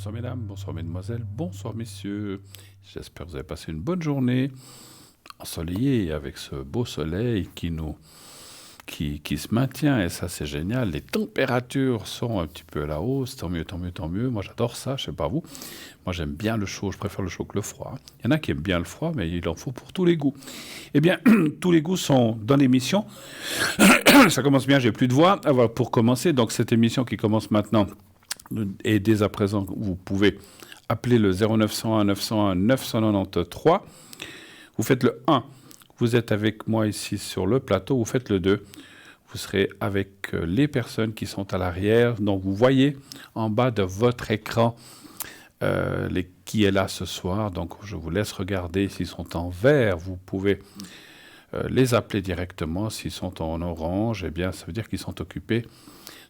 Bonsoir mesdames, bonsoir mesdemoiselles, bonsoir messieurs. J'espère que vous avez passé une bonne journée ensoleillée avec ce beau soleil qui se maintient et ça c'est génial. Les températures sont un petit peu à la hausse, tant mieux, tant mieux, tant mieux. Moi j'adore ça, je sais pas vous. Moi j'aime bien le chaud, je préfère le chaud que le froid. Il y en a qui aiment bien le froid, mais il en faut pour tous les goûts. Eh bien, tous les goûts sont dans l'émission. Ça commence bien, j'ai plus de voix. Ah, voilà, pour commencer, donc cette émission qui commence maintenant. Et dès à présent, vous pouvez appeler le 0901 901 993. Vous faites le 1, vous êtes avec moi ici sur le plateau. Vous faites le 2, vous serez avec les personnes qui sont à l'arrière. Donc vous voyez en bas de votre écran qui est là ce soir. Donc je vous laisse regarder s'ils sont en vert. Vous pouvez les appeler directement. S'ils sont en orange, eh bien ça veut dire qu'ils sont occupés.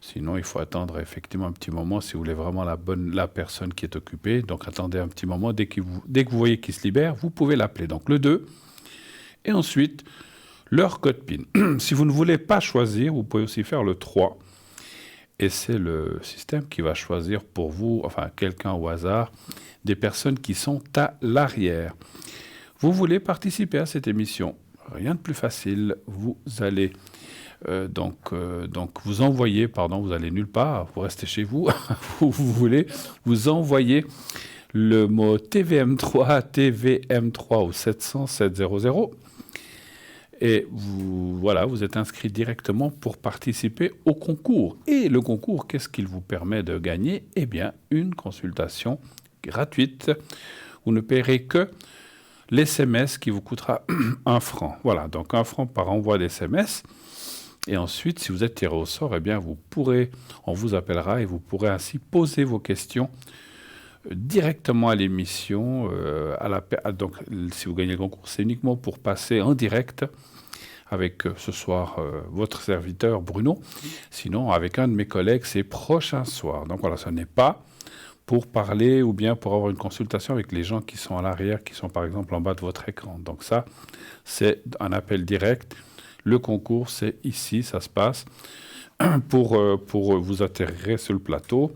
Sinon, il faut attendre effectivement un petit moment si vous voulez vraiment la personne qui est occupée. Donc, attendez un petit moment. Dès que vous voyez qu'il se libère, vous pouvez l'appeler. Donc, le 2. Et ensuite, leur code PIN. Si vous ne voulez pas choisir, vous pouvez aussi faire le 3. Et c'est le système qui va choisir pour vous, enfin, quelqu'un au hasard, des personnes qui sont à l'arrière. Vous voulez participer à cette émission. Rien de plus facile. Vous allez... Donc, vous envoyez, vous allez nulle part, vous restez chez vous, vous voulez, vous envoyez le mot TVM3 au 700 700 et vous êtes inscrit directement pour participer au concours. Et le concours, qu'est-ce qu'il vous permet de gagner? Eh bien, une consultation gratuite. Vous ne paierez que l'SMS qui vous coûtera 1 franc. Voilà, donc 1 franc par envoi d'SMS. Et ensuite, si vous êtes tiré au sort, eh bien, on vous appellera et vous pourrez ainsi poser vos questions directement à l'émission. Donc, si vous gagnez le concours, c'est uniquement pour passer en direct avec ce soir votre serviteur Bruno. Sinon, avec un de mes collègues, c'est prochain soir. Donc voilà, ce n'est pas pour parler ou bien pour avoir une consultation avec les gens qui sont à l'arrière, qui sont par exemple en bas de votre écran. Donc ça, c'est un appel direct. Le concours, c'est ici, ça se passe, pour vous atterrir sur le plateau.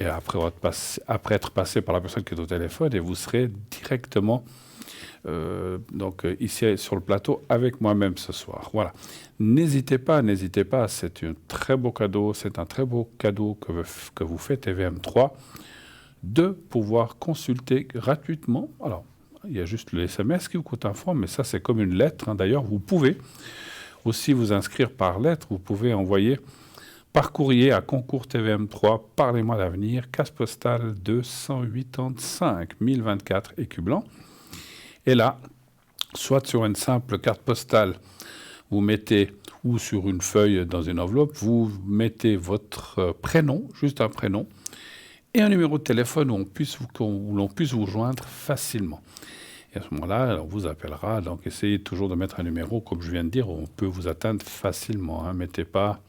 Et après être passé par la personne qui est au téléphone, et vous serez directement ici sur le plateau avec moi-même ce soir. Voilà. N'hésitez pas, c'est un très beau cadeau, que vous faites TVM3, de pouvoir consulter gratuitement. Alors, il y a juste le SMS qui vous coûte 1 franc, mais ça, c'est comme une lettre. D'ailleurs, vous pouvez aussi vous inscrire par lettre. Vous pouvez envoyer par courrier à concours TVM3, Parlez-moi d'avenir, case postale 285 1024 Écublens. Et là, soit sur une simple carte postale, vous mettez, ou sur une feuille dans une enveloppe, vous mettez votre prénom, juste un prénom, et un numéro de téléphone où l'on puisse vous joindre facilement. Et à ce moment-là, on vous appellera. Donc, essayez toujours de mettre un numéro, comme je viens de dire, où on peut vous atteindre facilement. Mettez pas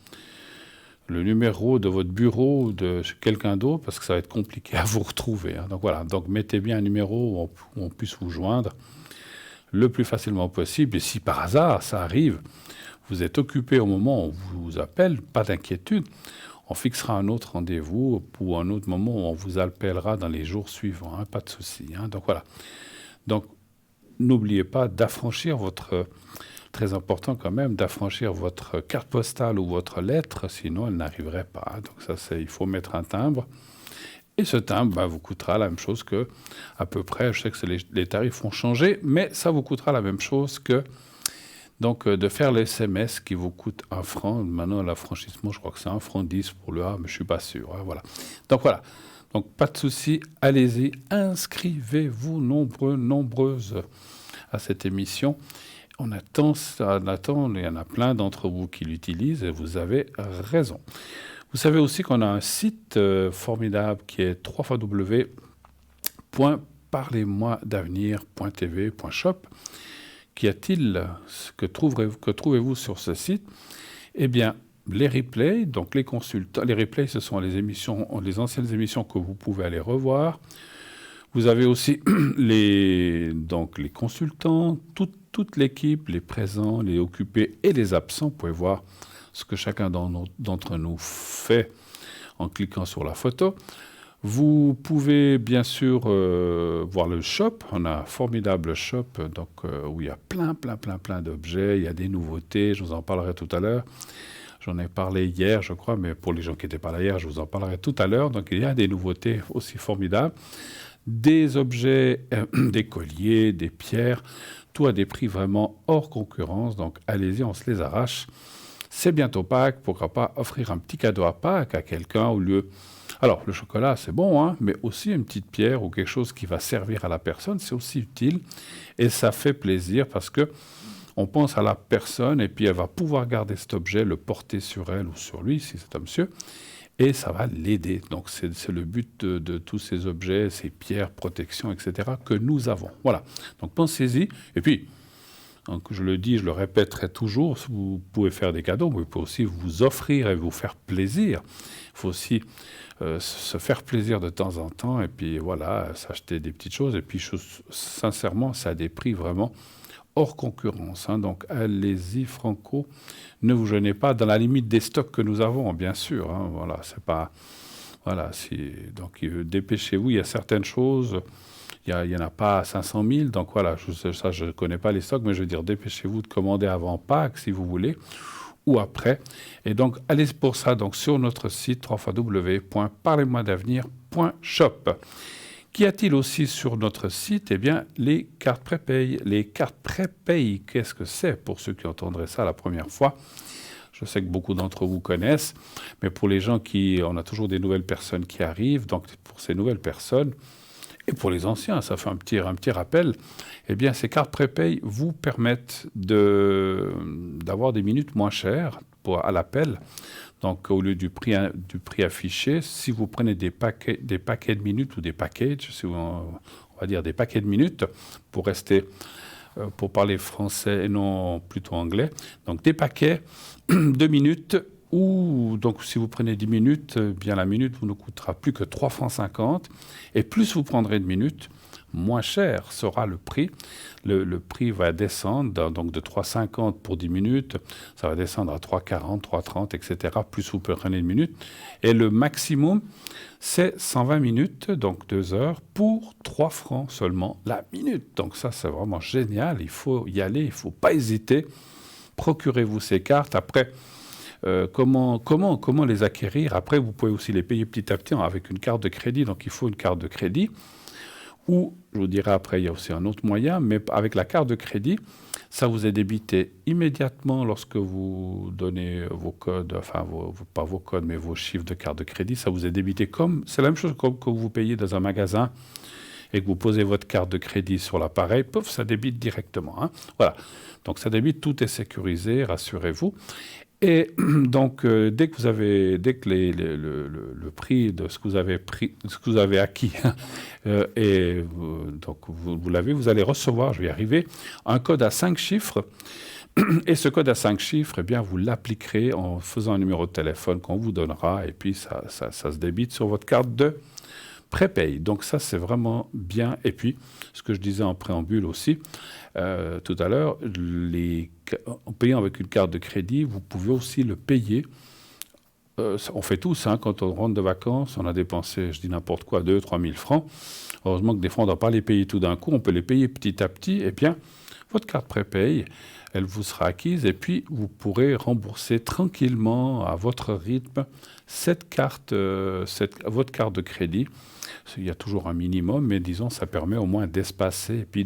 le numéro de votre bureau ou de quelqu'un d'autre, parce que ça va être compliqué à vous retrouver. Donc, voilà. Donc, mettez bien un numéro où on puisse vous joindre le plus facilement possible. Et si par hasard, ça arrive, vous êtes occupé au moment où on vous appelle, pas d'inquiétude. On fixera un autre rendez-vous ou un autre moment où on vous appellera dans les jours suivants. Pas de souci. Donc, voilà. Donc, n'oubliez pas d'affranchir très important quand même, d'affranchir votre carte postale ou votre lettre, sinon elle n'arriverait pas. Donc ça, il faut mettre un timbre. Et ce timbre vous coûtera la même chose que, à peu près, je sais que les tarifs ont changé, mais ça vous coûtera la même chose que de faire les SMS qui vous coûte 1 franc. Maintenant, l'affranchissement, je crois que c'est 1 franc 10 pour le A, mais je ne suis pas sûr. Voilà. Donc voilà. Donc, pas de souci, allez-y, inscrivez-vous nombreuses à cette émission. On attend, il y en a plein d'entre vous qui l'utilisent et vous avez raison. Vous savez aussi qu'on a un site formidable qui est www.parlez-moi-d'avenir.tv.shop. Qu'y a-t-il? Que trouvez-vous sur ce site? Eh bien, les replays, donc les consultants, les replays, ce sont les anciennes émissions que vous pouvez aller revoir. Vous avez aussi les consultants, toute l'équipe, les présents, les occupés et les absents. Vous pouvez voir ce que chacun d'entre nous fait en cliquant sur la photo. Vous pouvez bien sûr voir le shop. On a un formidable shop donc, où il y a plein d'objets. Il y a des nouveautés. Je vous en parlerai tout à l'heure. J'en ai parlé hier, je crois, mais pour les gens qui n'étaient pas là hier, je vous en parlerai tout à l'heure. Donc il y a des nouveautés aussi formidables. Des objets, des colliers, des pierres, tout à des prix vraiment hors concurrence. Donc allez-y, on se les arrache. C'est bientôt Pâques, pourquoi pas offrir un petit cadeau à Pâques à quelqu'un au lieu... Alors, le chocolat, c'est bon, hein, mais aussi une petite pierre ou quelque chose qui va servir à la personne, c'est aussi utile. Et ça fait plaisir parce que on pense à la personne et puis elle va pouvoir garder cet objet, le porter sur elle ou sur lui, si c'est un monsieur, et ça va l'aider. Donc, c'est le but de tous ces objets, ces pierres, protections, etc., que nous avons. Voilà. Donc, pensez-y. Et puis, donc, je le dis, je le répéterai toujours, vous pouvez faire des cadeaux, mais vous pouvez aussi vous offrir et vous faire plaisir. Il faut aussi se faire plaisir de temps en temps et puis voilà, s'acheter des petites choses. Et puis, sincèrement, ça a des prix vraiment hors concurrence. Hein. Donc, allez-y, franco. Ne vous gênez pas dans la limite des stocks que nous avons, bien sûr. Hein. Voilà, c'est pas... Voilà, donc dépêchez-vous, il y a certaines choses... Il n'y en a pas 500 000, donc voilà, je ne connais pas les stocks, mais je veux dire, dépêchez-vous de commander avant Pâques, si vous voulez, ou après. Et donc, allez pour ça donc, sur notre site www.parlez-moi-d'avenir.shop. Qu'y a-t-il aussi sur notre site? Eh bien, les cartes prépay. Les cartes prépay, qu'est-ce que c'est pour ceux qui entendraient ça la première fois? Je sais que beaucoup d'entre vous connaissent, mais pour les gens on a toujours des nouvelles personnes qui arrivent, donc pour ces nouvelles personnes, et pour les anciens, ça fait un petit rappel, eh bien, ces cartes prépay vous permettent d'avoir des minutes moins chères à l'appel. Donc, au lieu du prix affiché, si vous prenez des paquets de minutes ou des packages, on va dire des paquets de minutes, pour parler français et non plutôt anglais, donc des paquets de minutes, ou donc si vous prenez 10 minutes, bien la minute vous ne coûtera plus que 3 francs 50, et plus vous prendrez de minutes, moins cher sera le prix. Le prix va descendre, donc de 3,50 pour 10 minutes, ça va descendre à 3,40, 3,30, etc. Plus vous prenez de minutes. Et le maximum, c'est 120 minutes, donc 2 heures, pour 3 francs seulement la minute. Donc ça, c'est vraiment génial. Il faut y aller, il ne faut pas hésiter. Procurez-vous ces cartes. Après, comment les acquérir? Après, vous pouvez aussi les payer petit à petit avec une carte de crédit. Donc, il faut une carte de crédit. Ou, je vous dirai après, il y a aussi un autre moyen, mais avec la carte de crédit, ça vous est débité immédiatement lorsque vous donnez vos codes, enfin, pas vos codes, mais vos chiffres de carte de crédit. Ça vous est débité c'est la même chose que vous payez dans un magasin et que vous posez votre carte de crédit sur l'appareil, pouf, ça débite directement. Hein. Voilà. Donc, ça débite, tout est sécurisé, rassurez-vous. Et donc, dès que le prix de ce que vous avez acquis, donc vous l'avez, vous allez recevoir, je vais y arriver, un code à 5 chiffres. Et ce code à 5 chiffres, eh bien, vous l'appliquerez en faisant un numéro de téléphone qu'on vous donnera, et puis ça se débite sur votre carte de prépay. Donc ça, c'est vraiment bien. Et puis, ce que je disais en préambule aussi, tout à l'heure, en payant avec une carte de crédit, vous pouvez aussi le payer. On fait tous, hein, quand on rentre de vacances, on a dépensé, je dis n'importe quoi, 2 000 3 000 francs. Heureusement que des fois, on ne doit pas les payer tout d'un coup, on peut les payer petit à petit. Eh bien, votre carte prépay, elle vous sera acquise et puis vous pourrez rembourser tranquillement à votre rythme votre carte de crédit. Il y a toujours un minimum, mais disons, ça permet au moins d'espacer et puis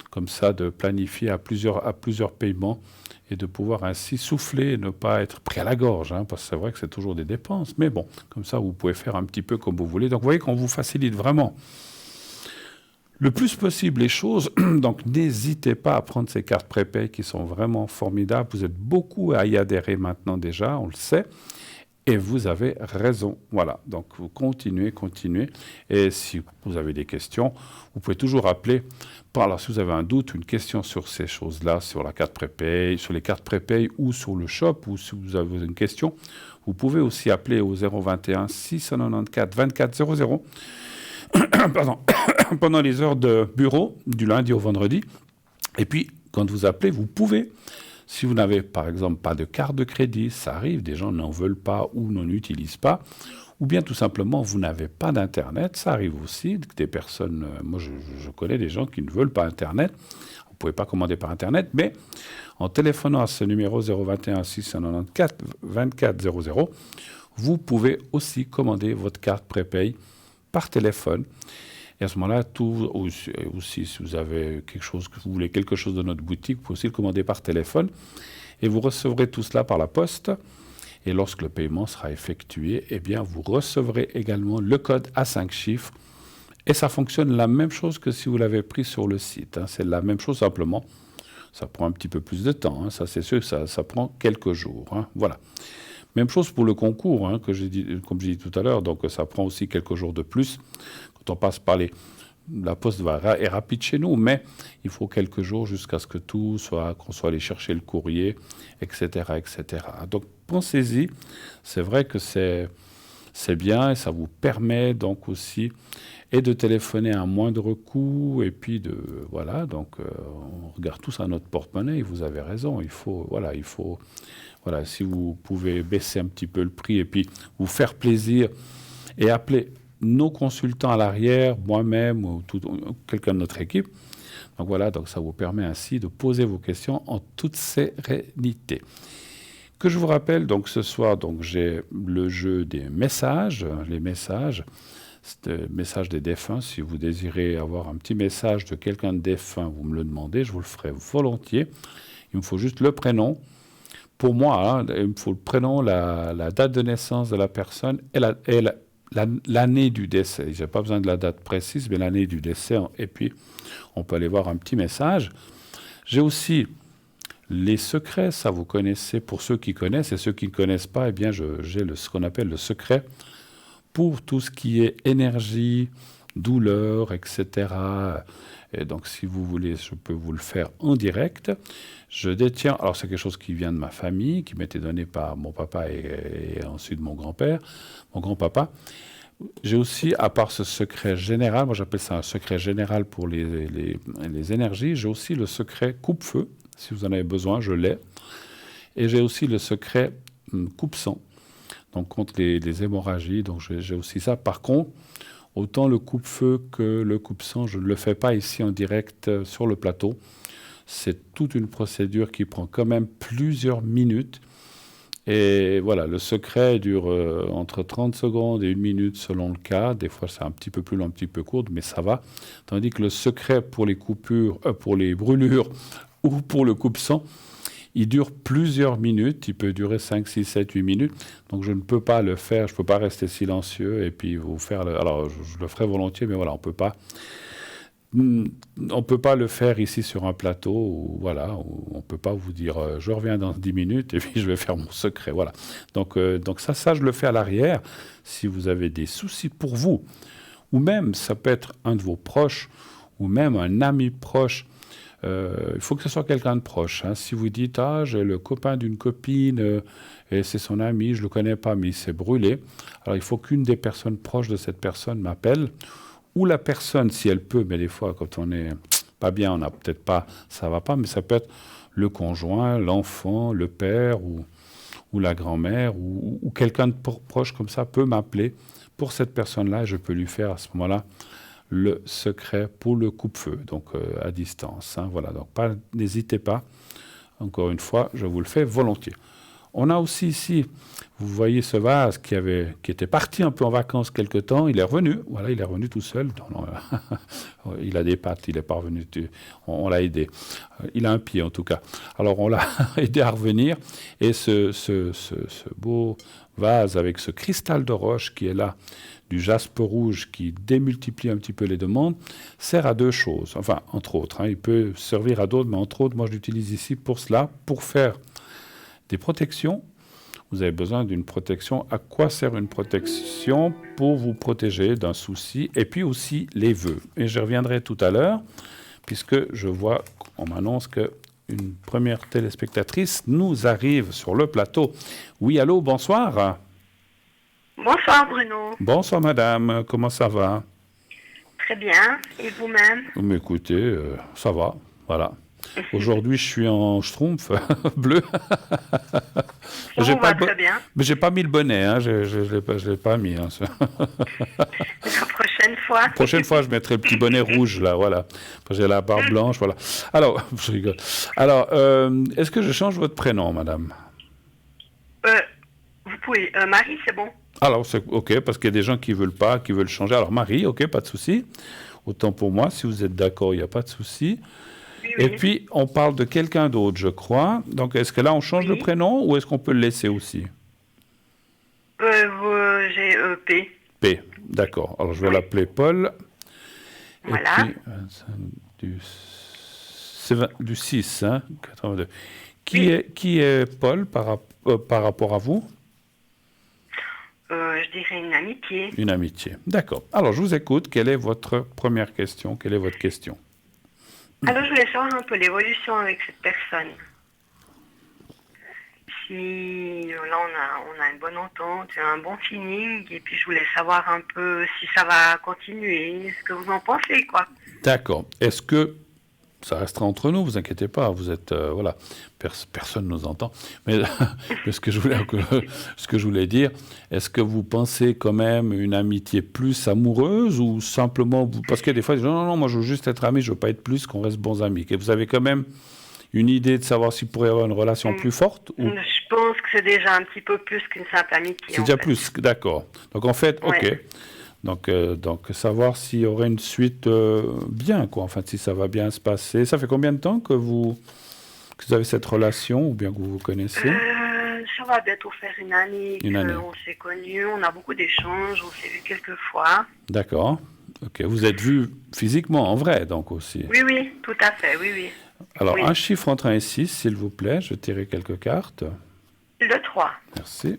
comme ça, de planifier à plusieurs paiements et de pouvoir ainsi souffler et ne pas être pris à la gorge, hein, parce que c'est vrai que c'est toujours des dépenses. Mais bon, comme ça, vous pouvez faire un petit peu comme vous voulez. Donc, vous voyez qu'on vous facilite vraiment le plus possible les choses. Donc, n'hésitez pas à prendre ces cartes prépay qui sont vraiment formidables. Vous êtes beaucoup à y adhérer maintenant déjà, on le sait. Et vous avez raison. Voilà. Donc, vous continuez. Et si vous avez des questions, vous pouvez toujours appeler. Alors, si vous avez un doute, une question sur ces choses-là, sur la carte prépay, sur les cartes prépay ou sur le shop, ou si vous avez une question, vous pouvez aussi appeler au 021 694 24 00 pardon, pendant les heures de bureau, du lundi au vendredi. Et puis, quand vous appelez, vous pouvez Si vous n'avez par exemple pas de carte de crédit, ça arrive, des gens n'en veulent pas ou n'en utilisent pas, ou bien tout simplement vous n'avez pas d'Internet, ça arrive aussi, des personnes, moi je connais des gens qui ne veulent pas Internet, vous ne pouvez pas commander par Internet, mais en téléphonant à ce numéro 021 694 24 00, vous pouvez aussi commander votre carte prépay par téléphone. Et à ce moment-là, aussi, si vous avez quelque chose, que vous voulez quelque chose de notre boutique, vous pouvez aussi le commander par téléphone. Et vous recevrez tout cela par la poste. Et lorsque le paiement sera effectué, eh bien, vous recevrez également le code à 5 chiffres. Et ça fonctionne la même chose que si vous l'avez pris sur le site. C'est la même chose simplement. Ça prend un petit peu plus de temps. Ça, c'est sûr que ça prend quelques jours. Voilà. Même chose pour le concours, comme j'ai dit tout à l'heure. Donc, ça prend aussi quelques jours de plus. Quand on passe par la poste est rapide chez nous, mais il faut quelques jours jusqu'à ce que qu'on soit allé chercher le courrier, etc., etc. Donc, pensez-y. C'est vrai que c'est bien et ça vous permet donc aussi et de téléphoner à moindre coût et puis voilà. Donc, on regarde tous à notre porte-monnaie et vous avez raison. Voilà, si vous pouvez baisser un petit peu le prix et puis vous faire plaisir et appeler nos consultants à l'arrière, moi-même ou quelqu'un de notre équipe. Donc voilà, donc ça vous permet ainsi de poser vos questions en toute sérénité. Que je vous rappelle, donc ce soir, donc j'ai le jeu des messages, les messages des défunts. Si vous désirez avoir un petit message de quelqu'un de défunt, vous me le demandez, je vous le ferai volontiers. Il me faut juste le prénom. Pour moi, il me faut le prénom, la date de naissance de la personne et l'année du décès. Je n'ai pas besoin de la date précise, mais l'année du décès. Et puis, on peut aller voir un petit message. J'ai aussi les secrets, ça vous connaissez, pour ceux qui connaissent, et ceux qui ne connaissent pas, eh bien, j'ai ce qu'on appelle le secret pour tout ce qui est énergie, douleur, etc. Et donc, si vous voulez, je peux vous le faire en direct. Je détiens, alors c'est quelque chose qui vient de ma famille, qui m'a été donné par mon papa et ensuite mon grand-père, mon grand-papa. J'ai aussi, à part ce secret général, moi j'appelle ça un secret général pour les énergies, j'ai aussi le secret coupe-feu. Si vous en avez besoin, je l'ai. Et j'ai aussi le secret coupe-sang, donc contre les hémorragies. Donc j'ai aussi ça. Par contre, autant le coupe-feu que le coupe-sang, je ne le fais pas ici en direct sur le plateau. C'est toute une procédure qui prend quand même plusieurs minutes. Et voilà, le secret dure entre 30 secondes et 1 minute selon le cas. Des fois, c'est un petit peu plus long, un petit peu court, mais ça va. Tandis que le secret pour les coupures, pour les brûlures ou pour le coupe-sang, il dure plusieurs minutes. Il peut durer 5, 6, 7, 8 minutes. Donc, je ne peux pas le faire. Je ne peux pas rester silencieux et puis vous faire... Alors, je le ferai volontiers, mais voilà, on ne peut pas le faire ici sur un plateau, où on ne peut pas vous dire je reviens dans 10 minutes et puis je vais faire mon secret. Voilà. Donc ça, je le fais à l'arrière. Si vous avez des soucis pour vous, ou même ça peut être un de vos proches, ou même un ami proche, il faut que ce soit quelqu'un de proche. Si vous dites j'ai le copain d'une copine et c'est son ami, je ne le connais pas, mais il s'est brûlé, alors il faut qu'une des personnes proches de cette personne m'appelle. Ou la personne, si elle peut, mais des fois, quand on n'est pas bien, on n'a peut-être pas, ça va pas, mais ça peut être le conjoint, l'enfant, le père ou la grand-mère ou quelqu'un de proche comme ça peut m'appeler pour cette personne-là. Je peux lui faire à ce moment-là le secret pour le coupe-feu, donc à distance. Voilà, donc n'hésitez pas. Encore une fois, je vous le fais volontiers. On a aussi ici, vous voyez ce vase qui était parti un peu en vacances quelque temps, il est revenu, voilà, il est revenu tout seul. Il a des pattes, il est pas revenu, on l'a aidé. Il a un pied en tout cas. Alors on l'a aidé à revenir et ce beau vase avec ce cristal de roche qui est là, du jaspe rouge qui démultiplie un petit peu les demandes, sert à deux choses, enfin entre autres, il peut servir à d'autres, mais entre autres, moi je l'utilise ici pour cela, pour faire des protections. Vous avez besoin d'une protection. À quoi sert une protection? Pour vous protéger d'un souci. Et puis aussi les vœux. Et je reviendrai tout à l'heure, puisque je vois, on m'annonce qu'une première téléspectatrice nous arrive sur le plateau. Oui, allô, bonsoir. Bonsoir Bruno. Bonsoir madame, comment ça va? Très bien, et vous-même? Écoutez, ça va, voilà. Aujourd'hui, je suis en schtroumpf bleu. Ça J'ai vous pas va très bien. mais j'ai pas mis le bonnet, hein. Je l'ai pas mis. Hein. La prochaine fois. Prochaine fois, je mettrai le petit bonnet rouge, là, voilà. J'ai la barbe blanche, voilà. Alors, je rigole. Alors, est-ce que je change votre prénom, madame? Vous pouvez. Marie, c'est bon. Alors, c'est OK, parce qu'il y a des gens qui veulent pas, qui veulent changer. Alors, Marie, OK, pas de souci. Autant pour moi, si vous êtes d'accord, il n'y a pas de souci. Oui, Et oui. puis, on parle de quelqu'un d'autre, je crois. Donc, est-ce que là, on change Oui. le prénom ou est-ce qu'on peut le laisser aussi? J'ai P. P, d'accord. Alors, je vais Oui. l'appeler Paul. Voilà. Et puis, c'est du 6, hein, 82. Qui est Paul par rapport à vous? Je dirais une amitié. Une amitié. D'accord. Alors, je vous écoute. Quelle est votre première question? Quelle est votre question? Alors, je voulais savoir un peu l'évolution avec cette personne. Si là, on a une bonne entente, un bon feeling, et puis je voulais savoir un peu si ça va continuer, ce que vous en pensez, quoi. D'accord. Est-ce que ça restera entre nous, vous inquiétez pas, vous êtes voilà, personne nous entend. Mais, mais ce que je voulais dire, est-ce que vous pensez quand même une amitié plus amoureuse ou simplement parce que des fois, ils disent, non, moi je veux juste être ami, je veux pas être plus qu'on reste bons amis. Et vous avez quand même une idée de savoir s'il pourrait y avoir une relation plus forte ou Je pense que c'est déjà un petit peu plus qu'une simple amitié. c'est en déjà fait. plus, d'accord. Donc en fait, ok. Ouais. Donc savoir s'il y aurait une suite bien, quoi. Enfin, si ça va bien se passer. Ça fait combien de temps que vous avez cette relation ou bien que vous vous connaissez? Ça va bientôt faire une année Une année. qu'on s'est connus, on a beaucoup d'échanges, on s'est vus quelques fois. D'accord. Ok. Vous êtes vus physiquement, en vrai, donc aussi. Oui, oui, tout à fait, oui, oui. Alors, Oui. un chiffre entre 1 et 6, s'il vous plaît. Je vais tirer quelques cartes. Le 3. Merci.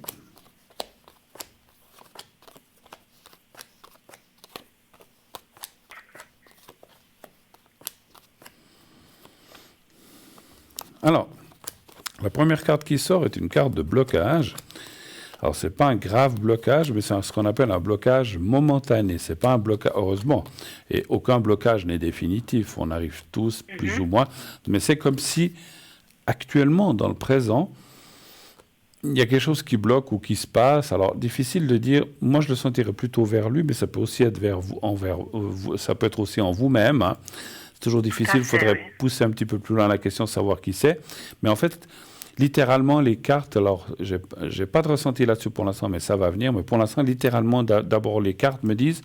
Alors, la première carte qui sort est une carte de blocage. Alors, ce n'est pas un grave blocage, mais c'est ce qu'on appelle un blocage momentané. Ce n'est pas un blocage, heureusement. Et aucun blocage n'est définitif. On arrive tous, plus ou moins. Mais c'est comme si, actuellement, dans le présent, il y a quelque chose qui bloque ou qui se passe. Alors, difficile de dire, moi je le sentirais plutôt vers lui, mais ça peut aussi être vers vous, ça peut être aussi en vous-même. Hein. C'est toujours difficile, il faudrait pousser un petit peu plus loin la question, savoir qui c'est. Mais en fait, littéralement, les cartes, alors, j'ai pas de ressenti là-dessus pour l'instant, mais ça va venir. Mais pour l'instant, littéralement, d'abord, les cartes me disent,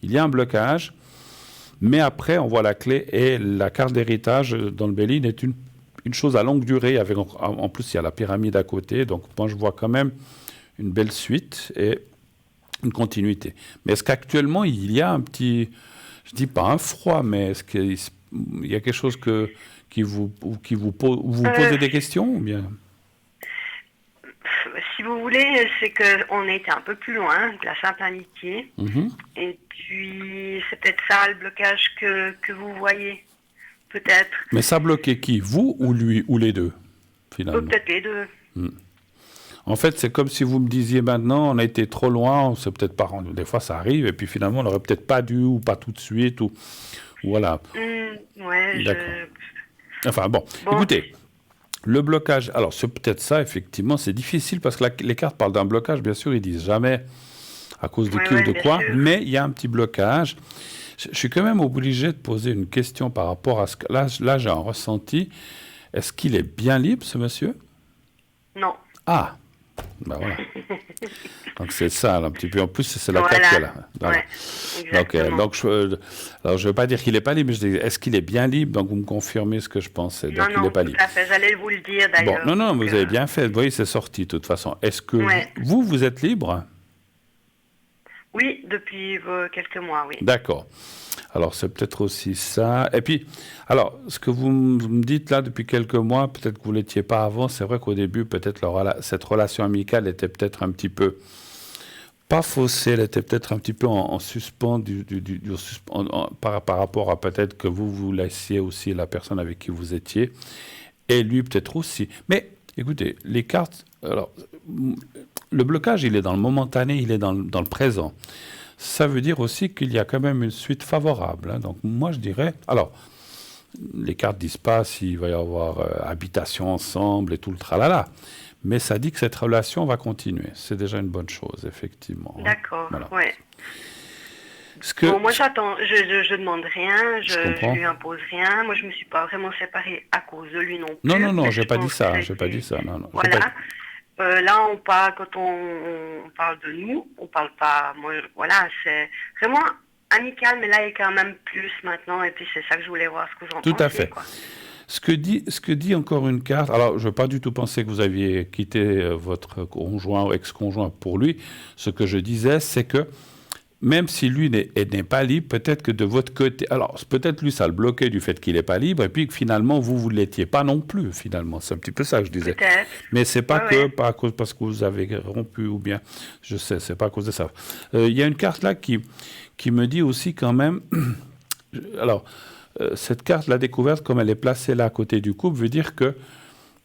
il y a un blocage, mais après, on voit la clé et la carte d'héritage dans le Béline est une chose à longue durée, avec en plus il y a la pyramide à côté, donc moi je vois quand même une belle suite et une continuité. Mais est-ce qu'actuellement il y a un petit, je dis pas un froid, mais est-ce qu'il y a quelque chose qui vous posez des questions ou bien? Si vous voulez, c'est qu'on était un peu plus loin de la simple amitié. Et puis, c'est peut-être ça le blocage que vous voyez. Peut-être. Mais ça bloquait qui? Vous ou lui? Ou les deux, finalement? Peut-être les deux. En fait, c'est comme si vous me disiez maintenant, on a été trop loin, on s'est peut-être pas rendu. Des fois, ça arrive, et puis finalement, on n'aurait peut-être pas dû, ou pas tout de suite, ou voilà. Ouais, d'accord. Enfin, bon. Écoutez, le blocage, alors c'est peut-être ça, effectivement, c'est difficile, parce que les cartes parlent d'un blocage, bien sûr, ils disent jamais à cause de qui ou de quoi, mais il y a un petit blocage. Je suis quand même obligé de poser une question par rapport à ce que... Là j'ai un ressenti. Est-ce qu'il est bien libre, ce monsieur? Non. Ah, ben voilà. Donc c'est ça, un petit peu. En plus, c'est la carte qu'elle a. Voilà. Ouais, donc alors, je ne veux pas dire qu'il n'est pas libre, mais je dis, est-ce qu'il est bien libre? Donc vous me confirmez ce que je pensais. Donc il n'est pas libre. Tout à fait, j'allais vous le dire d'ailleurs. Bon, non, vous avez bien fait. Vous voyez, c'est sorti de toute façon. Est-ce que vous êtes libre? Oui, depuis quelques mois, oui. D'accord. Alors, c'est peut-être aussi ça. Et puis, alors, ce que vous me dites là depuis quelques mois, peut-être que vous ne l'étiez pas avant, c'est vrai qu'au début, peut-être cette relation amicale était peut-être un petit peu, pas faussée, elle était peut-être un petit peu en suspens par rapport à peut-être que vous laissiez aussi la personne avec qui vous étiez, et lui peut-être aussi. Mais, écoutez, les cartes, alors, le blocage, il est dans le momentané, il est dans le présent. Ça veut dire aussi qu'il y a quand même une suite favorable. Hein. Donc moi, je dirais... Alors, Les cartes disent pas s'il va y avoir habitation ensemble et tout le tralala. Mais ça dit que cette relation va continuer. C'est déjà une bonne chose, effectivement. D'accord, Voilà. ouais. Bon, moi j'attends, je demande rien, je lui impose rien. Moi je me suis pas vraiment séparée à cause de lui non plus. Non, j'ai pas dit ça, j'ai pas dit ça. Non. Voilà. Là, quand on parle de nous, on parle pas. Moi, voilà, c'est vraiment amical, mais là, il y a quand même plus maintenant. Et puis, c'est ça que je voulais voir ce que vous en pensez. Tout à fait. Quoi. Ce que dit encore une carte, alors je ne veux pas du tout penser que vous aviez quitté votre conjoint ou ex-conjoint pour lui. Ce que je disais, c'est que même si lui n'est pas libre, peut-être que de votre côté, alors peut-être lui ça le bloquait du fait qu'il n'est pas libre, et puis que finalement vous ne l'étiez pas non plus, finalement. C'est un petit peu ça que je disais. Peut-être. Mais c'est pas pas parce que vous avez rompu ou bien, je sais, c'est pas à cause de ça. Il y a une carte là qui me dit aussi quand même, alors cette carte, la découverte, comme elle est placée là à côté du couple, veut dire que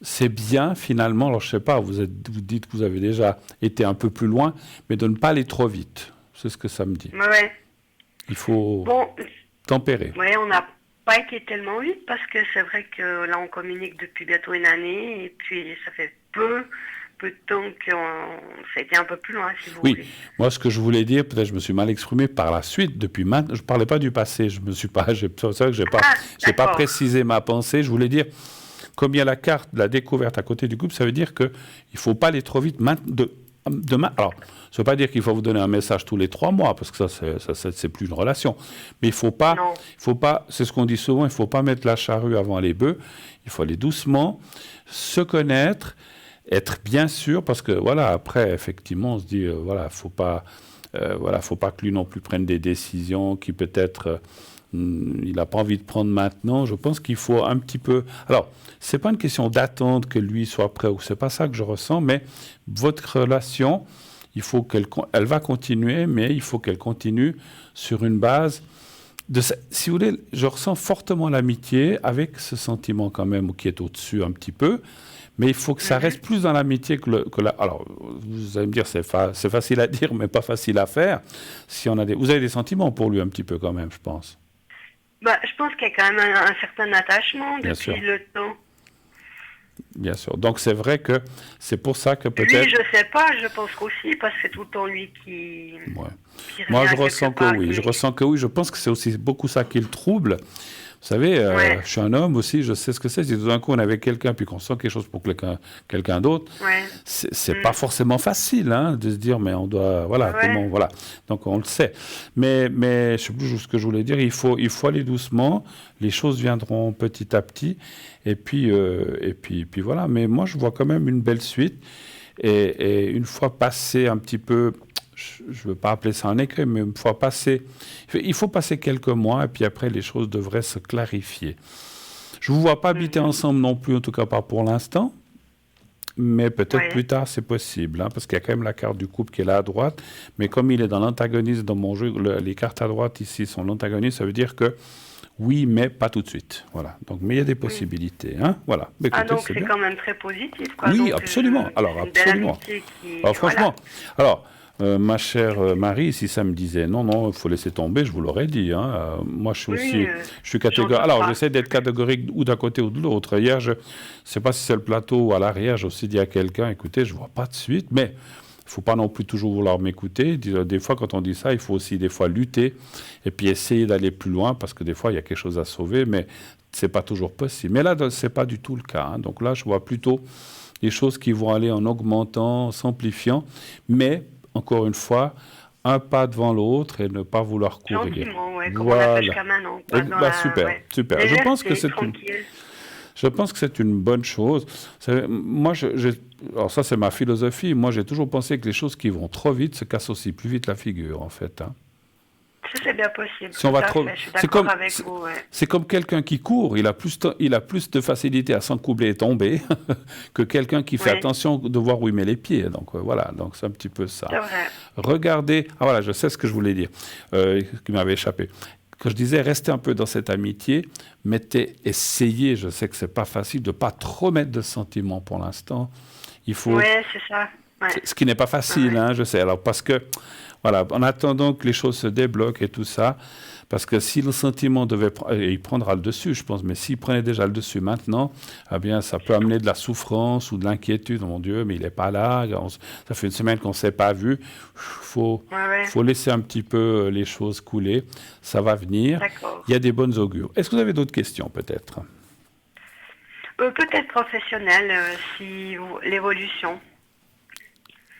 c'est bien finalement, alors je sais pas, vous dites que vous avez déjà été un peu plus loin, mais de ne pas aller trop vite. C'est ce que ça me dit. Ouais. Il faut tempérer. Oui, on n'a pas été tellement vite parce que c'est vrai que là, on communique depuis bientôt une année et puis ça fait peu de temps que ça a été un peu plus loin, si vous voulez. Oui, moi, ce que je voulais dire, peut-être je me suis mal exprimé par la suite, depuis maintenant, je ne parlais pas du passé, c'est ça que je n'ai pas précisé ma pensée, je voulais dire, comme il y a la carte de la découverte à côté du couple, ça veut dire qu'il ne faut pas aller trop vite demain. Alors, ça ne veut pas dire qu'il faut vous donner un message tous les 3 mois, parce que ça c'est plus une relation. Mais il faut pas, c'est ce qu'on dit souvent, il ne faut pas mettre la charrue avant les bœufs. Il faut aller doucement, se connaître, être bien sûr, parce que voilà, après, effectivement, on se dit, faut pas que lui non plus prenne des décisions qui peut-être il n'a pas envie de prendre maintenant. Je pense qu'il faut un petit peu. Alors, c'est pas une question d'attendre que lui soit prêt, ou c'est pas ça que je ressens, mais votre relation, il faut elle va continuer, mais il faut qu'elle continue sur une base si vous voulez, je ressens fortement l'amitié avec ce sentiment quand même qui est au-dessus un petit peu, mais il faut que ça reste plus dans l'amitié que la... Alors, vous allez me dire, c'est facile à dire, mais pas facile à faire. Si on a vous avez des sentiments pour lui un petit peu quand même, je pense. Je pense qu'il y a quand même un certain attachement depuis le temps. Bien sûr. Donc, c'est vrai que c'est pour ça que peut-être... Lui, je ne sais pas, je pense qu'aussi, parce que c'est tout le temps lui qui... Moi, je ressens que oui. Je ressens que oui. Je pense que c'est aussi beaucoup ça qui le trouble. Vous savez, je suis un homme aussi, je sais ce que c'est. Si tout d'un coup on est avec quelqu'un puis qu'on sent quelque chose pour quelqu'un d'autre, c'est pas forcément facile de se dire, mais on doit, comment, voilà. Donc on le sait. Mais je sais plus ce que je voulais dire. Il faut aller doucement. Les choses viendront petit à petit. Et puis voilà. Mais moi, je vois quand même une belle suite. Et une fois passé un petit peu, je ne veux pas appeler ça un écueil, mais une fois passé, il faut passer quelques mois et puis après les choses devraient se clarifier. Je ne vous vois pas habiter ensemble non plus, en tout cas pas pour l'instant, mais peut-être plus tard c'est possible, parce qu'il y a quand même la carte du couple qui est là à droite, mais comme il est dans l'antagonisme dans mon jeu, les cartes à droite ici sont l'antagonisme, ça veut dire que oui, mais pas tout de suite. Voilà. Donc, mais il y a des possibilités. Voilà. Mais écoutez, donc c'est quand même très positif. Quoi. Oui, donc, absolument. Alors, absolument. Alors, franchement, ma chère Marie, si ça me disait non, il faut laisser tomber, je vous l'aurais dit. Moi, je suis aussi, je suis catégorique. Alors, j'essaie d'être catégorique ou d'un côté ou de l'autre. Hier, je ne sais pas si c'est le plateau ou à l'arrière, j'ai aussi dit à quelqu'un, écoutez, je ne vois pas de suite, mais il ne faut pas non plus toujours vouloir m'écouter. Des fois, quand on dit ça, il faut aussi des fois lutter et puis essayer d'aller plus loin parce que des fois, il y a quelque chose à sauver, mais ce n'est pas toujours possible. Mais là, ce n'est pas du tout le cas. Donc là, je vois plutôt des choses qui vont aller en augmentant, en s'amplifiant, mais encore une fois, un pas devant l'autre et ne pas vouloir courir. Gentiment, comme on l'a fait jusqu'à maintenant. Super. Je pense que c'est Je pense que c'est une bonne chose. Moi, alors ça, c'est ma philosophie. Moi, j'ai toujours pensé que les choses qui vont trop vite se cassent aussi plus vite la figure, en fait. C'est bien possible. Si on va trop... Je suis d'accord avec vous. C'est comme quelqu'un qui court. Il a plus de facilité à s'encoubler et tomber que quelqu'un qui fait attention de voir où il met les pieds. Donc, voilà. Donc, c'est un petit peu ça. C'est vrai. Regardez... Ah, voilà, je sais ce que je voulais dire, qui m'avait échappé. Que je disais, restez un peu dans cette amitié, essayez, je sais que c'est pas facile, de pas trop mettre de sentiments pour l'instant. Oui, c'est ça. Ouais. Ce qui n'est pas facile, hein, je sais. Alors, parce que, voilà, en attendant que les choses se débloquent et tout ça, parce que si le sentiment devait... il prendra le dessus, je pense, mais s'il prenait déjà le dessus maintenant, eh bien, ça peut amener de la souffrance ou de l'inquiétude. Oh, mon Dieu, mais il n'est pas là. Ça fait une semaine qu'on ne s'est pas vu. Faut laisser un petit peu les choses couler. Ça va venir. D'accord. Il y a des bonnes augures. Est-ce que vous avez d'autres questions, peut-être? Peut-être professionnel, l'évolution.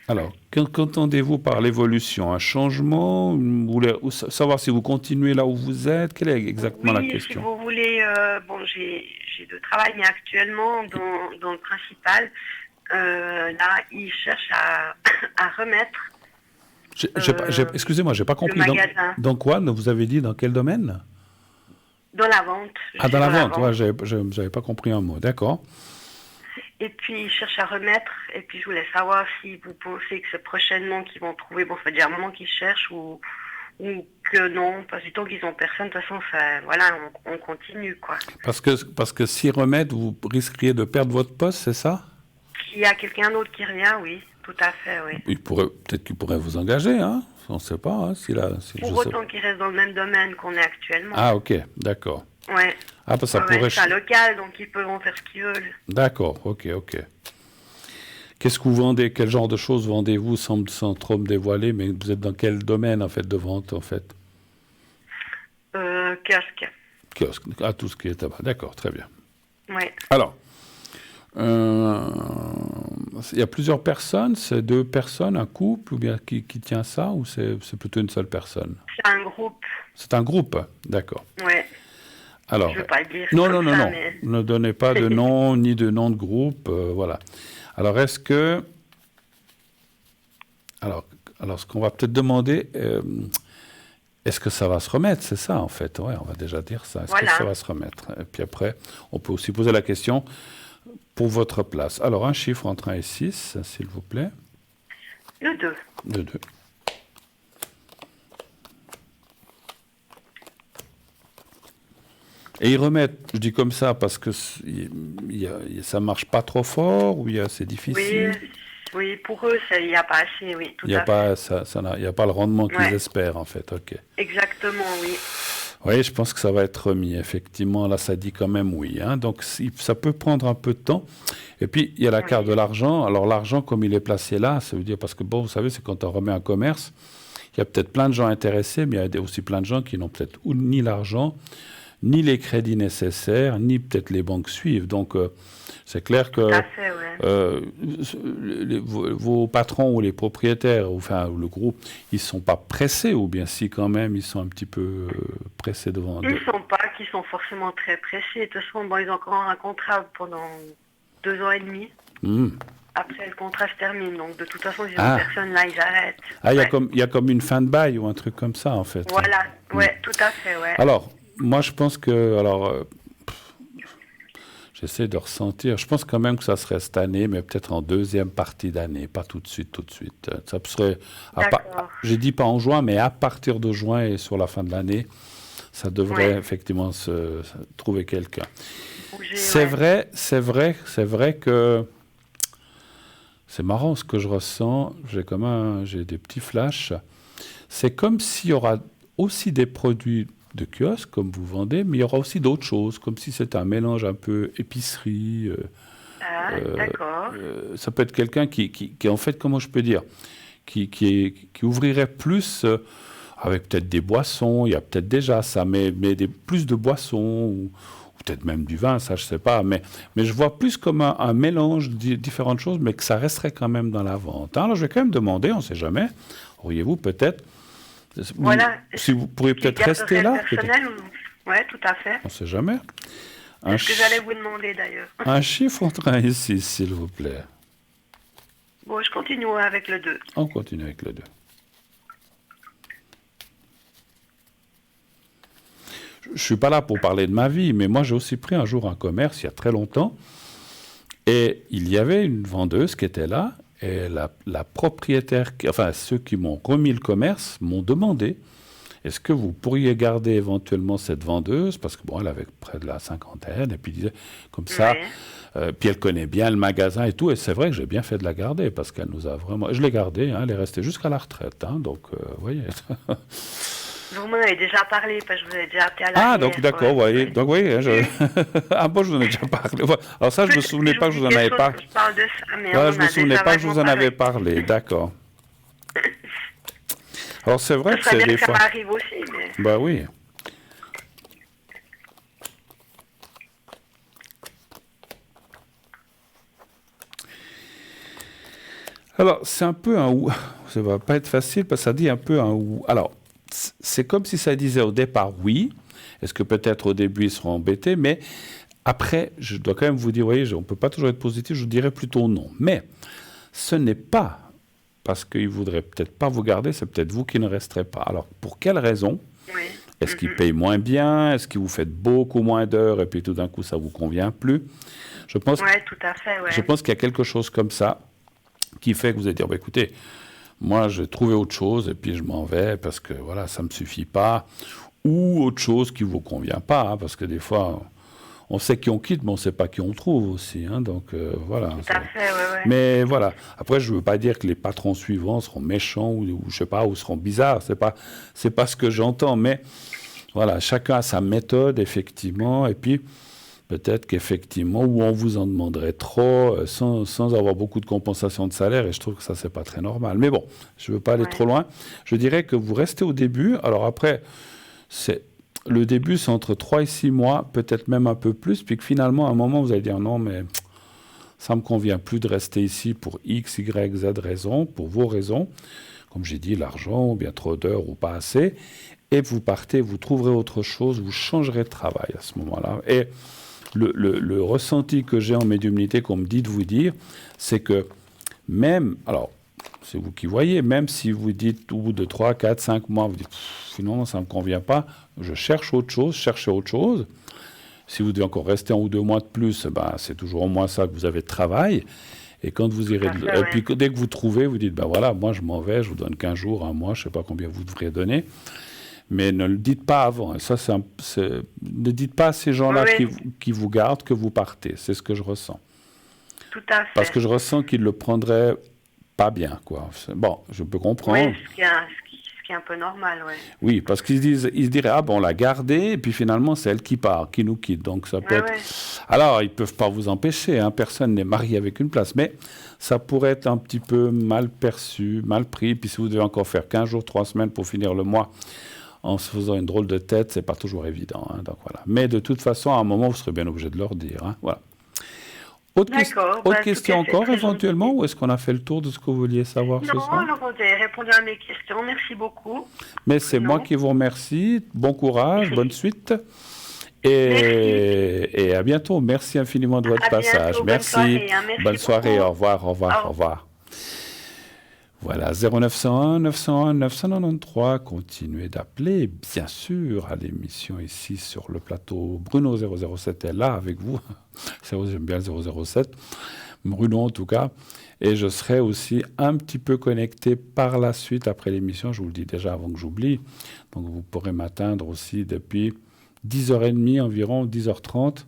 Alors, qu'entendez-vous par l'évolution? Un changement? Ou savoir si vous continuez là où vous êtes? Quelle est exactement la question? Si vous voulez, j'ai de travail, mais actuellement, dans le principal, là, ils cherchent à remettre excusez-moi, j'ai pas compris. le magasin. Dans quoi? Vous avez dit dans quel domaine? Dans la vente. Dans la vente. Ouais, j'avais pas compris un mot. D'accord. Et puis, ils cherchent à remettre. Et puis, je voulais savoir si vous pensez que c'est prochainement qu'ils vont trouver. Bon, ça fait déjà un moment qu'ils cherchent ou que non. Parce que tant qu'ils n'ont personne, de toute façon, on continue, quoi. Parce que s'ils remettent, vous risqueriez de perdre votre poste, c'est ça? S'il y a quelqu'un d'autre qui revient, oui. Tout à fait, oui. Peut-être qu'il pourrait vous engager, hein? On ne sait pas. Hein, Pour autant qu'il reste dans le même domaine qu'on est actuellement. Ah, ok, d'accord. Ouais. Ah, ça pourrait... C'est un local, donc ils peuvent en faire ce qu'ils veulent. D'accord, ok. Qu'est-ce que vous vendez? Quel genre de choses vendez-vous sans trop me dévoiler? Mais vous êtes dans quel domaine, en fait, de vente, en fait? Kiosque. Kiosque. Ah, tout ce qui est tabac. D'accord, très bien. Oui. Alors, il y a plusieurs personnes, c'est 2 personnes, un couple, ou bien qui tient ça, ou c'est plutôt une seule personne? C'est un groupe. C'est un groupe, d'accord. Oui. Alors, je veux pas le dire non. Mais... Ne donnez pas de nom, ni de nom de groupe, voilà. Alors, est-ce que... Alors, ce qu'on va peut-être demander, est-ce que ça va se remettre? C'est ça, en fait. Ouais, on va déjà dire ça. Est-ce que ça va se remettre? Et puis après, on peut aussi poser la question pour votre place. Alors, un chiffre entre 1 et 6, s'il vous plaît. Le 2. Le 2. Et ils remettent, je dis comme ça, parce que ça marche pas trop fort, ou c'est difficile? Oui, pour eux, il n'y a pas assez, oui, tout à fait. Il n'y a pas le rendement qu'ils espèrent, en fait, ok. Exactement, oui. Oui, je pense que ça va être remis, effectivement, là, ça dit quand même oui. Hein. Donc, ça peut prendre un peu de temps. Et puis, il y a la carte de l'argent. Alors, l'argent, comme il est placé là, ça veut dire, parce que, bon, vous savez, c'est quand on remet un commerce, il y a peut-être plein de gens intéressés, mais il y a aussi plein de gens qui n'ont peut-être ni l'argent, ni les crédits nécessaires, ni peut-être les banques suivent. Donc, c'est clair que vos patrons ou les propriétaires, enfin, ou le groupe, ils ne sont pas pressés, ou bien si quand même, ils sont un petit peu pressés devant... Ils ne sont pas qui sont forcément très pressés. De toute façon, ils ont encore un contrat pendant 2 ans et demi. Après, le contrat se termine. Donc, de toute façon, si personne là, ils arrêtent. Ah, il y a comme une fin de bail ou un truc comme ça, en fait. Voilà, tout à fait, Alors, moi, je pense que... j'essaie de ressentir. Je pense quand même que ça serait cette année, mais peut-être en deuxième partie d'année, pas tout de suite. Ça serait... Je dis pas en juin, mais à partir de juin et sur la fin de l'année, ça devrait effectivement se trouver quelqu'un. C'est vrai que... C'est marrant ce que je ressens. J'ai des petits flashs. C'est comme s'il y aura aussi des produits de kiosque, comme vous vendez, mais il y aura aussi d'autres choses, comme si c'était un mélange un peu épicerie. D'accord. Ça peut être quelqu'un qui en fait, comment je peux dire, qui ouvrirait plus avec peut-être des boissons, il y a peut-être déjà ça, mais plus de boissons, ou peut-être même du vin, ça je sais pas, mais je vois plus comme un mélange de différentes choses, mais que ça resterait quand même dans la vente. Alors je vais quand même demander, on ne sait jamais, auriez-vous peut-être... Voilà. Si vous pourriez peut-être rester là. Oui, tout à fait. On ne sait jamais. C'est ce que j'allais vous demander d'ailleurs. Un chiffre entre 1 et 6, s'il vous plaît. Bon, je continue avec le 2. On continue avec le 2. Je ne suis pas là pour parler de ma vie, mais moi j'ai aussi pris un jour un commerce il y a très longtemps. Et il y avait une vendeuse qui était là. Et la propriétaire, enfin ceux qui m'ont remis le commerce, m'ont demandé est-ce que vous pourriez garder éventuellement cette vendeuse, parce que bon, elle avait près de la cinquantaine, et puis disait comme ça, puis elle connaît bien le magasin et tout, et c'est vrai que j'ai bien fait de la garder, parce qu'elle nous a vraiment... Je l'ai gardée, hein, elle est restée jusqu'à la retraite, hein, donc, vous voyez... Vous m'en avez déjà parlé, parce que je vous ai déjà appelé à la Ah, donc d'accord, vous voyez. Donc, oui, ah bon, je vous en ai déjà parlé. Alors ça, je ne me souvenais pas que je vous en avais parlé. Je parle de ça, mais Voilà, je ne me souvenais pas que je vous en avais parlé, d'accord. Alors c'est vrai que c'est des fois... Ça m'arrive aussi, mais... Bah oui. Alors, c'est un peu un ou. Ça va pas être facile parce que ça dit un peu un ou. Alors, c'est comme si ça disait au départ oui. Est-ce que peut-être au début ils seront embêtés, mais après, je dois quand même vous dire, voyez, on ne peut pas toujours être positif, je dirais plutôt non. Mais ce n'est pas parce qu'ils ne voudraient peut-être pas vous garder, c'est peut-être vous qui ne resterez pas. Alors, pour quelle raison? Oui. Est-ce qu'ils payent moins bien? Est-ce que vous faites beaucoup moins d'heures et puis tout d'un coup, ça ne vous convient plus? Je pense, tout à fait, je pense qu'il y a quelque chose comme ça qui fait que vous allez dire, bah, écoutez, moi, j'ai trouvé autre chose et puis je m'en vais parce que voilà, ça ne me suffit pas. Ou autre chose qui ne vous convient pas, hein, parce que des fois, on sait qui on quitte, mais on ne sait pas qui on trouve aussi. Hein, donc voilà. Tout à fait, ouais. Mais voilà. Après, je ne veux pas dire que les patrons suivants seront méchants ou je sais pas, ou seront bizarres. C'est pas ce que j'entends. Mais voilà, chacun a sa méthode, effectivement. Et puis, peut-être qu'effectivement, où on vous en demanderait trop, sans avoir beaucoup de compensation de salaire, et je trouve que ça, c'est pas très normal. Mais bon, je ne veux pas aller trop loin. Je dirais que vous restez au début. Alors après, le début, c'est entre 3 et 6 mois, peut-être même un peu plus, puis que finalement, à un moment, vous allez dire non, mais ça ne me convient plus de rester ici pour X, Y, Z raisons, pour vos raisons. Comme j'ai dit, l'argent, ou bien trop d'heures, ou pas assez. Et vous partez, vous trouverez autre chose, vous changerez de travail à ce moment-là. Et le ressenti que j'ai en médiumnité, qu'on me dit de vous dire, c'est que même, alors, c'est vous qui voyez, même si vous dites au bout de 3, 4, 5 mois, vous dites finalement ça ne me convient pas, je cherche autre chose, cherchez autre chose. Si vous devez encore rester 1 ou 2 mois de plus, ben, c'est toujours au moins ça que vous avez de travail. Et quand vous irez, et puis dès que vous trouvez, vous dites, ben voilà, moi je m'en vais, je vous donne 15 jours, 1 mois, je ne sais pas combien vous devriez donner. Mais ne le dites pas avant. Et ça, ne dites pas à ces gens-là qui vous gardent que vous partez. C'est ce que je ressens. Tout à fait. Parce que je ressens qu'ils le prendraient pas bien, quoi. Bon, je peux comprendre. Oui, ce qui est un peu normal, oui. Oui, parce qu'ils se diraient, ah bon, on l'a gardée, et puis finalement, c'est elle qui part, qui nous quitte. Donc ça peut être... Alors, ils ne peuvent pas vous empêcher, hein, personne n'est marié avec une place, mais ça pourrait être un petit peu mal perçu, mal pris. Puis si vous devez encore faire 15 jours, 3 semaines pour finir le mois en se faisant une drôle de tête, c'est pas toujours évident. Hein, donc voilà. Mais de toute façon, à un moment, vous serez bien obligé de leur dire. Hein, voilà. Autre question encore, éventuellement, ou est-ce qu'on a fait le tour de ce que vous vouliez savoir ce soir? Non, vous avez répondu à mes questions. Merci beaucoup. Mais c'est moi qui vous remercie. Bon courage, bonne suite. Et à bientôt. Merci infiniment de votre passage. Merci. Bonne soirée. Au revoir, au revoir, au revoir. Voilà, 0901 901 993. Continuez d'appeler, bien sûr, à l'émission ici sur le plateau. Bruno 007 est là avec vous. J'aime bien 007. Bruno en tout cas. Et je serai aussi un petit peu connecté par la suite après l'émission. Je vous le dis déjà avant que j'oublie. Donc vous pourrez m'atteindre aussi depuis 10h30 environ, 10h30.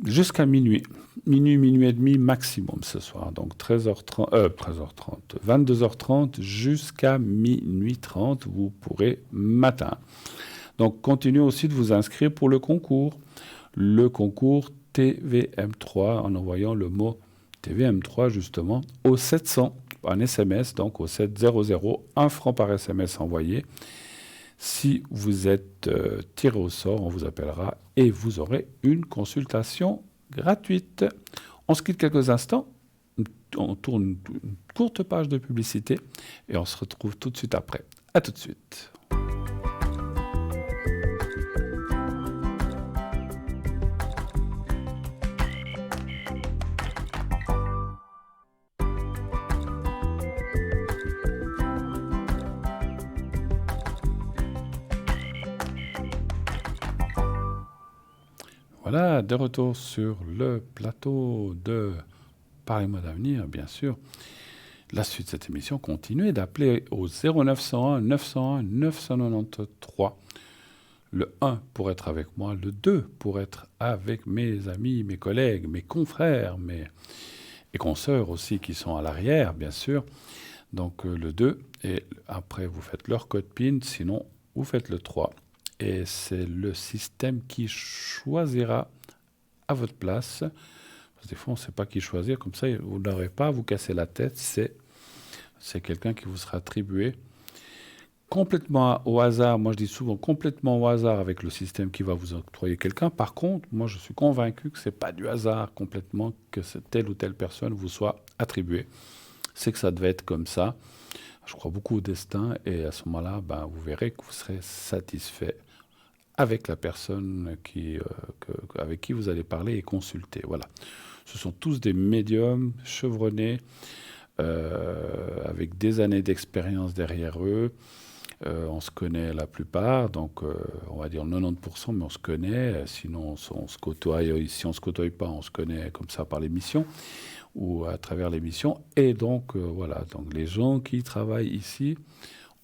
Jusqu'à minuit. Minuit et demi maximum ce soir. Donc 22h30 jusqu'à minuit 30, vous pourrez m'atteindre. Donc continuez aussi de vous inscrire pour le concours. Le concours TVM3 en envoyant le mot TVM3 justement au 700 en SMS, donc au 700, 1 franc par SMS envoyé. Si vous êtes tiré au sort, on vous appellera et vous aurez une consultation gratuite. On se quitte quelques instants, on tourne une courte page de publicité et on se retrouve tout de suite après. À tout de suite. Voilà, de retour sur le plateau de Parlez-moi d'avenir, bien sûr. la suite de cette émission, continuez d'appeler au 0901 901 993. Le 1 pour être avec moi, le 2 pour être avec mes amis, mes collègues, mes confrères, et consoeurs aussi qui sont à l'arrière, bien sûr. Donc le 2, et après vous faites leur code PIN, sinon vous faites le 3. Et c'est le système qui choisira à votre place. Parce que des fois, on ne sait pas qui choisir. Comme ça, vous n'aurez pas à vous casser la tête. C'est quelqu'un qui vous sera attribué complètement au hasard. Moi, je dis souvent complètement au hasard avec le système qui va vous octroyer quelqu'un. Par contre, moi, je suis convaincu que ce n'est pas du hasard complètement que telle ou telle personne vous soit attribuée. C'est que ça devait être comme ça. Je crois beaucoup au destin. Et à ce moment-là, vous verrez que vous serez satisfait avec la personne avec qui vous allez parler et consulter. Voilà. Ce sont tous des médiums chevronnés, avec des années d'expérience derrière eux. On se connaît la plupart, donc on va dire 90%, mais on se connaît. Sinon, on se côtoie. Si on ne se côtoie pas, on se connaît comme ça par l'émission ou à travers l'émission. Et donc, voilà. Donc, les gens qui travaillent ici,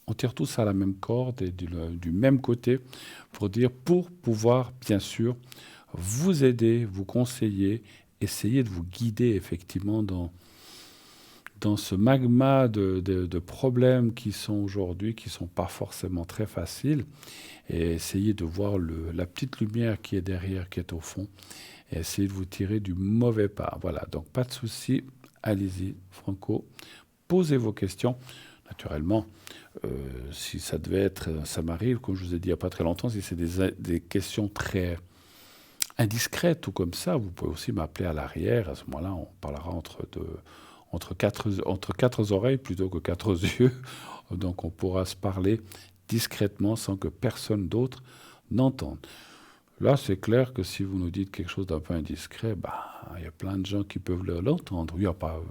on tire tous à la même corde et du même côté pour pouvoir, bien sûr, vous aider, vous conseiller, essayer de vous guider effectivement dans ce magma de problèmes qui sont aujourd'hui, qui ne sont pas forcément très faciles, et essayer de voir la petite lumière qui est derrière, qui est au fond, et essayer de vous tirer du mauvais pas. Voilà, donc pas de souci, allez-y, Franco, posez vos questions. Naturellement, si ça devait être, ça m'arrive, comme je vous ai dit il n'y a pas très longtemps, si c'est des questions très indiscrètes ou comme ça, vous pouvez aussi m'appeler à l'arrière. À ce moment-là, on parlera entre quatre oreilles plutôt que quatre yeux. Donc on pourra se parler discrètement sans que personne d'autre n'entende. Là, c'est clair que si vous nous dites quelque chose d'un peu indiscret, il y a plein de gens qui peuvent l'entendre. Il n'y a pas,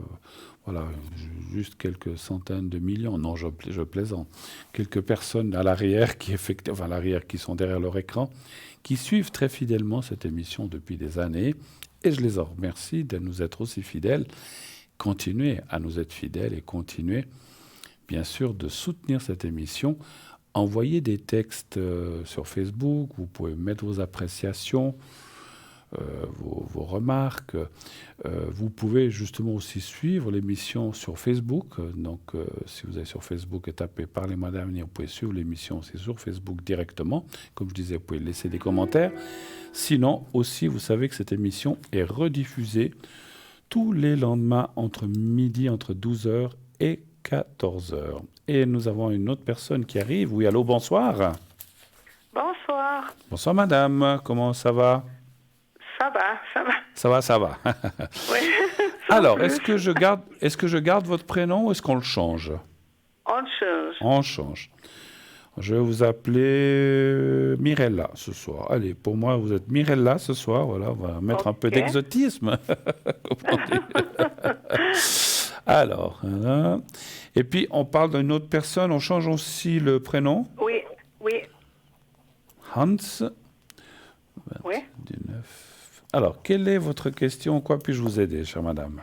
juste quelques centaines de millions. Non, je plaisante. Quelques personnes à l'arrière qui sont derrière leur écran, qui suivent très fidèlement cette émission depuis des années. Et je les en remercie de nous être aussi fidèles. Continuez à nous être fidèles et continuez, bien sûr, de soutenir cette émission. Envoyez des textes sur Facebook, vous pouvez mettre vos appréciations, vos remarques. Vous pouvez justement aussi suivre l'émission sur Facebook. Donc, si vous allez sur Facebook et tapez « Parlez-moi d'avenir », vous pouvez suivre l'émission aussi sur Facebook directement. Comme je disais, vous pouvez laisser des commentaires. Sinon, aussi, vous savez que cette émission est rediffusée tous les lendemains entre 12h et 14h. Et nous avons une autre personne qui arrive. Oui, allô, bonsoir. Bonsoir. Bonsoir, madame. Comment ça va? Ça va, ça va. Ça va, ça va. Oui. Alors, est-ce que je garde votre prénom ou est-ce qu'on le change? On change. On change. Je vais vous appeler Mirella ce soir. Allez, pour moi, vous êtes Mirella ce soir. Voilà, on va mettre un peu d'exotisme. Alors, voilà. Et puis, on parle d'une autre personne. On change aussi le prénom. Oui, oui. Hans. Oui. 29. Alors, quelle est votre question? Quoi puis-je vous aider, chère madame?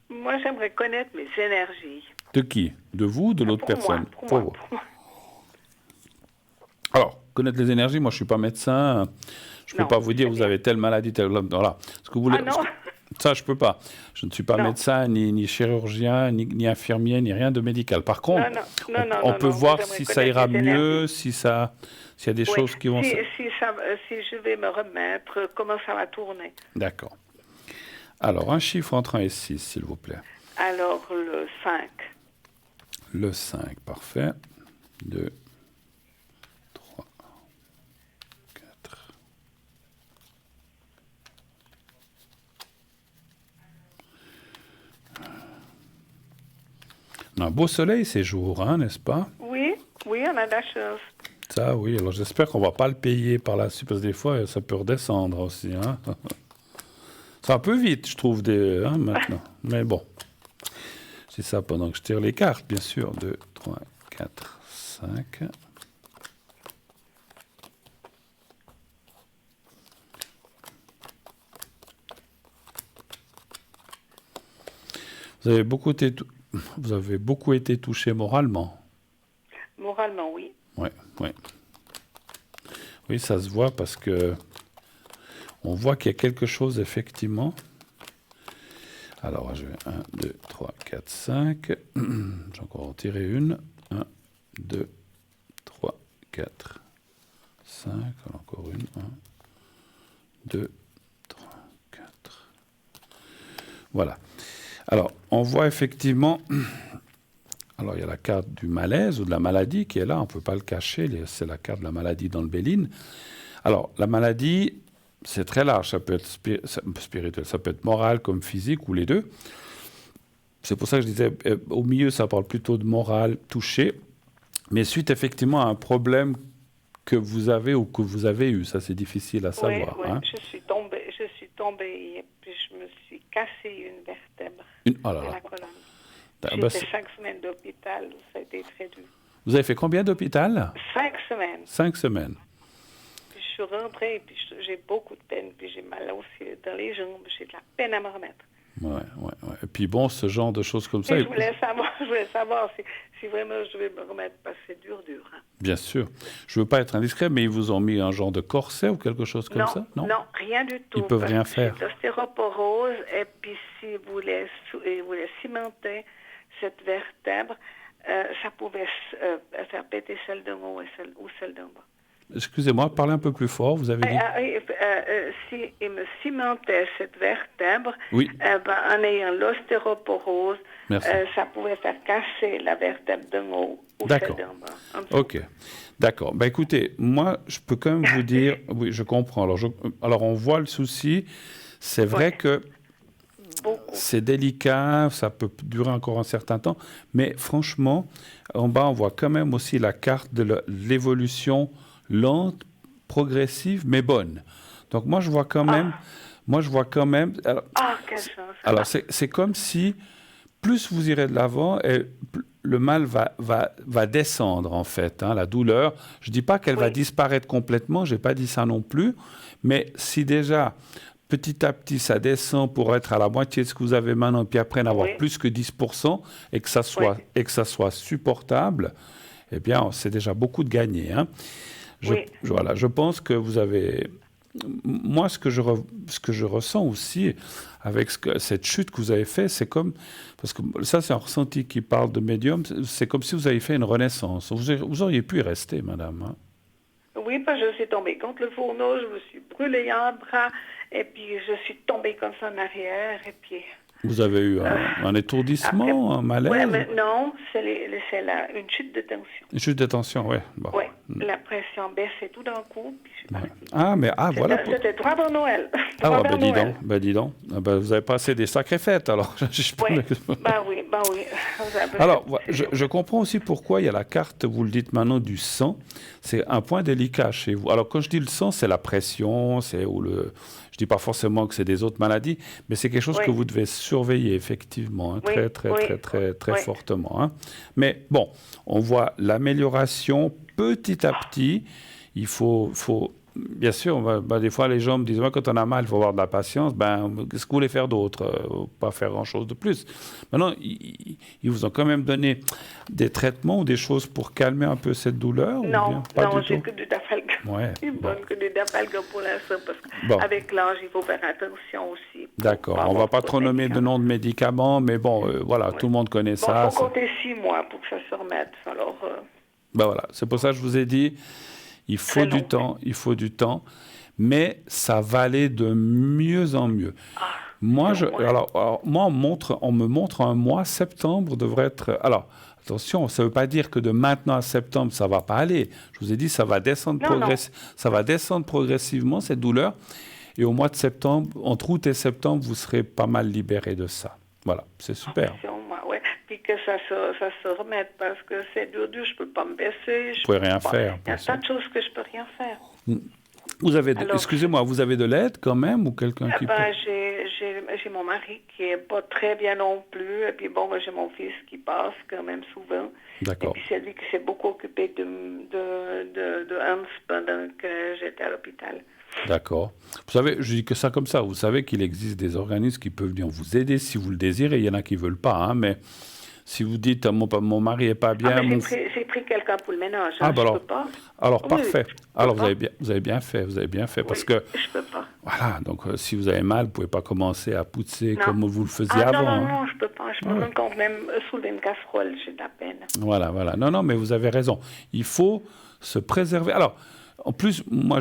Moi, j'aimerais connaître mes énergies. De qui? De vous ou de l'autre personne? Pour moi. Alors, connaître les énergies, moi je ne suis pas médecin, je ne peux pas vous dire vous avez telle maladie, telle... Voilà. Ce que vous voulez... non. Ça, je ne peux pas. Je ne suis pas médecin, ni chirurgien, ni infirmier, ni rien de médical. Par contre, on peut voir si ça ira mieux, s'il y a des choses qui vont... Si je vais me remettre, comment ça va tourner? D'accord. Alors, un chiffre entre 1 et 6, s'il vous plaît. Alors, le 5. Le 5, parfait. 2, 3, 4. On a un beau soleil ces jours, hein, n'est-ce pas? Oui, on a de la chance. Ça, oui. Alors, j'espère qu'on ne va pas le payer par la suite, parce que des fois, ça peut redescendre aussi. Hein. C'est un peu vite, je trouve, maintenant. Mais bon. C'est ça pendant que je tire les cartes, bien sûr. 2, 3, 4, 5. Vous avez beaucoup vous avez beaucoup été touché moralement. Moralement, oui. Ouais, ouais. Oui, ça se voit parce que on voit qu'il y a quelque chose, effectivement. Alors, je vais 1, 2, 3, 4, 5. J'ai encore retiré une. 1, 2, 3, 4, 5. Encore une. 1, 2, 3, 4. Voilà. Alors, on voit effectivement... Alors, il y a la carte du malaise ou de la maladie qui est là. On ne peut pas le cacher. C'est la carte de la maladie dans le Béline. Alors, la maladie... C'est très large, ça peut être spirituel, ça peut être moral comme physique, ou les deux. C'est pour ça que je disais, au milieu, ça parle plutôt de moral, touché, mais suite effectivement à un problème que vous avez ou que vous avez eu, ça c'est difficile à savoir. Oui, hein. je suis tombée et puis je me suis cassé une vertèbre Oh de là là. la colonne. Bah, J'ai fait 5 semaines d'hôpital, ça a été très dur. Vous avez fait combien d'hôpital? 5 semaines. 5 semaines. Puis je suis rentrée et puis j'ai beaucoup de peine, puis j'ai mal aussi dans les jambes, j'ai de la peine à me remettre. Ouais. Et puis bon, ce genre de choses comme ça... Et je voulais savoir si vraiment je devais me remettre, parce que c'est dur. Hein. Bien sûr. Je ne veux pas être indiscret, mais ils vous ont mis un genre de corset ou quelque chose comme ça? Non, rien du tout. Ils peuvent rien faire. C'est l'ostéoporose, et puis si vous voulez cimenter cette vertèbre, ça pouvait faire péter celle d'en haut ou celle d'en bas. Excusez-moi, parlez un peu plus fort, vous avez dit... Si il me cimentait cette vertèbre, Oui. En ayant l'ostéoporose, Merci. ça pouvait faire casser la vertèbre d'en haut ou D'accord. celle d'en bas. Ok, d'accord. Ben écoutez, moi, je peux quand même vous dire... Oui, je comprends. Alors on voit le souci. C'est vrai que Beaucoup. c'est délicat, ça peut durer encore un certain temps, mais franchement, en bas, on voit quand même aussi la carte de l'évolution lente, progressive, mais bonne. Donc moi, je vois quand même... Quelle chance. Alors c'est comme si plus vous irez de l'avant, et le mal va descendre, en fait, hein, la douleur. Je ne dis pas qu'elle va disparaître complètement, je n'ai pas dit ça non plus, mais si déjà, petit à petit, ça descend pour être à la moitié de ce que vous avez maintenant, puis après n'avoir plus que 10%, et que ça soit supportable, eh bien, c'est déjà beaucoup de gagné. Hein. Voilà, je pense que vous avez... Moi, ce que je ressens aussi avec cette chute que vous avez faite, c'est comme... Parce que ça, c'est un ressenti qui parle de médium. C'est comme si vous avez fait une renaissance. Vous auriez pu y rester, madame. Hein. Oui, parce que je suis tombée contre le fourneau, je me suis brûlée un bras, et puis je suis tombée comme ça en arrière, et puis... Vous avez eu un étourdissement, un malaise? Oui, mais non, c'est une chute de tension. Une chute de tension, oui. Bon. Oui, la pression baissait tout d'un coup, puis je suis partie. Voilà. C'était droit vers Noël. Dis donc. Vous avez passé des sacrées fêtes, alors. Oui. Alors, je comprends aussi pourquoi il y a la carte, vous le dites maintenant, du sang. C'est un point délicat chez vous. Alors, quand je dis le sang, c'est la pression, je dis pas forcément que c'est des autres maladies, mais c'est quelque chose que vous devez surveiller, effectivement, hein, très fortement. Hein. Mais bon, on voit l'amélioration petit à petit. Il faut bien sûr, des fois, les gens me disent, quand on a mal, il faut avoir de la patience. Qu'est-ce que vous voulez faire d'autre? Pas faire grand-chose de plus. Maintenant, ils vous ont quand même donné des traitements ou des choses pour calmer un peu cette douleur? Non, j'ai que du dafalgan. Que du dafalgan pour l'instant, parce qu'avec l'âge, il faut faire attention aussi. D'accord. On ne va pas trop nommer de nom de médicaments, mais voilà, tout le monde connaît ça. Il faut compter 6 mois pour que ça se remette. Alors, voilà, c'est pour ça que je vous ai dit... Il faut du temps, mais ça va aller de mieux en mieux. Moi, on me montre un mois, septembre devrait être... Alors, attention, ça ne veut pas dire que de maintenant à septembre, ça ne va pas aller. Je vous ai dit, ça va descendre progressivement, cette douleur. Et au mois de septembre, entre août et septembre, vous serez pas mal libéré de ça. Voilà, c'est super. Puis que ça se remette, parce que c'est dur, je ne peux pas me baisser. Vous ne pouvez rien faire. Il y a tas de choses que je ne peux rien faire. Excusez-moi, vous avez de l'aide quand même, ou quelqu'un qui peut... J'ai mon mari qui n'est pas très bien non plus, et puis j'ai mon fils qui passe quand même souvent. D'accord. Et puis c'est lui qui s'est beaucoup occupé de Hans pendant que j'étais à l'hôpital. D'accord. Vous savez, je dis que ça comme ça. Vous savez qu'il existe des organismes qui peuvent venir vous aider si vous le désirez. Il y en a qui ne veulent pas, hein, mais Si vous dites mon mari est pas bien, j'ai pris quelqu'un pour le ménage. Ah, bah je alors, peux pas. alors Oui, parfait. je peux Alors pas. vous avez bien fait, parce Oui, que je peux pas. voilà. Donc si vous avez mal, vous pouvez pas commencer à pousser Non. comme vous le faisiez Ah non, avant. non, Hein. non, je peux pas. Je peux Ouais. même quand même soulever une casserole, j'ai de la peine. Voilà. Non, non, mais vous avez raison. Il faut se préserver. Alors, en plus, moi,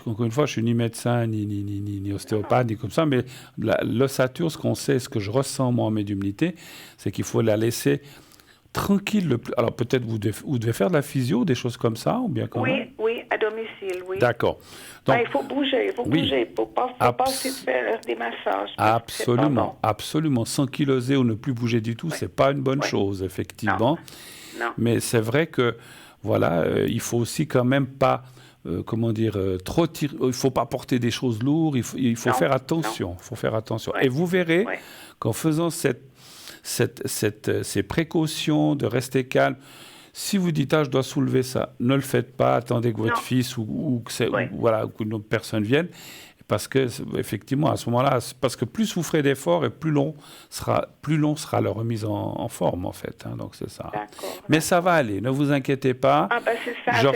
encore une fois, je suis ni médecin, ni ostéopathe, ni comme ça, mais l'ossature, ce qu'on sait, ce que je ressens, moi, en médiumnité, c'est qu'il faut la laisser tranquille le plus. Alors, peut-être vous devez faire de la physio, des choses comme ça, ou bien quand même. Oui, à domicile, oui. D'accord. Donc, Donc, il faut bouger, faut pas aussi faire des massages. absolument, absolument. S'ankyloser ou ne plus bouger du tout, c'est pas une bonne chose, effectivement. Non. Mais c'est vrai que, voilà, il faut aussi quand même pas, trop tirer. Il faut pas porter des choses lourdes. Il faut faire attention. Il faut faire attention. Ouais. Et vous verrez qu'en faisant ces précautions de rester calme. Si vous dites je dois soulever ça, ne le faites pas. Attendez que votre fils ou qu'une autre personne vienne. Parce que, effectivement, à ce moment-là, parce que plus vous ferez d'efforts et plus long sera la remise en forme, en fait. Hein, donc, c'est ça. Mais ça va aller, ne vous inquiétez pas. Ah, ben c'est ça, je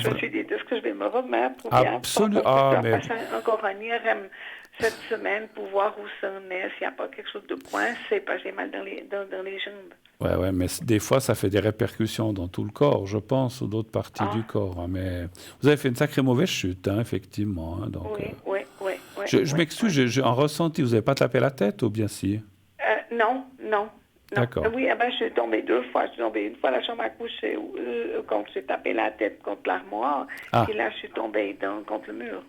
me suis dit, est-ce que je vais me remettre Absolument. Passer encore un IRM cette semaine pour voir où ça en est, s'il n'y a pas quelque chose de coincé, parce que j'ai mal dans les jambes. Ouais, mais des fois, ça fait des répercussions dans tout le corps, je pense, ou d'autres parties du corps. Hein, mais vous avez fait une sacrée mauvaise chute, hein, effectivement. Hein, donc, oui. Je m'excuse, en ressenti, vous n'avez pas tapé la tête ou bien si? Non. D'accord. Oui, je suis tombée 2 fois. Je suis tombée une fois à la chambre à coucher quand j'ai tapé la tête contre l'armoire. Et là, je suis tombée contre le mur.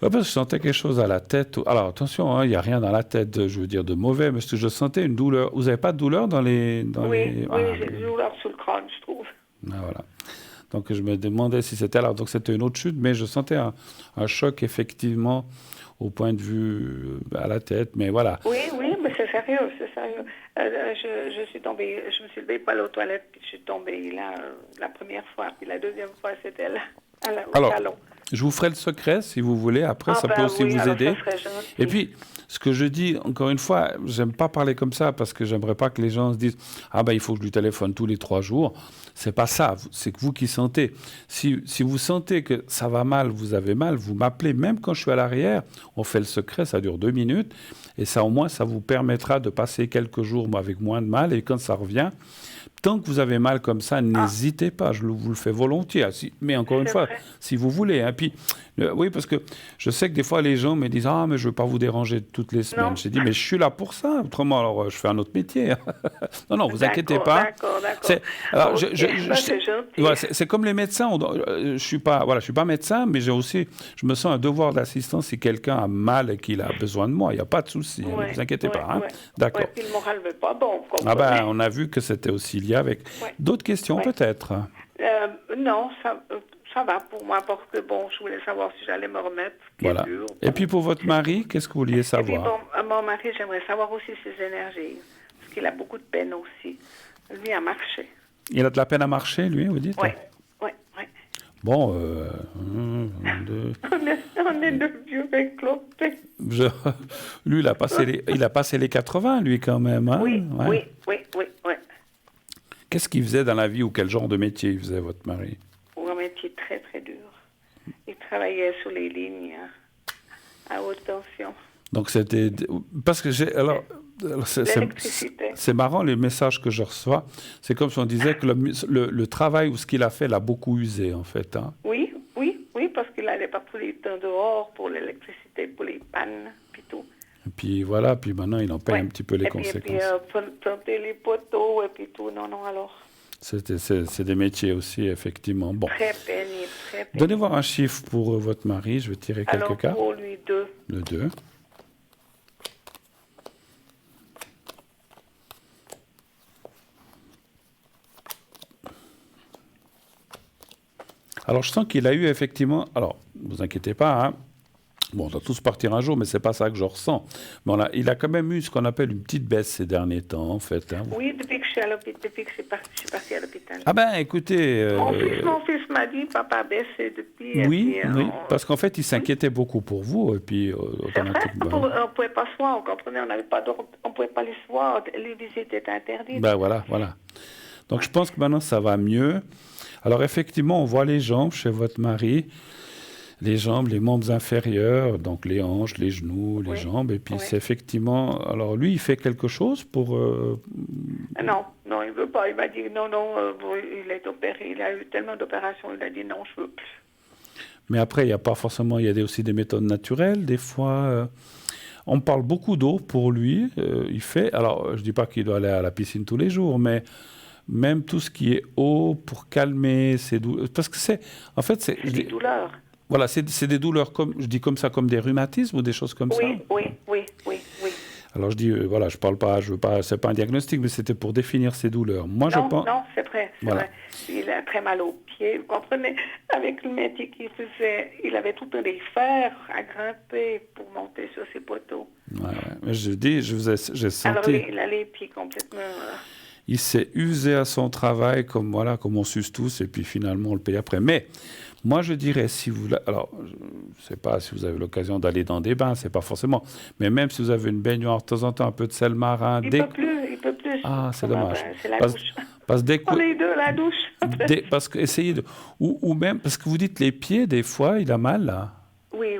Oui, parce que je sentais quelque chose à la tête. Alors, attention, il n'y a rien dans la tête, je veux dire, de mauvais, mais je sentais une douleur. Vous n'avez pas de douleur dans les... Oui, j'ai une douleur sous le crâne, je trouve. Voilà. Donc, je me demandais si c'était... Alors, donc, c'était une autre chute, mais je sentais un choc, effectivement, au point de vue à la tête, mais voilà. Oui, mais c'est sérieux. Je suis tombée, je me suis levée pour aller aux toilettes, puis je suis tombée là, la première fois, puis la deuxième fois, c'était là, au salon. Je vous ferai le secret, si vous voulez. Après, ça peut aussi vous aider. Et puis, ce que je dis, encore une fois, j'aime pas parler comme ça parce que j'aimerais pas que les gens se disent « Ah ben, il faut que je lui téléphone tous les 3 jours ». C'est pas ça. C'est que vous qui sentez. Si vous sentez que ça va mal, vous avez mal, vous m'appelez. Même quand je suis à l'arrière, on fait le secret, ça dure 2 minutes. Et ça, au moins, ça vous permettra de passer quelques jours avec moins de mal. Et quand ça revient... Tant que vous avez mal comme ça, n'hésitez pas, je vous le fais volontiers. Mais encore une fois, si vous voulez. Hein. Puis, oui, parce que je sais que des fois, les gens me disent « Ah, mais je ne veux pas vous déranger toutes les semaines. » J'ai dit « Mais je suis là pour ça. Autrement, alors, je fais un autre métier. » Non, vous inquiétez pas. D'accord. C'est comme les médecins. Je suis pas médecin, mais je me sens un devoir d'assistance si quelqu'un a mal et qu'il a besoin de moi. Il n'y a pas de souci. Ne vous inquiétez pas. Hein. D'accord. Puis le moral ne veut pas bon. On a vu que c'était aussi lié avec d'autres questions, peut-être. Non, ça va pour moi, parce que je voulais savoir si j'allais me remettre. Voilà. Et puis pour votre mari, qu'est-ce que vous vouliez savoir? Et puis, mon mari, j'aimerais savoir aussi ses énergies, parce qu'il a beaucoup de peine aussi. Lui, à marcher. Il a de la peine à marcher, lui, vous dites? Oui. Bon, on est de vieux éclopés. Lui, il a passé les 80, lui, quand même. Hein? Oui. Qu'est-ce qu'il faisait dans la vie ou quel genre de métier il faisait, votre mari? Un métier très, très dur. Il travaillait sur les lignes à haute tension. Donc, c'était... Parce que c'est marrant, les messages que je reçois. C'est comme si on disait que le travail ou ce qu'il a fait l'a beaucoup usé, en fait. Hein? Oui, parce qu'il n'allait pas tous les temps dehors pour l'électricité, pour les pannes, puis tout. Et puis voilà, puis maintenant, il en paye un petit peu les conséquences. Et puis, planter les poteaux, et puis tout, non, alors... C'est des métiers aussi, effectivement. Bon. Très pénible. Donnez-moi un chiffre pour votre mari, je vais tirer quelques cas. Alors, pour lui, 2. Le 2. Alors, je sens qu'il a eu effectivement... Alors, ne vous inquiétez pas, hein. Bon, on doit tous partir un jour, mais c'est pas ça que je ressens. Mais il a quand même eu ce qu'on appelle une petite baisse ces derniers temps, en fait. Hein. Oui, depuis que je depuis que je suis partie à l'hôpital. Ah ben, écoutez... Mon fils m'a dit, papa a baissé depuis. Oui, et puis, oui, parce qu'en fait, il s'inquiétait beaucoup pour vous, et puis c'est vrai, automatiquement... on ne pouvait pas se voir, vous comprenez, on ne pouvait pas les se voir, les visites étaient interdites. Ben voilà, voilà. Donc je pense que maintenant, ça va mieux. Alors effectivement, on voit les jambes chez votre mari, les jambes, les membres inférieurs, donc les hanches, les genoux, les jambes, et puis c'est effectivement... Alors lui, il fait quelque chose pour... Non, il ne veut pas. Il m'a dit non, il est opéré, il a eu tellement d'opérations, il a dit non, je ne veux plus. Mais après, il n'y a pas forcément... Il y a aussi des méthodes naturelles, des fois... on parle beaucoup d'eau pour lui. Il fait... Alors, je ne dis pas qu'il doit aller à la piscine tous les jours, mais... Même tout ce qui est eau pour calmer ces douleurs. Parce que c'est... En fait, c'est des douleurs. Voilà, c'est des douleurs, je dis comme ça, comme des rhumatismes ou des choses comme ça. Oui. Alors je dis, voilà, je parle pas, je veux pas, c'est pas un diagnostic, mais c'était pour définir ces douleurs. Moi, je pense. Non, c'est vrai, vrai. Il a très mal aux pieds, vous comprenez. Avec le métier qu'il faisait, il avait tout un des fers à grimper pour monter sur ses poteaux. Ouais. Mais j'ai senti. Alors il a les pieds complètement. Il s'est usé à son travail, comme on s'use tous, et puis finalement on le paye après. Mais moi, je dirais, alors, je ne sais pas si vous avez l'occasion d'aller dans des bains, c'est pas forcément, mais même si vous avez une baignoire de temps en temps, un peu de sel marin... Il peut plus. Ah, c'est dommage. C'est la douche. On est deux, la douche. Parce que essayez de... Ou même, parce que vous dites les pieds, des fois, il a mal, là. Oui.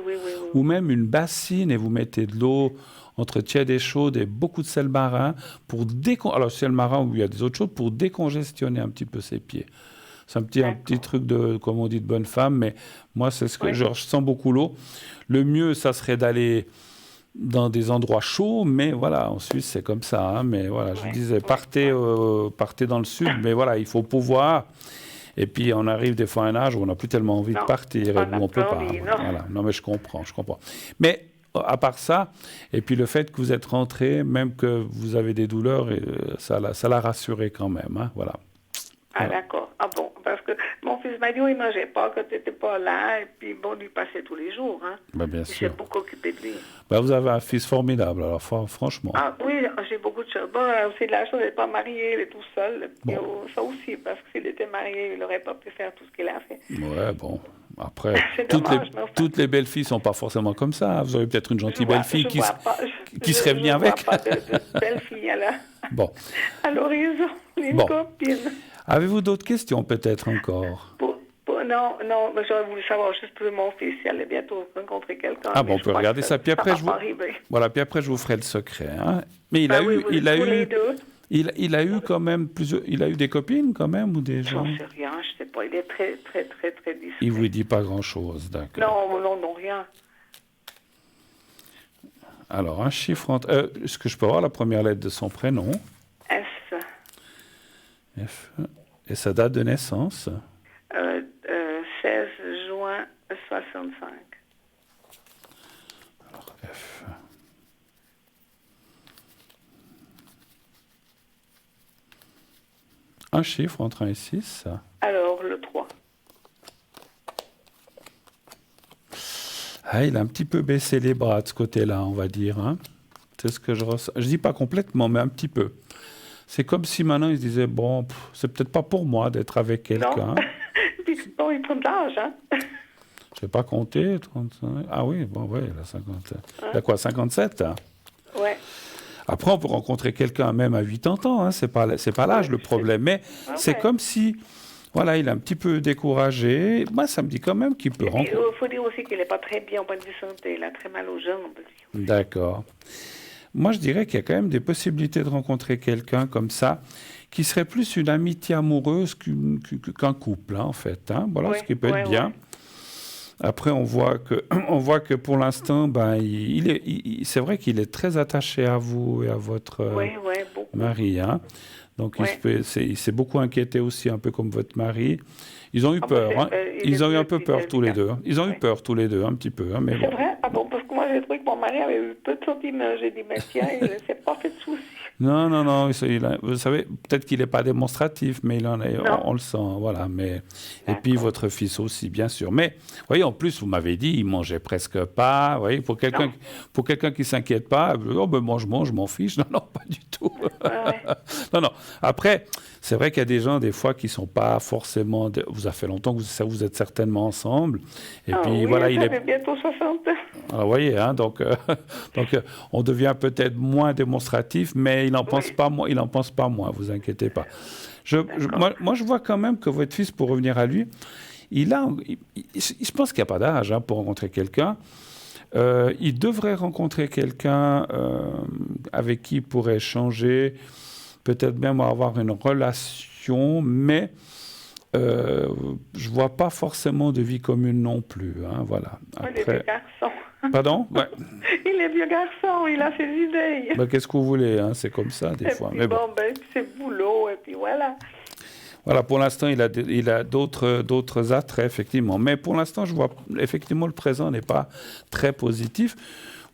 Ou même une bassine, et vous mettez de l'eau entre tiède et chaude et beaucoup de sel marin, alors sel marin où il y a des autres choses, pour décongestionner un petit peu ses pieds. C'est un petit truc comme on dit, de bonne femme, mais moi, c'est ce que je sens beaucoup l'eau. Le mieux, ça serait d'aller dans des endroits chauds, mais voilà, en Suisse, c'est comme ça. Hein, mais voilà, je disais, partez dans le sud, mais voilà, il faut pouvoir. Et puis, on arrive des fois à un âge où on n'a plus tellement envie de partir, et où on ne peut pas. Voilà. Non, mais je comprends. Mais à part ça, et puis le fait que vous êtes rentré, même que vous avez des douleurs, ça l'a rassuré quand même. Hein, voilà. Ah, d'accord. Ah bon, parce que mon fils m'a dit, il ne mangeait pas, que tu n'étais pas là, et puis bon, lui passait tous les jours. Hein. Bien sûr. Il s'est beaucoup occupé de lui. Vous avez un fils formidable, alors franchement. Ah oui, j'ai beaucoup de choses. Bon, c'est de la chose, il n'est pas marié, il est tout seul. Puis, ça aussi, parce que s'il était marié, il n'aurait pas pu faire tout ce qu'il a fait. Ouais, bon. Après, dommage, toutes les belles filles ne sont pas forcément comme ça. Vous aurez peut-être une gentille belle fille qui serait venue avec. Je ne vois pas de belle fille à l'horizon, une copine. Avez-vous d'autres questions peut-être encore? Non, mais j'aurais voulu savoir juste pour mon fils, il allait bientôt rencontrer quelqu'un. Ah bon, on peut regarder ça. Puis après, je vous ferai le secret. Hein. Mais il a eu quand même il a eu des copines quand même ou des gens? J'en sais rien, je sais pas. Il est très, très, très, très discret. Il vous dit pas grand-chose, d'accord. Non, rien. Alors, un chiffre entre... Est-ce que je peux avoir la première lettre de son prénom? F. F. Et sa date de naissance? 16 juin 65. Alors, F. Un chiffre entre 1 et 6? Alors, le 3. Ah, il a un petit peu baissé les bras de ce côté-là, on va dire. Hein. C'est ce que je ressens. Je dis pas complètement, mais un petit peu. C'est comme si maintenant il se disait, bon, c'est peut-être pas pour moi d'être avec quelqu'un. Bon, il prend de l'âge, hein. Je vais pas compter. 35. Ah oui, bon, ouais, il a 50. Il a quoi, 57? Ouais. Après, on peut rencontrer quelqu'un même à 80 ans. Hein. C'est pas l'âge le problème. Mais c'est comme si... Voilà, il est un petit peu découragé. Moi, ça me dit quand même qu'il peut rencontrer... Il faut dire aussi qu'il n'est pas très bien au point de vue santé. Il a très mal aux jambes. D'accord. Moi, je dirais qu'il y a quand même des possibilités de rencontrer quelqu'un comme ça, qui serait plus une amitié amoureuse qu'un couple, hein, en fait. Hein. Voilà, ce qui peut être bien. Après, on voit que pour l'instant, c'est vrai qu'il est très attaché à vous et à votre mari. Hein. Donc, il s'est beaucoup inquiété aussi, un peu comme votre mari. Ils ont eu peur. Hein. Ils ont eu un peu peur tous les deux. Ils ont eu peur tous les deux, un petit peu. Hein, mais c'est vrai? Ah bon, parce que moi, j'ai trouvé que mon mari avait eu peu de sentiments. J'ai dit, mais tiens, il ne s'est pas fait de soucis. Non, non, non. Vous savez, peut-être qu'il n'est pas démonstratif, mais il en est, Non. on le sent, voilà. Mais et puis D'accord. votre fils aussi, bien sûr. Mais vous voyez, en plus, vous m'avez dit, il mangeait presque pas. Vous voyez, pour quelqu'un qui s'inquiète pas, oh ben moi je mange, je m'en fiche. Non, non, pas du tout. Ouais. Non, non. Après, c'est vrai qu'il y a des gens des fois qui sont pas forcément. Ça fait longtemps que vous êtes certainement ensemble. Et puis Oui, voilà, ça fait bientôt 60 ans. Alors, vous voyez, hein, donc on devient peut-être moins démonstratif, mais il n'en pense pas moins. Il en pense pas moins. Vous inquiétez pas. Moi, je vois quand même que votre fils, pour revenir à lui, je pense qu'il n'y a pas d'âge pour rencontrer quelqu'un. Il devrait rencontrer quelqu'un avec qui il pourrait échanger, peut-être même avoir une relation, mais je vois pas forcément de vie commune non plus. Hein, voilà. Il est vieux garçon. Pardon? Ouais. Il est vieux garçon, il a ses idées. Ben, qu'est-ce que vous voulez, hein? C'est comme ça des fois. Puis Mais bon. c'est boulot, et puis voilà. Voilà, pour l'instant, il a d'autres attraits, effectivement. Mais pour l'instant, je vois, effectivement, le présent n'est pas très positif.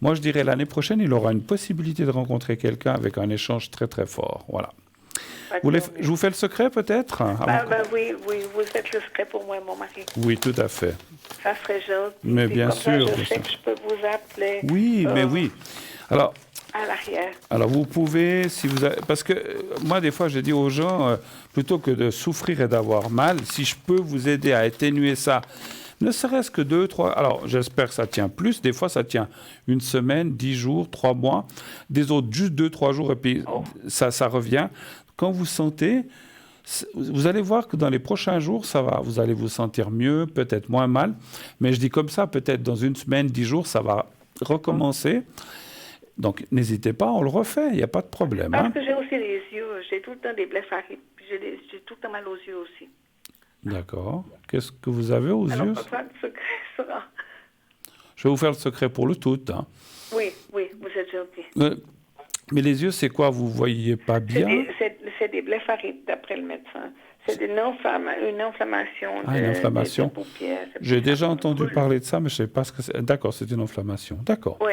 Moi, je dirais l'année prochaine, il aura une possibilité de rencontrer quelqu'un avec un échange très, très fort. Voilà. Je vous fais le secret, peut-être? Oui, vous êtes le secret pour moi et mon mari. Oui, tout à fait. Ça serait gentil. Mais bien sûr. Je sais que je peux vous appeler. Oui, mais oui. Alors, à l'arrière. Alors, vous pouvez, si vous avez, parce que moi, des fois, je dis aux gens, plutôt que de souffrir et d'avoir mal, si je peux vous aider à atténuer ça, ne serait-ce que 2, 3... Alors, j'espère que ça tient plus. Des fois, ça tient 1 semaine, 10 jours, 3 mois. Des autres, juste 2, 3 jours, et puis ça revient. Quand vous sentez, vous allez voir que dans les prochains jours, ça va. Vous allez vous sentir mieux, peut-être moins mal. Mais je dis comme ça, peut-être dans 1 semaine, 10 jours, ça va recommencer. Donc, n'hésitez pas, on le refait, il n'y a pas de problème. Parce que j'ai aussi les yeux, j'ai tout le temps des blépharies, j'ai tout le temps mal aux yeux aussi. D'accord. Qu'est-ce que vous avez aux yeux? Ça, le secret sera... Je vais vous faire le secret pour le tout. Hein. Oui, vous êtes gentil. Mais les yeux, c'est quoi? Vous ne voyez pas bien? C'est des blépharies, d'après le médecin. C'est une inflammation une inflammation. des paupières. J'ai déjà entendu parler de ça, mais je ne sais pas ce que c'est. D'accord, c'est une inflammation. D'accord. Oui.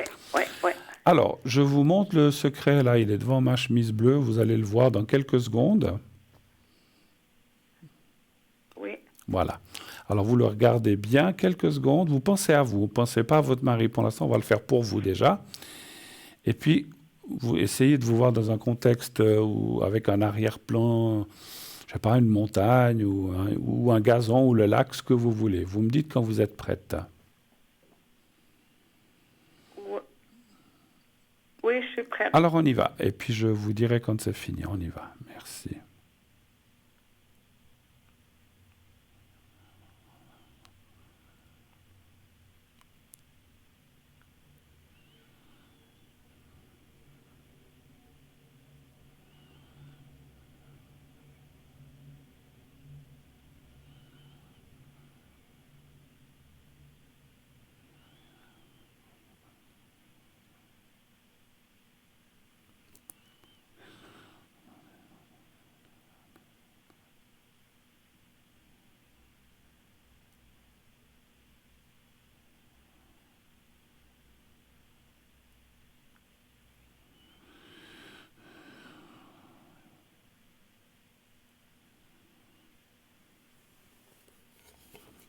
Alors, je vous montre le secret, là, il est devant ma chemise bleue, vous allez le voir dans quelques secondes. Oui. Voilà. Alors, vous le regardez bien, quelques secondes, vous pensez à vous ne pensez pas à votre mari. Pour l'instant, on va le faire pour vous déjà. Et puis, vous essayez de vous voir dans un contexte avec un arrière-plan, je ne sais pas, une montagne ou un gazon ou le lac, ce que vous voulez. Vous me dites quand vous êtes prête. Oui, je suis prête. Alors, on y va. Et puis, je vous dirai quand c'est fini. On y va. Merci.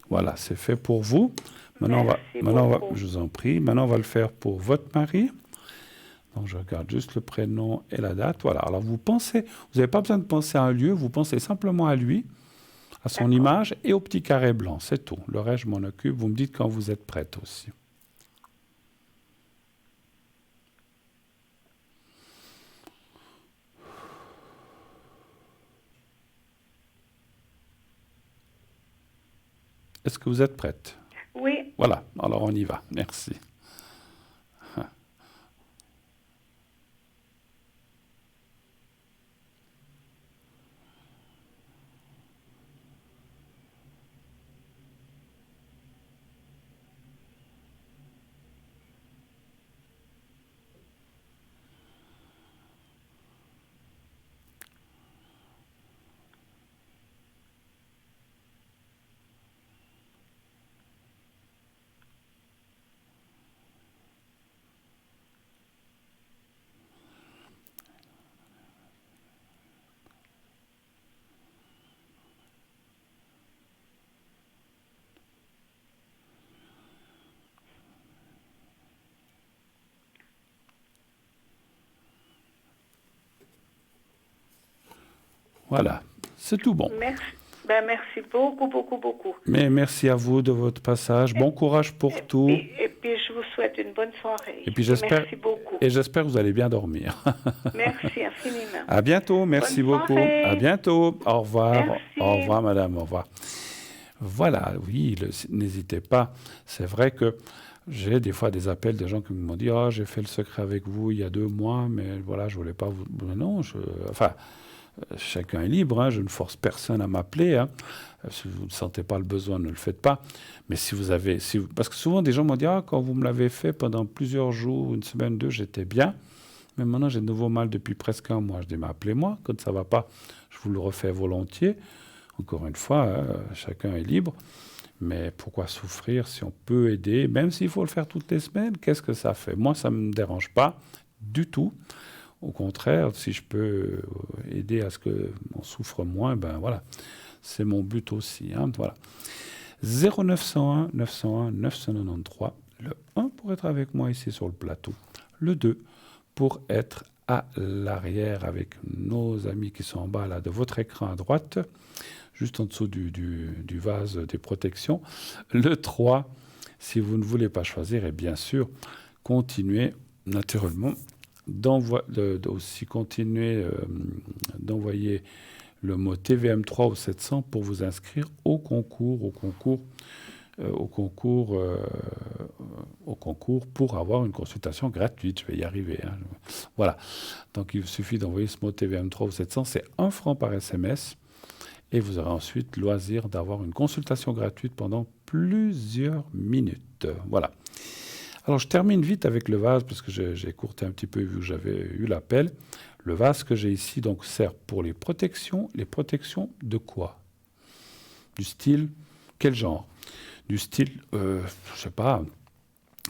Voilà, c'est fait pour vous. Maintenant, je vous en prie. Maintenant, on va le faire pour votre mari. Donc, je regarde juste le prénom et la date. Voilà. Alors, vous n'avez pas besoin de penser à un lieu, vous pensez simplement à lui, à son image et au petit carré blanc. C'est tout. Le reste, je m'en occupe. Vous me dites quand vous êtes prête aussi. Est-ce que vous êtes prête? Oui. Voilà, alors on y va. Merci. Voilà, c'est tout bon. Merci. Merci beaucoup, beaucoup, beaucoup. Mais merci à vous de votre passage. Bon courage pour tout. Et puis, je vous souhaite une bonne soirée. Et puis j'espère, merci beaucoup. et j'espère que vous allez bien dormir. Merci infiniment. À bientôt, merci Bonne beaucoup. soirée. À bientôt. Au revoir. Merci. Au revoir, madame. Au revoir. Voilà, oui, n'hésitez pas. C'est vrai que j'ai des fois des appels de gens qui m'ont dit « Ah, j'ai fait le secret avec vous il y a 2 mois, mais voilà, je voulais pas vous... » Non, chacun est libre, hein, je ne force personne à m'appeler. Hein. Si vous ne sentez pas le besoin, ne le faites pas. Mais si vous avez... Parce que souvent, des gens m'ont dit « Ah, quand vous me l'avez fait pendant plusieurs jours, 1 semaine, 2, j'étais bien. Mais maintenant, j'ai de nouveau mal depuis presque 1 mois. » Je dis « Mais appelez-moi, quand ça ne va pas, je vous le refais volontiers. » Encore une fois, chacun est libre. Mais pourquoi souffrir si on peut aider, même s'il faut le faire toutes les semaines? Qu'est-ce que ça fait? Moi, ça ne me dérange pas du tout. Au contraire, si je peux aider à ce qu'on souffre moins, ben voilà, c'est mon but aussi. Hein, voilà. 0901 901 993, le 1 pour être avec moi ici sur le plateau, le 2 pour être à l'arrière avec nos amis qui sont en bas là, de votre écran à droite, juste en dessous du vase des protections, le 3 si vous ne voulez pas choisir, et bien sûr, continuez naturellement aussi continuer d'envoyer le mot TVM3 au 700 pour vous inscrire au concours pour avoir une consultation gratuite. Je vais y arriver. Hein. Voilà. Donc, il suffit d'envoyer ce mot TVM3 au 700. C'est 1 franc par SMS. Et vous aurez ensuite loisir d'avoir une consultation gratuite pendant plusieurs minutes. Voilà. Alors, je termine vite avec le vase, parce que j'ai écourté un petit peu vu que j'avais eu l'appel. Le vase que j'ai ici donc, sert pour les protections. Les protections de quoi? Du style, quel genre? Du style, je ne sais pas,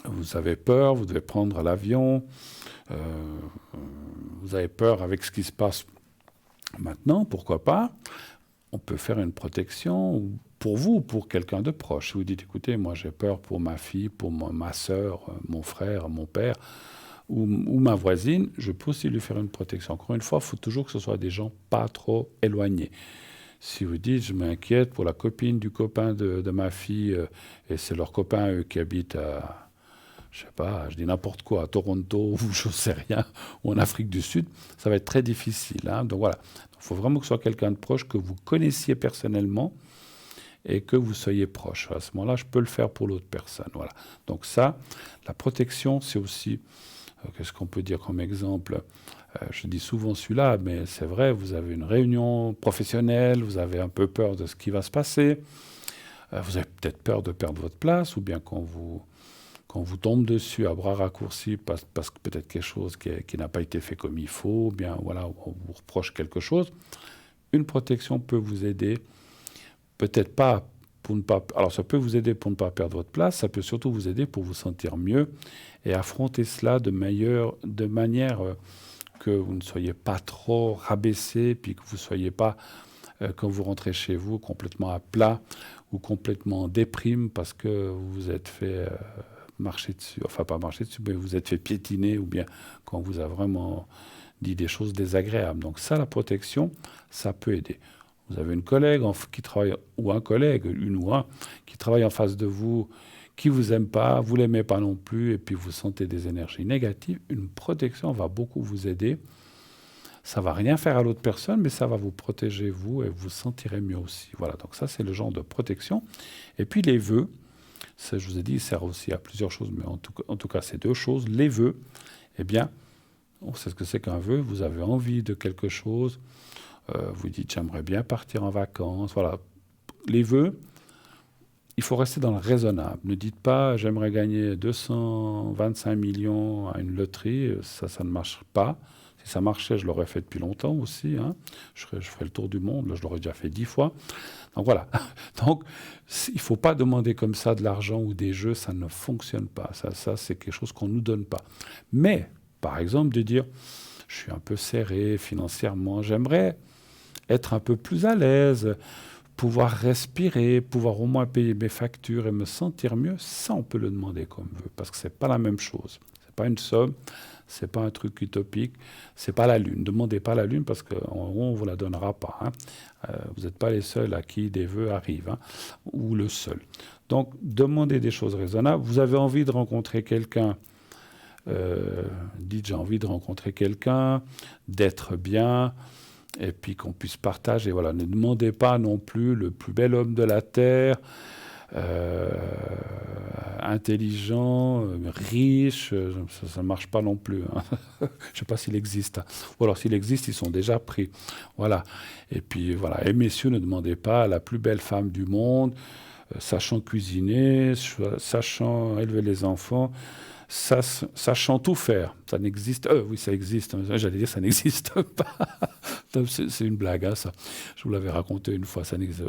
vous avez peur, vous devez prendre l'avion, vous avez peur avec ce qui se passe maintenant, pourquoi pas? On peut faire une protection pour vous, pour quelqu'un de proche. Si vous dites, écoutez, moi j'ai peur pour ma fille, pour ma sœur, mon frère, mon père, ou ma voisine, je peux aussi lui faire une protection. Encore une fois, il faut toujours que ce soit des gens pas trop éloignés. Si vous dites, je m'inquiète pour la copine du copain de ma fille, et c'est leur copain, eux, qui habite à, je sais pas, je dis n'importe quoi, à Toronto, ou je sais rien, ou en Afrique du Sud, ça va être très difficile. Hein. Donc voilà, il faut vraiment que ce soit quelqu'un de proche, que vous connaissiez personnellement, et que vous soyez proche. À ce moment-là, je peux le faire pour l'autre personne. Voilà. Donc ça, la protection, c'est aussi, qu'est-ce qu'on peut dire comme exemple? Je dis souvent celui-là, mais c'est vrai, vous avez une réunion professionnelle, vous avez un peu peur de ce qui va se passer, vous avez peut-être peur de perdre votre place, ou bien qu'on vous tombe dessus à bras raccourcis parce que peut-être quelque chose qui n'a pas été fait comme il faut, ou bien voilà, on vous reproche quelque chose. Une protection peut vous aider, peut-être pas pour ne pas... Alors ça peut vous aider pour ne pas perdre votre place, ça peut surtout vous aider pour vous sentir mieux et affronter cela de manière que vous ne soyez pas trop rabaissé, puis que vous ne soyez pas, quand vous rentrez chez vous, complètement à plat ou complètement en déprime parce que vous vous êtes fait marcher dessus, enfin pas marcher dessus, mais vous vous êtes fait piétiner, ou bien quand on vous a vraiment dit des choses désagréables. Donc ça, la protection, ça peut aider. Vous avez une collègue qui travaille, ou un collègue, une ou un, qui travaille en face de vous, qui ne vous aime pas, vous ne l'aimez pas non plus, et puis vous sentez des énergies négatives, une protection va beaucoup vous aider. Ça ne va rien faire à l'autre personne, mais ça va vous protéger, vous, et vous vous sentirez mieux aussi. Voilà, donc ça, c'est le genre de protection. Et puis les vœux, ça, je vous ai dit, il sert aussi à plusieurs choses, mais en tout cas, c'est 2 choses. Les vœux, eh bien, on sait ce que c'est qu'un vœu, vous avez envie de quelque chose, vous dites, j'aimerais bien partir en vacances, voilà. Les vœux, il faut rester dans le raisonnable. Ne dites pas, j'aimerais gagner 225 millions à une loterie, ça ne marche pas. Si ça marchait, je l'aurais fait depuis longtemps aussi. Hein. Je ferais le tour du monde, là, je l'aurais déjà fait 10 fois. Donc voilà. Donc, il ne faut pas demander comme ça de l'argent ou des jeux, ça ne fonctionne pas. Ça c'est quelque chose qu'on ne nous donne pas. Mais, par exemple, de dire, je suis un peu serré financièrement, j'aimerais être un peu plus à l'aise, pouvoir respirer, pouvoir au moins payer mes factures et me sentir mieux, ça on peut le demander comme vœu, parce que ce n'est pas la même chose. C'est pas une somme, c'est pas un truc utopique, c'est pas la lune. Ne demandez pas la lune parce qu'en gros, on vous la donnera pas. Hein. Vous n'êtes pas les seuls à qui des vœux arrivent, hein, ou le seul. Donc, demandez des choses raisonnables. Vous avez envie de rencontrer quelqu'un, dites j'ai envie de rencontrer quelqu'un, d'être bien, et puis qu'on puisse partager. Voilà, ne demandez pas non plus le plus bel homme de la terre, intelligent, riche, ça ne marche pas non plus. Hein. Je ne sais pas s'il existe. Hein. Ou alors s'il existe, ils sont déjà pris. Voilà. Et puis voilà. Et messieurs, ne demandez pas à la plus belle femme du monde, sachant cuisiner, sachant élever les enfants, sachant tout faire. Ça n'existe. Oui, ça existe. J'allais dire ça n'existe pas. C'est une blague, hein, ça. Je vous l'avais raconté une fois. Ça n'existe.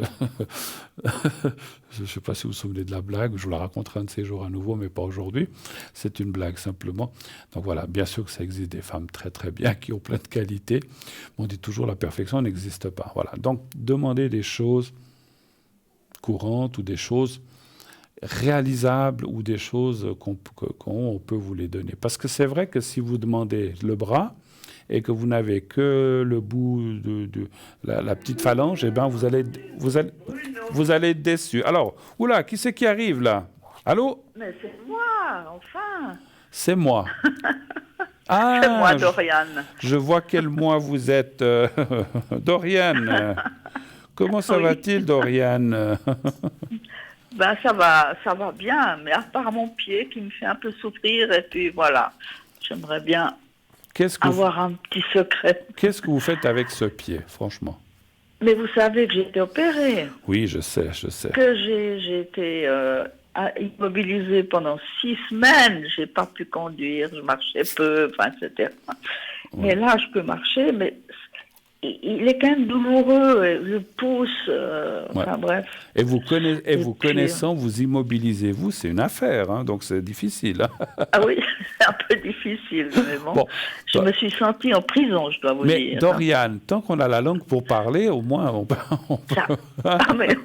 Je ne sais pas si vous vous souvenez de la blague. Je vous la raconterai un de ces jours à nouveau, mais pas aujourd'hui. C'est une blague simplement. Donc voilà, bien sûr que ça existe des femmes très très bien qui ont plein de qualités. On dit toujours la perfection n'existe pas. Voilà. Donc demandez des choses courantes ou des choses réalisables ou des choses qu'on peut vous les donner. Parce que c'est vrai que si vous demandez le bras et que vous n'avez que le bout de la petite phalange, eh ben vous allez être déçu. Alors, oula, qui c'est qui arrive là? Allô? Mais c'est moi, enfin. C'est moi. Ah, c'est moi, Doriane. Je vois quel mois vous êtes. Doriane. Comment ça va-t-il, Doriane? Ben ça va bien, mais à part mon pied qui me fait un peu souffrir, et puis voilà, j'aimerais bien avoir un petit secret. Qu'est-ce que vous faites avec ce pied, franchement? Mais vous savez que j'ai été opérée. Oui, je sais. Que j'ai été immobilisée pendant 6 semaines, j'ai pas pu conduire, je marchais peu, enfin, etc. Ouais. Mais là, je peux marcher, mais il est quand même douloureux, le pouce, enfin bref. Et vous connaissant, vous immobilisez-vous, c'est une affaire, hein, donc c'est difficile. Hein. Ah oui, c'est un peu difficile, mais bon je me suis sentie en prison, je dois vous dire. Mais Doriane, tant qu'on a la langue pour parler, au moins on peut... mais,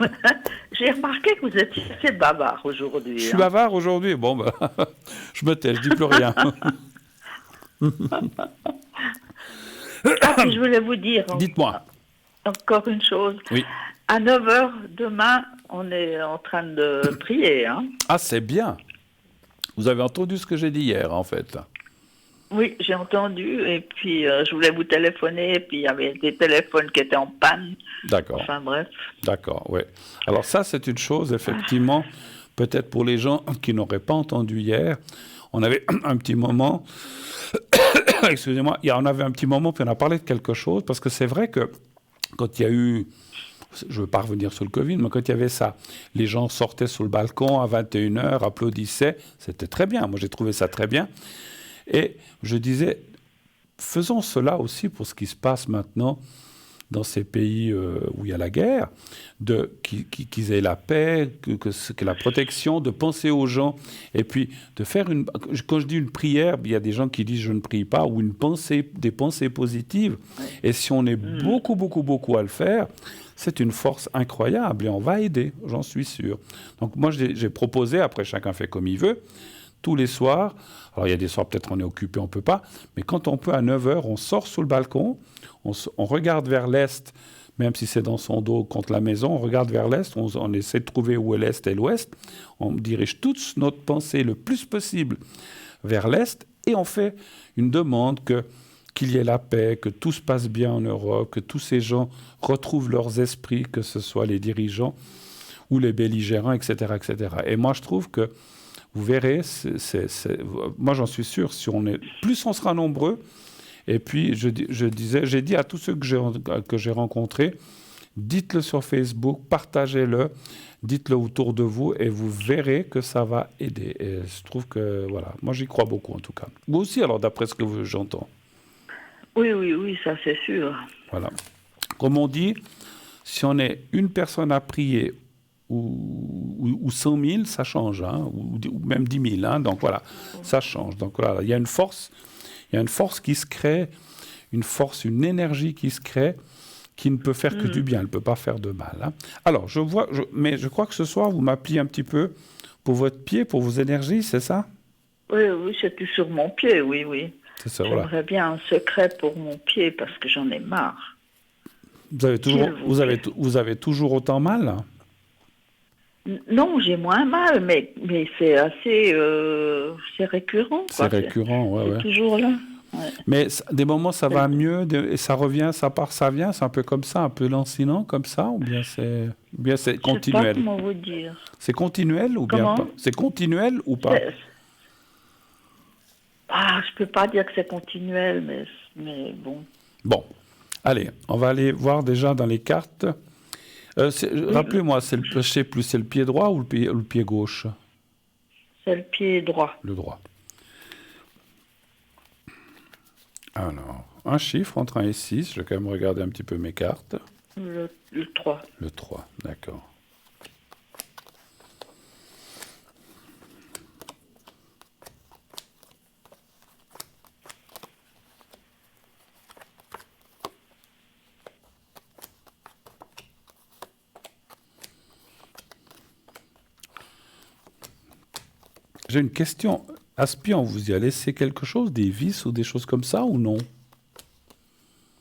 j'ai remarqué que vous êtes assez bavard aujourd'hui. Je suis bavard aujourd'hui? Bon, je me tais, je dis plus rien. Ah, je voulais vous dire. Dites-moi. Encore une chose. Oui. À 9h demain, on est en train de prier. Hein. Ah, c'est bien. Vous avez entendu ce que j'ai dit hier, en fait. Oui, j'ai entendu. Et puis, je voulais vous téléphoner. Et puis, il y avait des téléphones qui étaient en panne. D'accord. Enfin, bref. D'accord, oui. Alors, ça, c'est une chose, effectivement, peut-être pour les gens qui n'auraient pas entendu hier. On avait un petit moment... Excusez-moi, on avait un petit moment, puis on a parlé de quelque chose, parce que c'est vrai que quand il y a eu, je ne veux pas revenir sur le Covid, mais quand il y avait ça, les gens sortaient sur le balcon à 21h, applaudissaient, c'était très bien, moi j'ai trouvé ça très bien. Et je disais, faisons cela aussi pour ce qui se passe maintenant dans ces pays où il y a la guerre, qu'ils aient la paix, que la protection, de penser aux gens, et puis de faire quand je dis une prière, il y a des gens qui disent je ne prie pas, ou des pensées positives, et si on est beaucoup à le faire, c'est une force incroyable, et on va aider, j'en suis sûr. Donc moi j'ai proposé, après chacun fait comme il veut, tous les soirs, alors il y a des soirs peut-être on est occupé, on ne peut pas, mais quand on peut à 9h, on sort sur le balcon, on regarde vers l'est, même si c'est dans son dos contre la maison, on regarde vers l'est, on essaie de trouver où est l'est et l'ouest, on dirige toute notre pensée le plus possible vers l'est, et on fait une demande qu'il y ait la paix, que tout se passe bien en Europe, que tous ces gens retrouvent leurs esprits, que ce soit les dirigeants ou les belligérants, etc., etc. Et moi je trouve que vous verrez, moi j'en suis sûr, plus on sera nombreux, et puis j'ai dit à tous ceux que j'ai rencontrés, dites-le sur Facebook, partagez-le, dites-le autour de vous, et vous verrez que ça va aider. Et je trouve que, voilà, moi j'y crois beaucoup en tout cas. Vous aussi, alors d'après ce que j'entends. Oui, ça c'est sûr. Voilà. Comme on dit, si on est une personne à prier, ou 100 000, ça change, hein, ou même 10 000, hein, donc voilà, ça change. Donc voilà, il y a une force qui se crée, une énergie qui se crée, qui ne peut faire que du bien, elle ne peut pas faire de mal. Hein. Alors, mais je crois que ce soir, vous m'appelez un petit peu pour votre pied, pour vos énergies, c'est ça? Oui, oui, c'est tout sur mon pied, oui, oui. C'est ça, voilà. J'aimerais bien un secret pour mon pied parce que j'en ai marre. S'il vous plaît. Vous avez toujours autant mal, hein? Non, j'ai moins mal, mais c'est assez... c'est récurrent, C'est quoi. récurrent, ouais, C'est ouais. toujours là. Ouais. Mais des moments, ça va mieux, et ça revient, ça part, ça vient. C'est un peu comme ça, un peu lancinant, comme ça, ou bien c'est Je sais pas continuel? comment vous dire. C'est continuel ou bien Comment? pas? C'est continuel ou pas? Je peux pas dire que c'est continuel, mais bon. Bon, allez, on va aller voir déjà dans les cartes. Rappelez-moi, je sais plus, c'est le pied droit ou le pied gauche? C'est le pied droit. Le droit. Alors, un chiffre entre 1 et 6. Je vais quand même regarder un petit peu mes cartes. Le 3. Le 3, d'accord. J'ai une question. Aspie, on vous y a laissé quelque chose, des vis ou des choses comme ça, ou non?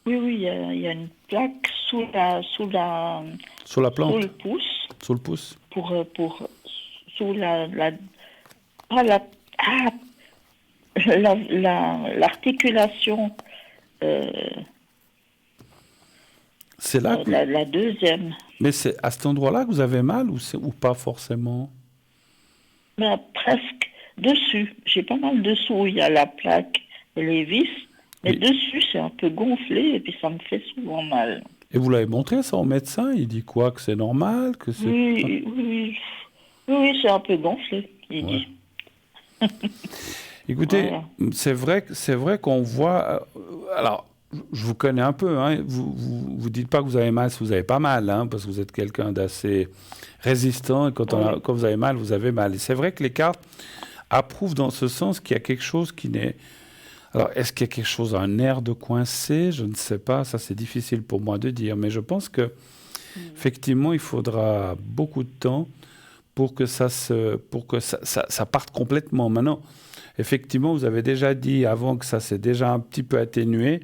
Oui, oui, il y a une plaque sous Sur la plante? le pouce, Sous le pouce? sous pas l'articulation, C'est là que... la deuxième. Mais c'est à cet endroit-là que vous avez mal ou pas forcément? Mais presque dessus. J'ai pas mal dessous où il y a la plaque et les vis. Mais Oui. dessus, c'est un peu gonflé et puis ça me fait souvent mal. Et vous l'avez montré ça au médecin? Il dit quoi? Que c'est normal? Que c'est... Oui, oui, oui, c'est un peu gonflé, il Ouais. dit. Écoutez, Voilà. c'est vrai qu'on voit... alors, je vous connais un peu, hein, vous dites pas que vous avez mal si vous n'avez pas mal, hein, parce que vous êtes quelqu'un d'assez résistant, et quand vous avez mal, vous avez mal. Et c'est vrai que les cartes approuvent dans ce sens qu'il y a quelque chose qui n'est... Alors, est-ce qu'il y a quelque chose, un nerf de coincé? Je ne sais pas, ça c'est difficile pour moi de dire, mais je pense que effectivement, il faudra beaucoup de temps pour que ça parte complètement. Maintenant, effectivement, vous avez déjà dit avant que ça s'est déjà un petit peu atténué,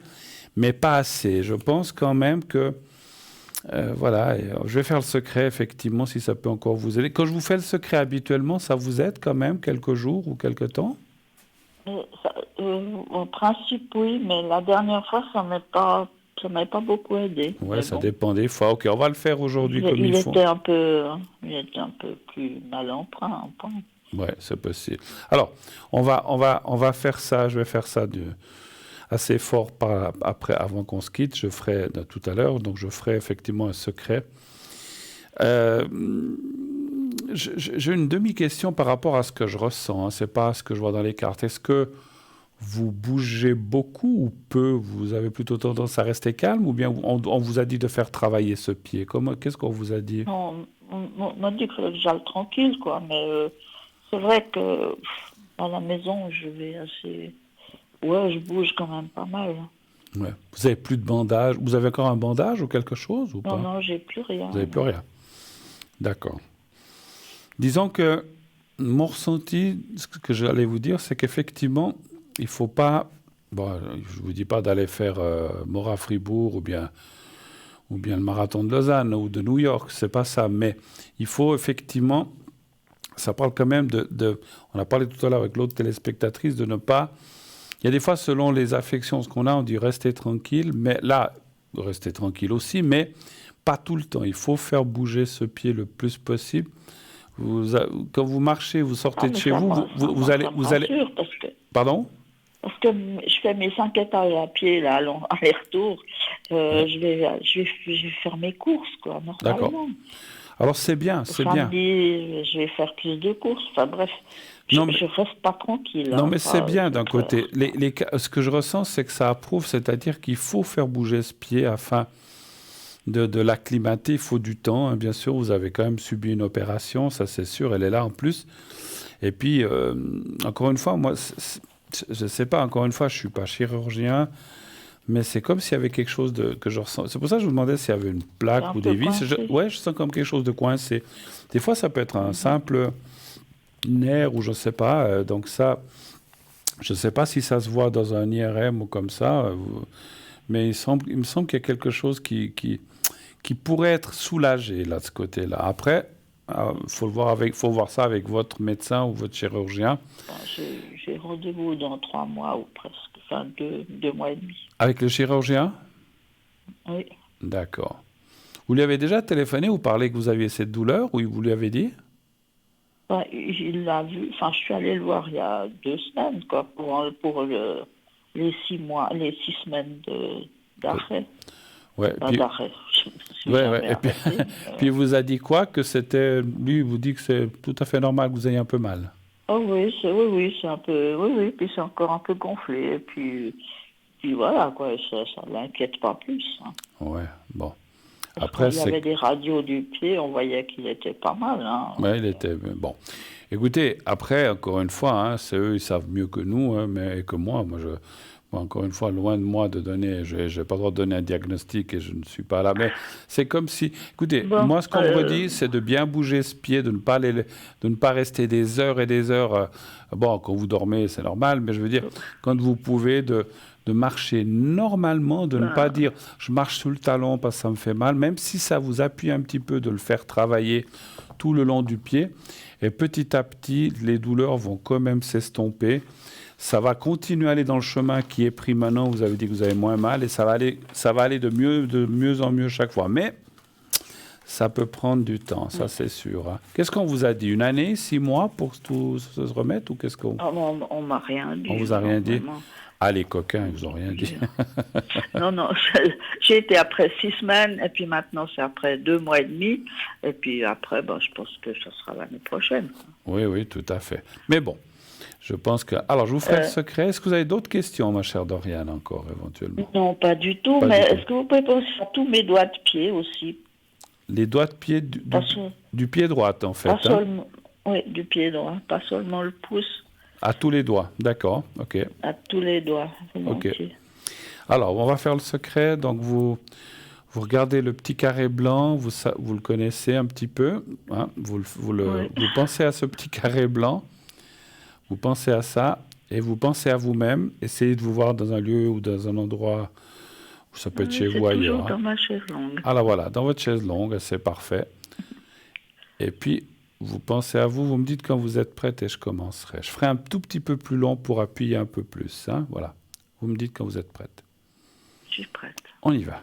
mais pas assez. Je pense quand même que, voilà, je vais faire le secret, effectivement, si ça peut encore vous aider. Quand je vous fais le secret habituellement, ça vous aide quand même quelques jours ou quelques temps? En principe, oui, mais la dernière fois, ça m'avait pas beaucoup aidé. Ouais, Mais ça bon. dépend des fois. Ok, on va le faire aujourd'hui comme il faut. était un peu, il était un peu plus mal emprunt. Ouais, c'est possible. Alors, on va faire ça. Je vais faire ça assez fort après, avant qu'on se quitte. Je ferai tout à l'heure. Donc, je ferai effectivement un secret. J'ai une demi-question par rapport à ce que je ressens. Hein. C'est pas ce que je vois dans les cartes. Est-ce que vous bougez beaucoup ou peu? Vous avez plutôt tendance à rester calme ou bien on vous a dit de faire travailler ce pied? Qu'est-ce qu'on vous a dit? Non, on m'a dit que j'allais tranquille, quoi, mais c'est vrai que à la maison, je vais assez... Ouais, je bouge quand même pas mal. Ouais. Vous avez plus de bandage? Vous avez encore un bandage ou quelque chose ou pas? Non, j'ai plus rien. Vous n'avez plus rien. D'accord. Disons que mon ressenti, ce que j'allais vous dire, c'est qu'effectivement, il ne faut pas... Bon, je ne vous dis pas d'aller faire Mora-Fribourg ou bien le marathon de Lausanne ou de New York, c'est pas ça. Mais il faut effectivement... Ça parle quand même on a parlé tout à l'heure avec l'autre téléspectatrice, de ne pas... Il y a des fois, selon les affections, ce qu'on a, on dit rester tranquille. Mais là, rester tranquille aussi, mais pas tout le temps. Il faut faire bouger ce pied le plus possible. Quand vous marchez, vous sortez de chez vous, vous allez... Sûr, parce que... Pardon? Parce que je fais mes 5 étages à pied, là, aller-retour. Je vais faire mes courses, quoi, normalement. D'accord. Alors, c'est bien, c'est bien. Samedi, je vais faire plus de courses. Enfin, bref, je reste pas tranquille. Non, mais c'est bien d'un côté. Ce que je ressens, c'est que ça approuve, c'est-à-dire qu'il faut faire bouger ce pied afin de l'acclimater. Il faut du temps, hein, bien sûr. Vous avez quand même subi une opération, ça c'est sûr, elle est là en plus. Et puis, encore une fois, moi, je ne sais pas, encore une fois, je ne suis pas chirurgien, mais c'est comme s'il y avait quelque chose que je ressens. C'est pour ça que je vous demandais s'il y avait une plaque ou des vis. Je sens comme quelque chose de coincé. Des fois, ça peut être un simple nerf ou je ne sais pas. Donc ça, Je ne sais pas si ça se voit dans un IRM ou comme ça, mais il me semble qu'il y a quelque chose qui pourrait être soulagé là, de ce côté-là. Après, faut voir ça avec votre médecin ou votre chirurgien. J'ai rendez-vous dans 3 mois ou presque, enfin 2 mois et demi. Avec le chirurgien? Oui. D'accord. Vous lui avez déjà téléphoné ou parlé que vous aviez cette douleur, ou vous lui avez dit? Il l'a vu, enfin je suis allée le voir il y a 2 semaines, quoi, pour les 6 mois, les 6 semaines d'arrêt. Ouais, d'arrêt. Et puis, puis il vous a dit quoi? Que c'était, lui, il vous dit que c'est tout à fait normal que vous ayez un peu mal. Oh oui, c'est un peu, oui, puis c'est encore un peu gonflé, et puis voilà, quoi, ça l'inquiète pas plus. Hein. Ouais, bon. Après, il y avait des radios du pied, on voyait qu'il était pas mal. Hein. Ouais, il était bon. Écoutez, après, encore une fois, hein, c'est eux, ils savent mieux que nous, hein, mais que moi. Moi, encore une fois, loin de moi de donner, je n'ai pas le droit de donner un diagnostic et je ne suis pas là. Mais c'est comme si, écoutez, moi, ce qu'on me redit, c'est de bien bouger ce pied, de ne pas rester des heures et des heures. Bon, quand vous dormez, c'est normal, mais je veux dire, quand vous pouvez, de marcher normalement, de ne pas dire je marche sous le talon parce que ça me fait mal, même si ça vous appuie un petit peu, de le faire travailler tout le long du pied. Et petit à petit, les douleurs vont quand même s'estomper. Ça va continuer à aller dans le chemin qui est pris maintenant. Vous avez dit que vous avez moins mal et ça va aller de mieux en mieux chaque fois. Mais ça peut prendre du temps, ça c'est sûr. Hein. Qu'est-ce qu'on vous a dit? 1 année, 6 mois pour tout se remettre ou qu'est-ce qu'on... On m'a rien dit. On vous a rien dit? Vraiment. Ah, les coquins, ils vous ont rien dit. Non, j'ai été après 6 semaines, et puis maintenant c'est après 2 mois et demi, et puis après, je pense que ça sera l'année prochaine. Oui, tout à fait. Mais bon, je pense que... Alors, je vous ferai le secret. Est-ce que vous avez d'autres questions, ma chère Doriane, encore, éventuellement? Non, pas du tout, mais est-ce que vous pouvez penser à tous mes doigts de pied aussi? Les doigts de pied du pied droit, en fait. Pas seulement, oui, du pied droit, pas seulement le pouce. À tous les doigts, d'accord, ok. À tous les doigts, ok. Alors, on va faire le secret. Donc, vous regardez le petit carré blanc, vous le connaissez un petit peu. Hein, vous pensez à ce petit carré blanc, vous pensez à ça, et vous pensez à vous-même. Essayez de vous voir dans un lieu ou dans un endroit, où ça peut être chez vous ailleurs. Dans ma chaise longue. Alors voilà, dans votre chaise longue, c'est parfait. Et puis, vous pensez à vous, vous me dites quand vous êtes prête et je commencerai. Je ferai un tout petit peu plus long pour appuyer un peu plus. Hein, voilà. Vous me dites quand vous êtes prête. Je suis prête. On y va.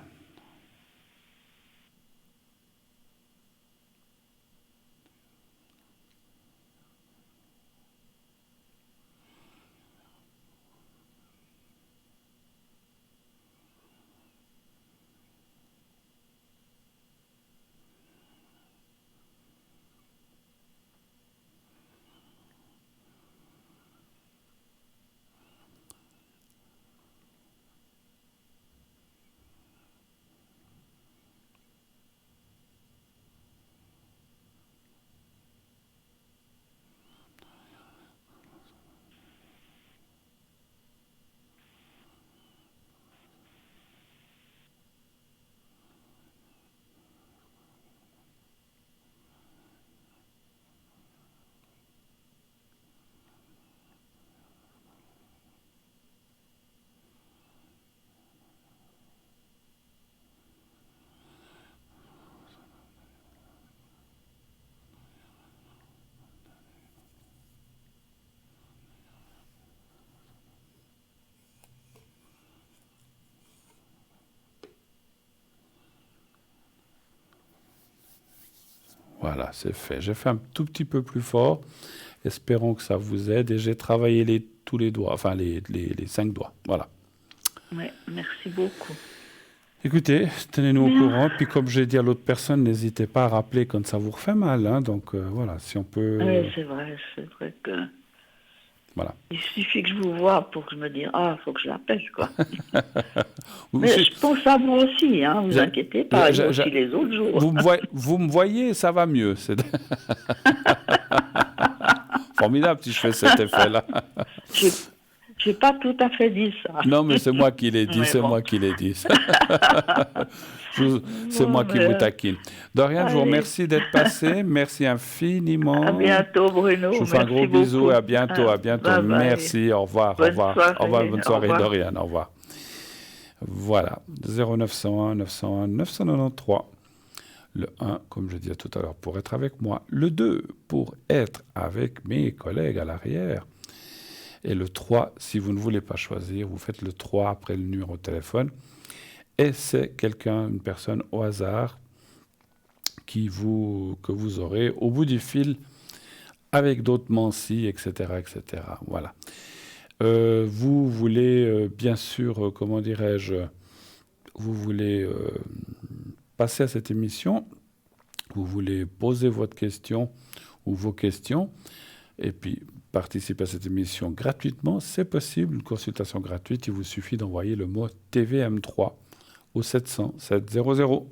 Voilà, c'est fait. J'ai fait un tout petit peu plus fort. Espérons que ça vous aide. Et j'ai travaillé tous les doigts, enfin les 5 doigts. Voilà. Oui, merci beaucoup. Écoutez, tenez-nous au courant. Puis comme j'ai dit à l'autre personne, n'hésitez pas à rappeler quand ça vous refait mal. Hein. Donc voilà, si on peut... Oui, c'est vrai que... Voilà. Il suffit que je vous voie pour que je me dise, il faut que je l'appelle, quoi. Mais je pense à vous aussi, hein, vous inquiétez pas, et aussi les autres jours. Vous me voyez, ça va mieux. Formidable si je fais cet effet-là. J'ai pas tout à fait dit ça. Non, mais c'est moi qui l'ai dit, moi qui l'ai dit. C'est moi qui vous taquine. Doriane, je vous Allez. remercie d'être passé. Merci infiniment. À bientôt, Bruno. Je vous fais un gros Merci bisou beaucoup. et à bientôt. À bientôt. Bye bye. Merci. Au revoir. Au Bonne revoir. soirée. Au revoir. Bonne Au soirée, revoir. Doriane. Au revoir. Voilà. 0901 901 993. Le 1, comme je disais tout à l'heure, pour être avec moi. Le 2, pour être avec mes collègues à l'arrière. Et le 3, si vous ne voulez pas choisir, vous faites le 3 après le numéro de téléphone. Et c'est quelqu'un, une personne au hasard, que vous aurez au bout du fil avec d'autres Mansi, etc., etc. Voilà. Vous voulez, bien sûr, comment dirais-je, vous voulez passer à cette émission, vous voulez poser votre question ou vos questions, et puis participer à cette émission gratuitement, c'est possible, une consultation gratuite, il vous suffit d'envoyer le mot TVM3 au 700 700.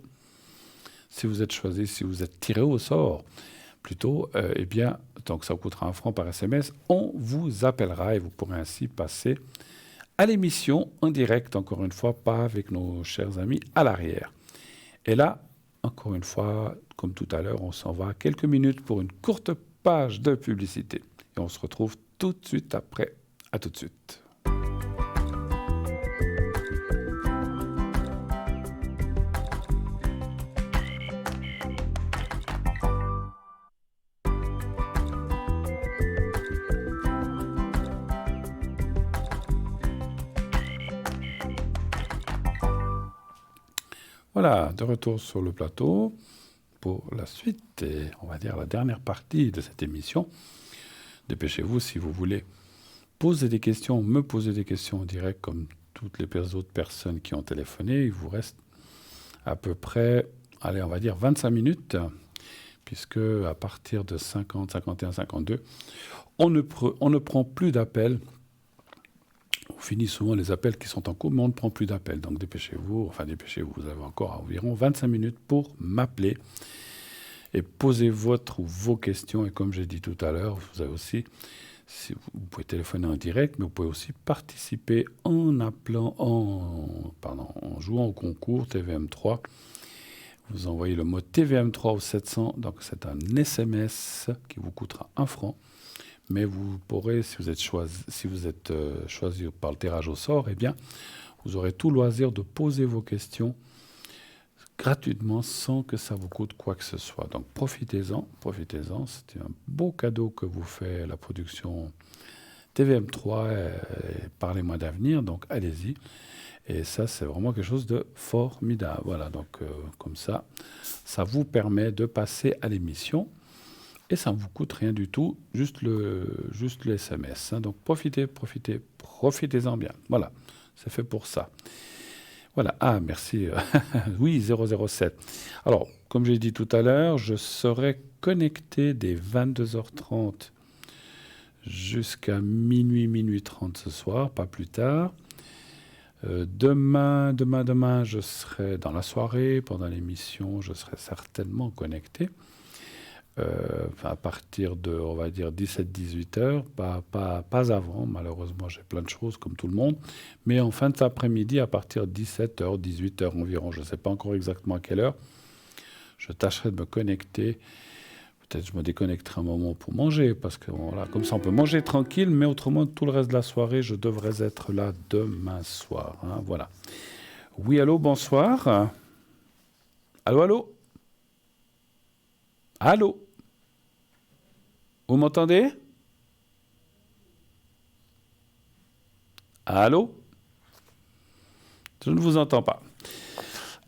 Si vous êtes choisi, si vous êtes tiré au sort, plutôt, eh bien, donc ça vous coûtera 1 franc par SMS, on vous appellera et vous pourrez ainsi passer à l'émission en direct, encore une fois, pas avec nos chers amis à l'arrière. Et là, encore une fois, comme tout à l'heure, on s'en va quelques minutes pour une courte page de publicité. Et on se retrouve tout de suite après. À tout de suite. Voilà, de retour sur le plateau pour la suite et on va dire la dernière partie de cette émission. Dépêchez-vous si vous voulez poser des questions, me poser des questions en direct comme toutes les autres personnes qui ont téléphoné. Il vous reste à peu près, allez, on va dire 25 minutes, puisque à partir de 50, 51, 52, on ne prend plus d'appels. On finit souvent les appels qui sont en cours, mais on ne prend plus d'appels. Donc dépêchez-vous, vous avez encore environ 25 minutes pour m'appeler et poser votre ou vos questions. Et comme j'ai dit tout à l'heure, vous avez aussi, si vous pouvez téléphoner en direct, mais vous pouvez aussi participer en appelant, en jouant au concours TVM3. Vous envoyez le mot TVM3 au 700, donc c'est un SMS qui vous coûtera 1 franc. Mais vous pourrez, si vous êtes choisi par le tirage au sort, eh bien, vous aurez tout loisir de poser vos questions gratuitement sans que ça vous coûte quoi que ce soit. Donc profitez-en. C'est un beau cadeau que vous fait la production TVM3 et Parlez-moi d'avenir. Donc allez-y. Et ça, c'est vraiment quelque chose de formidable. Voilà, donc comme ça vous permet de passer à l'émission. Et ça ne vous coûte rien du tout, juste le SMS. Hein. Donc profitez-en bien. Voilà, c'est fait pour ça. Voilà, merci. Oui, 007. Alors, comme j'ai dit tout à l'heure, je serai connecté dès 22h30 jusqu'à minuit 30 ce soir, pas plus tard. Demain, je serai dans la soirée, pendant l'émission, je serai certainement connecté. À partir de, on va dire, 17-18 heures, pas avant, malheureusement j'ai plein de choses comme tout le monde, mais en fin d'après-midi, à partir de 17h, 18h environ, je ne sais pas encore exactement à quelle heure, je tâcherai de me connecter, peut-être je me déconnecterai un moment pour manger, parce que voilà, comme ça on peut manger tranquille, mais autrement tout le reste de la soirée, je devrais être là demain soir, hein, voilà. Oui, allô, bonsoir. Allô. Allô? Vous m'entendez? Allô? Je ne vous entends pas.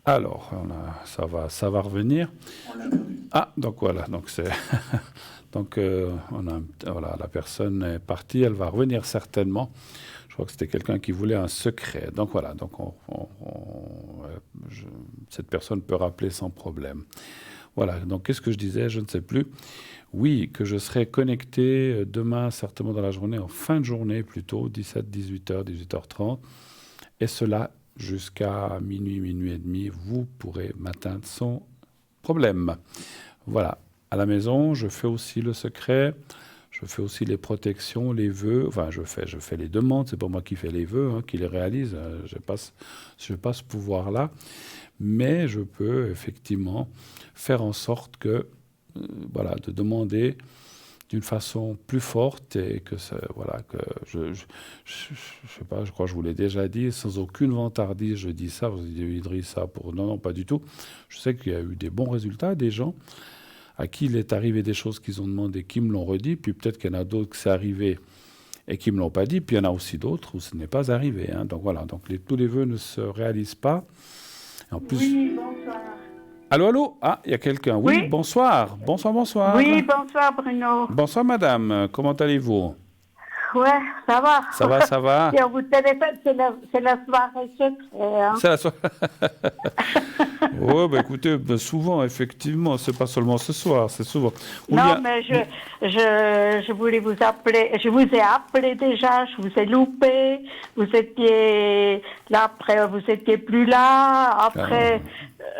Alors, ça va revenir. Ah, donc voilà, donc c'est donc voilà, la personne est partie, elle va revenir certainement. Je crois que c'était quelqu'un qui voulait un secret. Donc voilà, donc cette personne peut rappeler sans problème. Voilà, donc qu'est-ce que je disais? Je ne sais plus. Oui, que je serai connecté demain, certainement dans la journée, en fin de journée plutôt, 17-18h, 18h30. Et cela jusqu'à minuit et demi, vous pourrez m'atteindre sans problème. Voilà, à la maison, je fais aussi le secret. Je fais aussi les protections, les vœux. Enfin, je fais les demandes. C'est pas moi qui fais les vœux, hein, qui les réalise. Je n'ai pas ce pouvoir-là. Mais je peux effectivement faire en sorte que, voilà, de demander d'une façon plus forte et que voilà, que je sais pas, je crois que je vous l'ai déjà dit, sans aucune vantardise, je dis ça, vous direz ça pour... Non, non, pas du tout. Je sais qu'il y a eu des bons résultats, des gens à qui il est arrivé des choses qu'ils ont demandé, qui me l'ont redit, puis peut-être qu'il y en a d'autres que c'est arrivé et qui ne me l'ont pas dit, puis il y en a aussi d'autres où ce n'est pas arrivé. Hein. Donc voilà, donc tous les vœux ne se réalisent pas. Et en plus... Oui, bonsoir. Allô, allô? Ah, il y a quelqu'un. Oui, Oui. Bonsoir. Bonsoir, bonsoir. Oui, bonsoir Bruno. Bonsoir, madame. Comment allez-vous? Ouais, ça va. Ça va, ça va. Et on vous téléphone, c'est la soirée secrète. Hein. C'est la soirée. Oui, bah, écoutez, souvent, effectivement, c'est pas seulement ce soir, c'est souvent. Non, mais je voulais vous appeler, je vous ai appelé déjà, je vous ai loupé, vous étiez là, après vous étiez plus là, après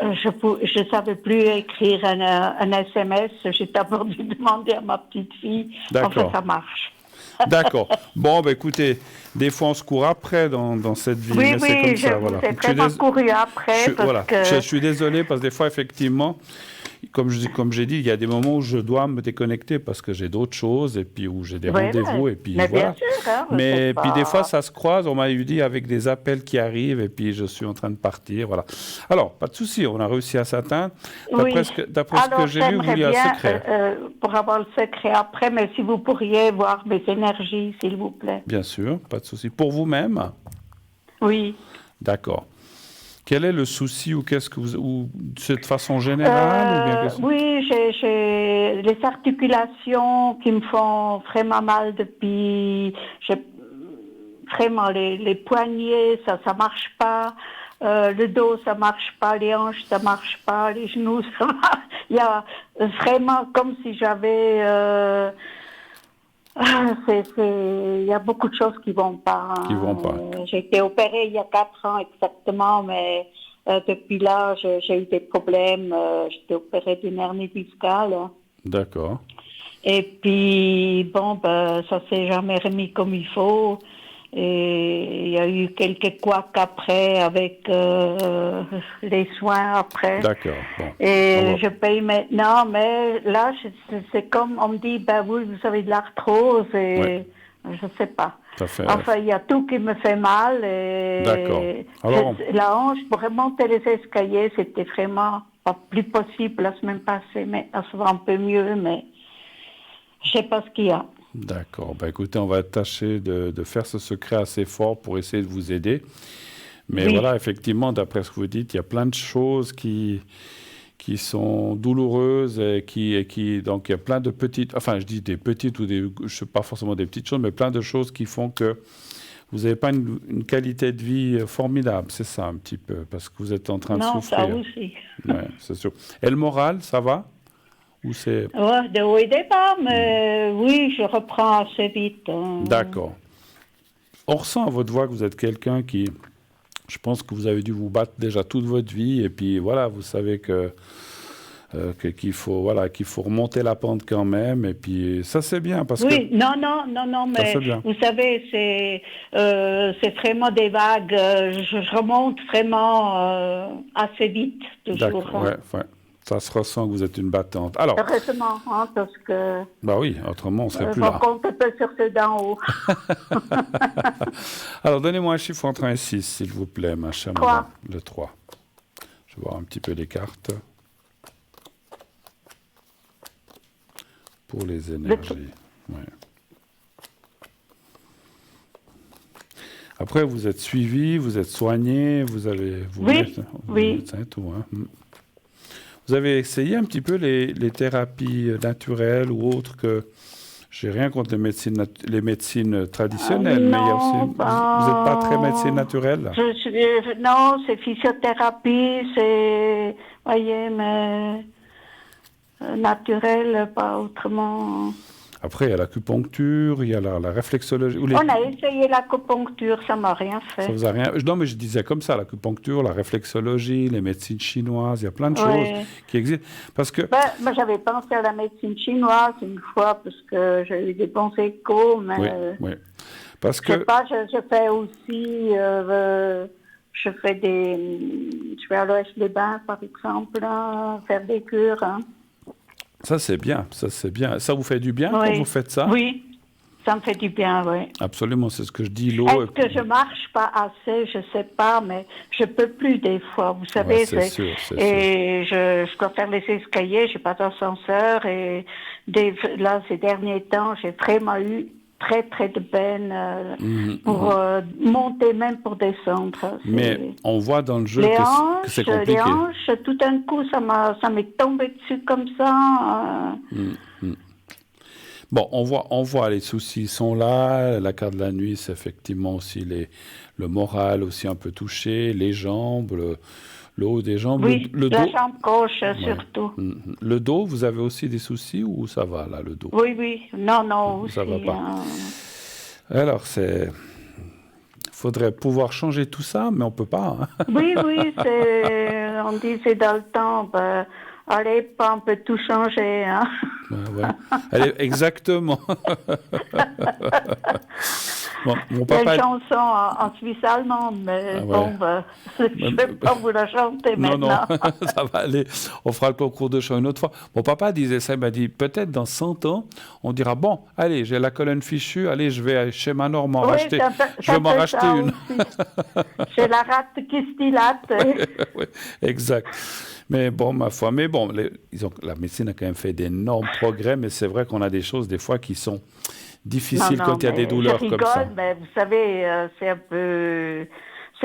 je savais plus écrire un SMS, j'ai d'abord dû demander à ma petite fille, enfin ça marche. D'accord. Bon, bah, écoutez, des fois on se court après dans cette vie. Oui, mais c'est comme ça, voilà. J'ai vraiment couru après. Je suis désolé parce que des fois, effectivement, comme j'ai dit, il y a des moments où je dois me déconnecter parce que j'ai d'autres choses et puis où j'ai des rendez-vous et puis mais voilà. Bien sûr, hein, mais puis des fois ça se croise, on m'a dit avec des appels qui arrivent et puis je suis en train de partir, voilà. Alors pas de souci, on a réussi à s'atteindre. D'après ce que j'ai vu, vous vouliez un secret. Pour avoir le secret après, mais si vous pourriez voir mes énergies, s'il vous plaît. Bien sûr, pas de souci. Pour vous-même. Oui. D'accord. Quel est le souci ou qu'est-ce que ou c'est de façon générale Oui, j'ai les articulations qui me font vraiment mal depuis. Vraiment les poignets, ça marche pas. Le dos, ça marche pas. Les hanches, ça marche pas. Les genoux, ça marche. Il y a vraiment comme si j'avais. Il y a beaucoup de choses qui vont pas. Qui vont pas. J'ai été opérée il y a 4 ans exactement, mais depuis là, j'ai eu des problèmes. J'étais opérée d'une hernie discale. D'accord. Et puis, bon, ça s'est jamais remis comme il faut. Et il y a eu quelques couacs après avec les soins après. D'accord. Bon. Et je paye maintenant, mais là, c'est comme on me dit, oui, vous avez de l'arthrose et je sais pas. Enfin, il y a tout qui me fait mal. Et d'accord. Alors, la hanche, pour remonter les escaliers, c'était vraiment pas plus possible la semaine passée. Maintenant, ça va un peu mieux, mais je sais pas ce qu'il y a. D'accord. Écoutez, on va tâcher de faire ce secret assez fort pour essayer de vous aider. Mais voilà, effectivement, d'après ce que vous dites, il y a plein de choses qui sont douloureuses et donc il y a plein de petites, enfin je dis des petites ou je sais pas forcément des petites choses, mais plein de choses qui font que vous n'avez pas une qualité de vie formidable, c'est ça un petit peu, parce que vous êtes en train de souffrir. Non, ça aussi. Ouais, c'est sûr. Et le moral, ça va? Ou c'est... Ouais, de haut et des bas, mais oui, je reprends assez vite. Hein. D'accord. On ressent à votre voix que vous êtes quelqu'un qui... Je pense que vous avez dû vous battre déjà toute votre vie et puis voilà, vous savez qu'il faut remonter la pente quand même et puis ça c'est bien parce que... Oui, non, mais vous savez, c'est vraiment des vagues, je remonte vraiment assez vite toujours. D'accord, ouais. Ça se ressent que vous êtes une battante. Alors, heureusement, hein, parce que... oui, autrement, on ne serait plus là. On compte un peu sur ceux d'en haut. Alors, donnez-moi un chiffre entre 1 et 6, s'il vous plaît, ma chère madame. Le 3. Je vais voir un petit peu les cartes. Pour les énergies. Ouais. Après, vous êtes suivi, vous êtes soigné, vous avez... Oui. Tout, hein. Vous avez essayé un petit peu les thérapies naturelles ou autres que... J'ai rien contre les médecines traditionnelles, mais il y a aussi... Vous n'êtes pas très médecine naturelle? Non, c'est physiothérapie, c'est... Voyez, mais... naturel, pas autrement... Après, il y a l'acupuncture, il y a la réflexologie. On a essayé l'acupuncture, ça m'a rien fait. Ça vous a rien... Non, mais je disais comme ça, l'acupuncture, la réflexologie, les médecines chinoises, il y a plein de choses qui existent. Parce que... Moi, j'avais pensé à la médecine chinoise une fois, parce que j'ai eu des bons échos, mais... Oui. Parce que... Je sais pas, je fais aussi... je vais à l'Ouest-les-Bains, par exemple, faire des cures. Hein. Ça, c'est bien. Ça vous fait du bien quand vous faites ça? Oui, ça me fait du bien, oui. Absolument, c'est ce que je dis, l'eau... Est-ce que je marche pas assez? Je sais pas, mais je peux plus des fois, vous savez. Ouais, c'est sûr. Je dois faire les escaliers, j'ai pas d'ascenseur, et là, ces derniers temps, j'ai vraiment eu très de peine pour monter, même pour descendre. Mais on voit dans le jeu que c'est compliqué. Les hanches, tout d'un coup, ça m'est tombé dessus comme ça. Bon, on voit les soucis sont là. La carte de la nuit, c'est effectivement aussi le moral aussi un peu touché, les jambes, le haut des jambes, oui, le dos. La jambe gauche surtout. Le dos, vous avez aussi des soucis ou ça va là, le dos? Oui. Non, aussi. Ça va pas. Alors, faudrait pouvoir changer tout ça, mais on peut pas. Hein. Oui, on disait dans le temps, allez, on peut tout changer. Hein. Ouais. Allez, exactement. Bon, mon papa... Il y a une chanson en suisse allemande, mais je ne vais pas vous la chanter maintenant. Non, ça va aller. On fera le concours de chant une autre fois. Mon papa disait ça, il m'a dit, peut-être dans 100 ans, on dira, bon, allez, j'ai la colonne fichue, allez, je vais chez Manor m'en racheter. Je vais m'en racheter une. J'ai la rate qui se dilate. Oui, exact. Mais bon, ma foi, la médecine a quand même fait d'énormes progrès, mais c'est vrai qu'on a des choses, des fois, qui sont difficiles quand il y a des douleurs comme ça. Mais vous savez, c'est un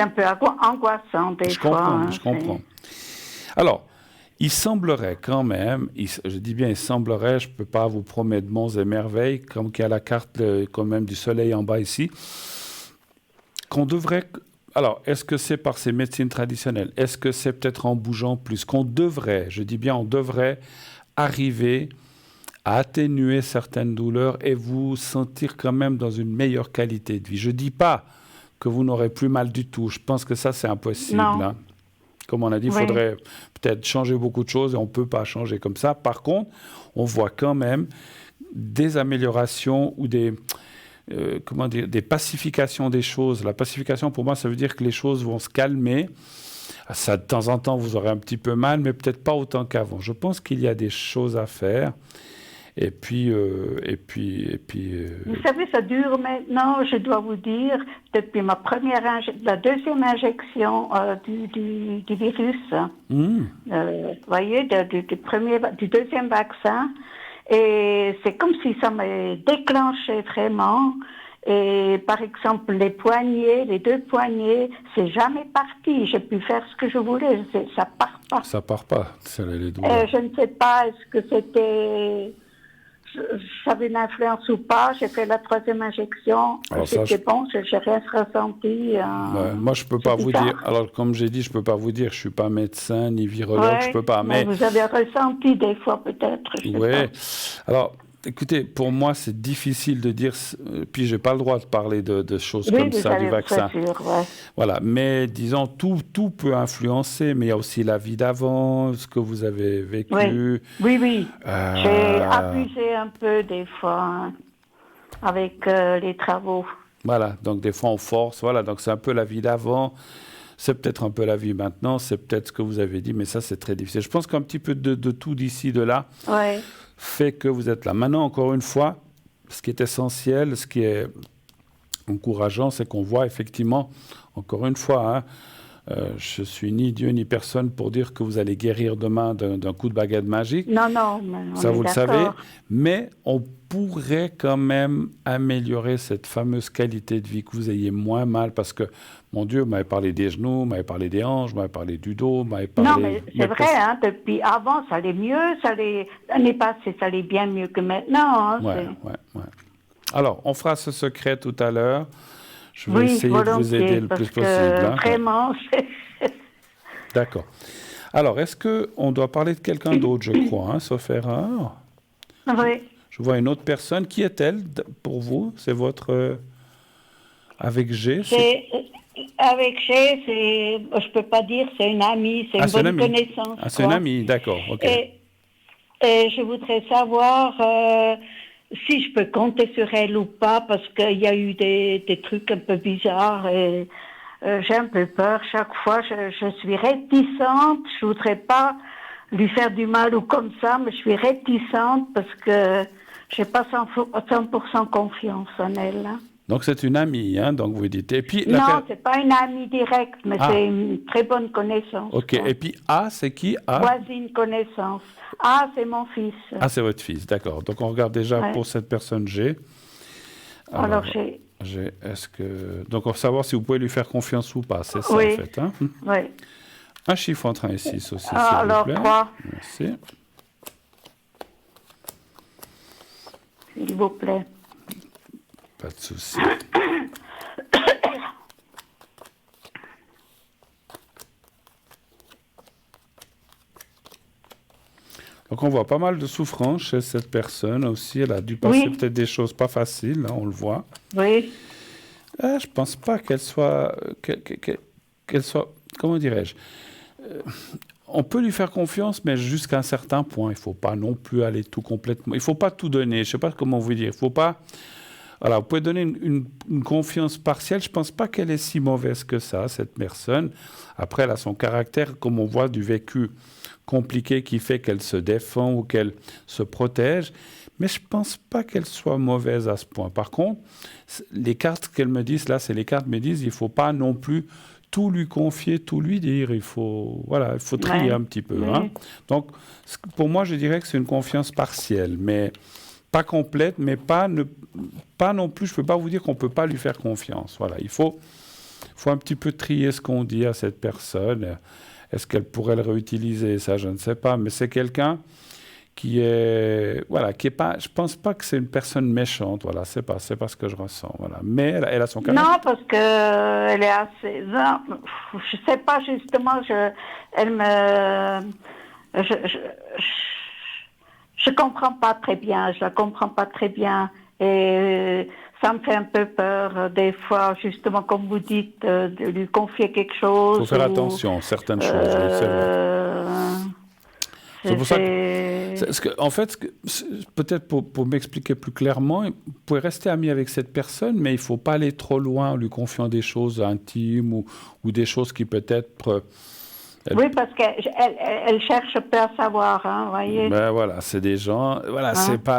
peu angoissant des fois. Je comprends. Alors, il semblerait quand même, je dis bien il semblerait, je ne peux pas vous promettre monts et merveilles, comme qu'il y a la carte quand même du soleil en bas ici, qu'on devrait... Alors, est-ce que c'est par ces médecines traditionnelles? Est-ce que c'est peut-être en bougeant plus? Qu'on devrait, je dis bien on devrait, arriver à atténuer certaines douleurs et vous sentir quand même dans une meilleure qualité de vie. Je ne dis pas que vous n'aurez plus mal du tout. Je pense que ça, c'est impossible. Hein. Comme on a dit, il faudrait peut-être changer beaucoup de choses et on ne peut pas changer comme ça. Par contre, on voit quand même des améliorations ou des pacifications des choses. La pacification, pour moi, ça veut dire que les choses vont se calmer. Ça, de temps en temps, vous aurez un petit peu mal, mais peut-être pas autant qu'avant. Je pense qu'il y a des choses à faire. Et puis... Vous savez, ça dure maintenant, je dois vous dire, depuis la deuxième injection du virus. Vous voyez, du deuxième vaccin. Et c'est comme si ça m'ait déclenché vraiment. Et par exemple, les deux poignets, c'est jamais parti. J'ai pu faire ce que je voulais, ça part pas. Ça part pas, c'est les douleurs. Je ne sais pas, est-ce que ça avait une influence ou pas. J'ai fait la troisième injection. C'était bon, j'ai rien ressenti. Moi, je peux pas vous dire. Alors, comme j'ai dit, je peux pas vous dire. Je suis pas médecin ni virologue. Je peux pas. Mais vous avez ressenti des fois peut-être. Oui. Alors, écoutez, pour moi, c'est difficile de dire. Puis, j'ai pas le droit de parler de choses comme ça du vaccin. Sûr, Voilà. Mais disons, tout peut influencer. Mais il y a aussi la vie d'avant, ce que vous avez vécu. Oui. J'ai abusé un peu des fois avec les travaux. Voilà. Donc des fois on force. Voilà. Donc c'est un peu la vie d'avant. C'est peut-être un peu la vie maintenant. C'est peut-être ce que vous avez dit. Mais ça, c'est très difficile. Je pense qu'un petit peu de tout d'ici, de là. Fait que vous êtes là. Maintenant, encore une fois, ce qui est essentiel, ce qui est encourageant, c'est qu'on voit effectivement, encore une fois, je suis ni Dieu ni personne pour dire que vous allez guérir demain d'un coup de baguette magique. Non, ça vous le savez. Mais on pourrait quand même améliorer cette fameuse qualité de vie, que vous ayez moins mal, parce que, mon Dieu, vous m'avez parlé des genoux, vous m'avez parlé des hanches, vous m'avez parlé du dos, vous m'avez parlé... Non, mais c'est vrai, depuis avant, ça allait mieux, l'année passée, ça allait bien mieux que maintenant. Ouais. Alors, on fera ce secret tout à l'heure. Je vais essayer de vous aider le plus possible. Vraiment, D'accord. Alors, est-ce qu'on doit parler de quelqu'un d'autre, je crois, sauf erreur? Oui. Je vois une autre personne. Qui est-elle pour vous? C'est votre... avec G? Avec G, je peux pas dire, c'est une amie, c'est une bonne connaissance. Ah, c'est une amie, d'accord, ok. Et je voudrais savoir si je peux compter sur elle ou pas, parce qu'il y a eu des trucs un peu bizarres et j'ai un peu peur. Chaque fois, je suis réticente. Je voudrais pas lui faire du mal ou comme ça, mais je suis réticente parce que j'ai pas 100% confiance en elle. Hein. Donc c'est une amie, hein, donc vous dites. Et puis, non, c'est pas une amie directe, mais c'est une très bonne connaissance. Ok, quoi. Et puis A, c'est qui A? Voisine connaissance. A, c'est mon fils. Ah, c'est votre fils, d'accord. Donc on regarde déjà pour cette personne G. Alors G. Est-ce que... Donc on va savoir si vous pouvez lui faire confiance ou pas, c'est ça en fait. Hein? Oui. Un chiffre entre 1 et 6 aussi, alors s'il vous plaît. 3. Merci. S'il vous plaît. Pas de souci. Donc on voit pas mal de souffrance chez cette personne aussi. Elle a dû passer peut-être des choses pas faciles, hein, on le voit. Oui. Je pense pas qu'elle soit... qu'elle soit... Comment dirais-je on peut lui faire confiance, mais jusqu'à un certain point. Il ne faut pas non plus aller tout complètement... Il ne faut pas tout donner. Je ne sais pas comment vous dire. Il ne faut pas... Voilà, vous pouvez donner une confiance partielle. Je ne pense pas qu'elle est si mauvaise que ça, cette personne. Après, elle a son caractère, comme on voit, du vécu compliqué qui fait qu'elle se défend ou qu'elle se protège. Mais je ne pense pas qu'elle soit mauvaise à ce point. Par contre, les cartes qu'elle me disent, là, c'est les cartes me disent, il ne faut pas non plus tout lui confier, tout lui dire. Il faut trier un petit peu. Hein. Donc, pour moi, je dirais que c'est une confiance partielle, mais pas complète, mais pas non plus. Je ne peux pas vous dire qu'on ne peut pas lui faire confiance. Voilà, il faut un petit peu trier ce qu'on dit à cette personne. Est-ce qu'elle pourrait le réutiliser? Ça, je ne sais pas. Mais c'est quelqu'un qui est pas. Je pense pas que c'est une personne méchante. Voilà, c'est pas ce que je ressens. Voilà, mais elle a son caractère. Non, parce que elle est assez. Non, je sais pas justement. Je comprends pas très bien. Je la comprends pas très bien et ça me fait un peu peur des fois, justement, comme vous dites, de lui confier quelque chose. Il faut faire attention, certaines choses. C'est vrai. C'est pour ça que, en fait, peut-être pour m'expliquer plus clairement, vous pouvez rester ami avec cette personne, mais il ne faut pas aller trop loin en lui confiant des choses intimes ou des choses qui peut-être... Oui, parce qu'elle cherche pas à savoir, hein, voyez. Ben voilà, c'est des gens,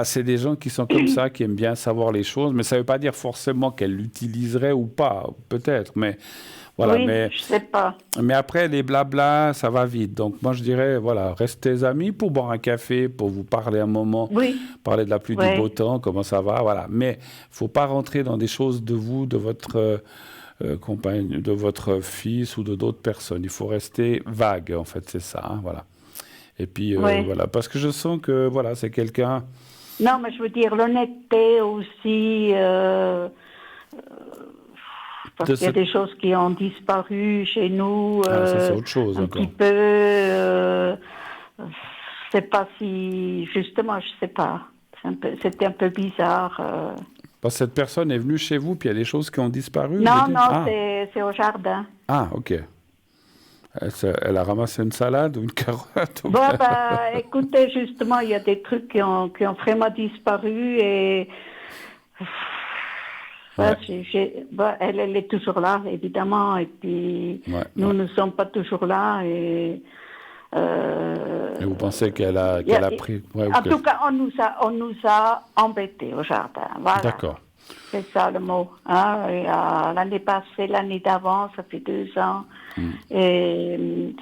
c'est des gens qui sont comme ça, qui aiment bien savoir les choses, mais ça ne veut pas dire forcément qu'elle l'utiliserait ou pas, peut-être, mais... Voilà, oui, je sais pas. Mais après, les blabla, ça va vite. Donc, moi, je dirais, voilà, restez amis pour boire un café, pour vous parler un moment, parler de la pluie, du beau temps, comment ça va, voilà. Mais il ne faut pas rentrer dans des choses de vous, de votre compagne, de votre fils ou de d'autres personnes. Il faut rester vague, en fait, c'est ça, hein, voilà. Et puis, voilà, parce que je sens que, voilà, c'est quelqu'un... Non, mais je veux dire, l'honnêteté aussi... parce qu'il y a des choses qui ont disparu chez nous. Ça, c'est autre chose, un encore. Petit peu. Je ne sais pas si... Justement, je ne sais pas. C'était un peu bizarre. Parce que cette personne est venue chez vous, puis il y a des choses qui ont disparu? Non, c'est au jardin. Ah, OK. Elle a ramassé une salade ou une carotte? Écoutez, justement, il y a des trucs qui ont vraiment disparu et... elle est toujours là, évidemment, et puis nous ne sommes pas toujours là. Et vous pensez qu'elle a pris... en tout cas, on nous a embêtés au jardin. Voilà. D'accord. C'est ça le mot. Hein? L'année passée, l'année d'avant, ça fait 2 ans. Et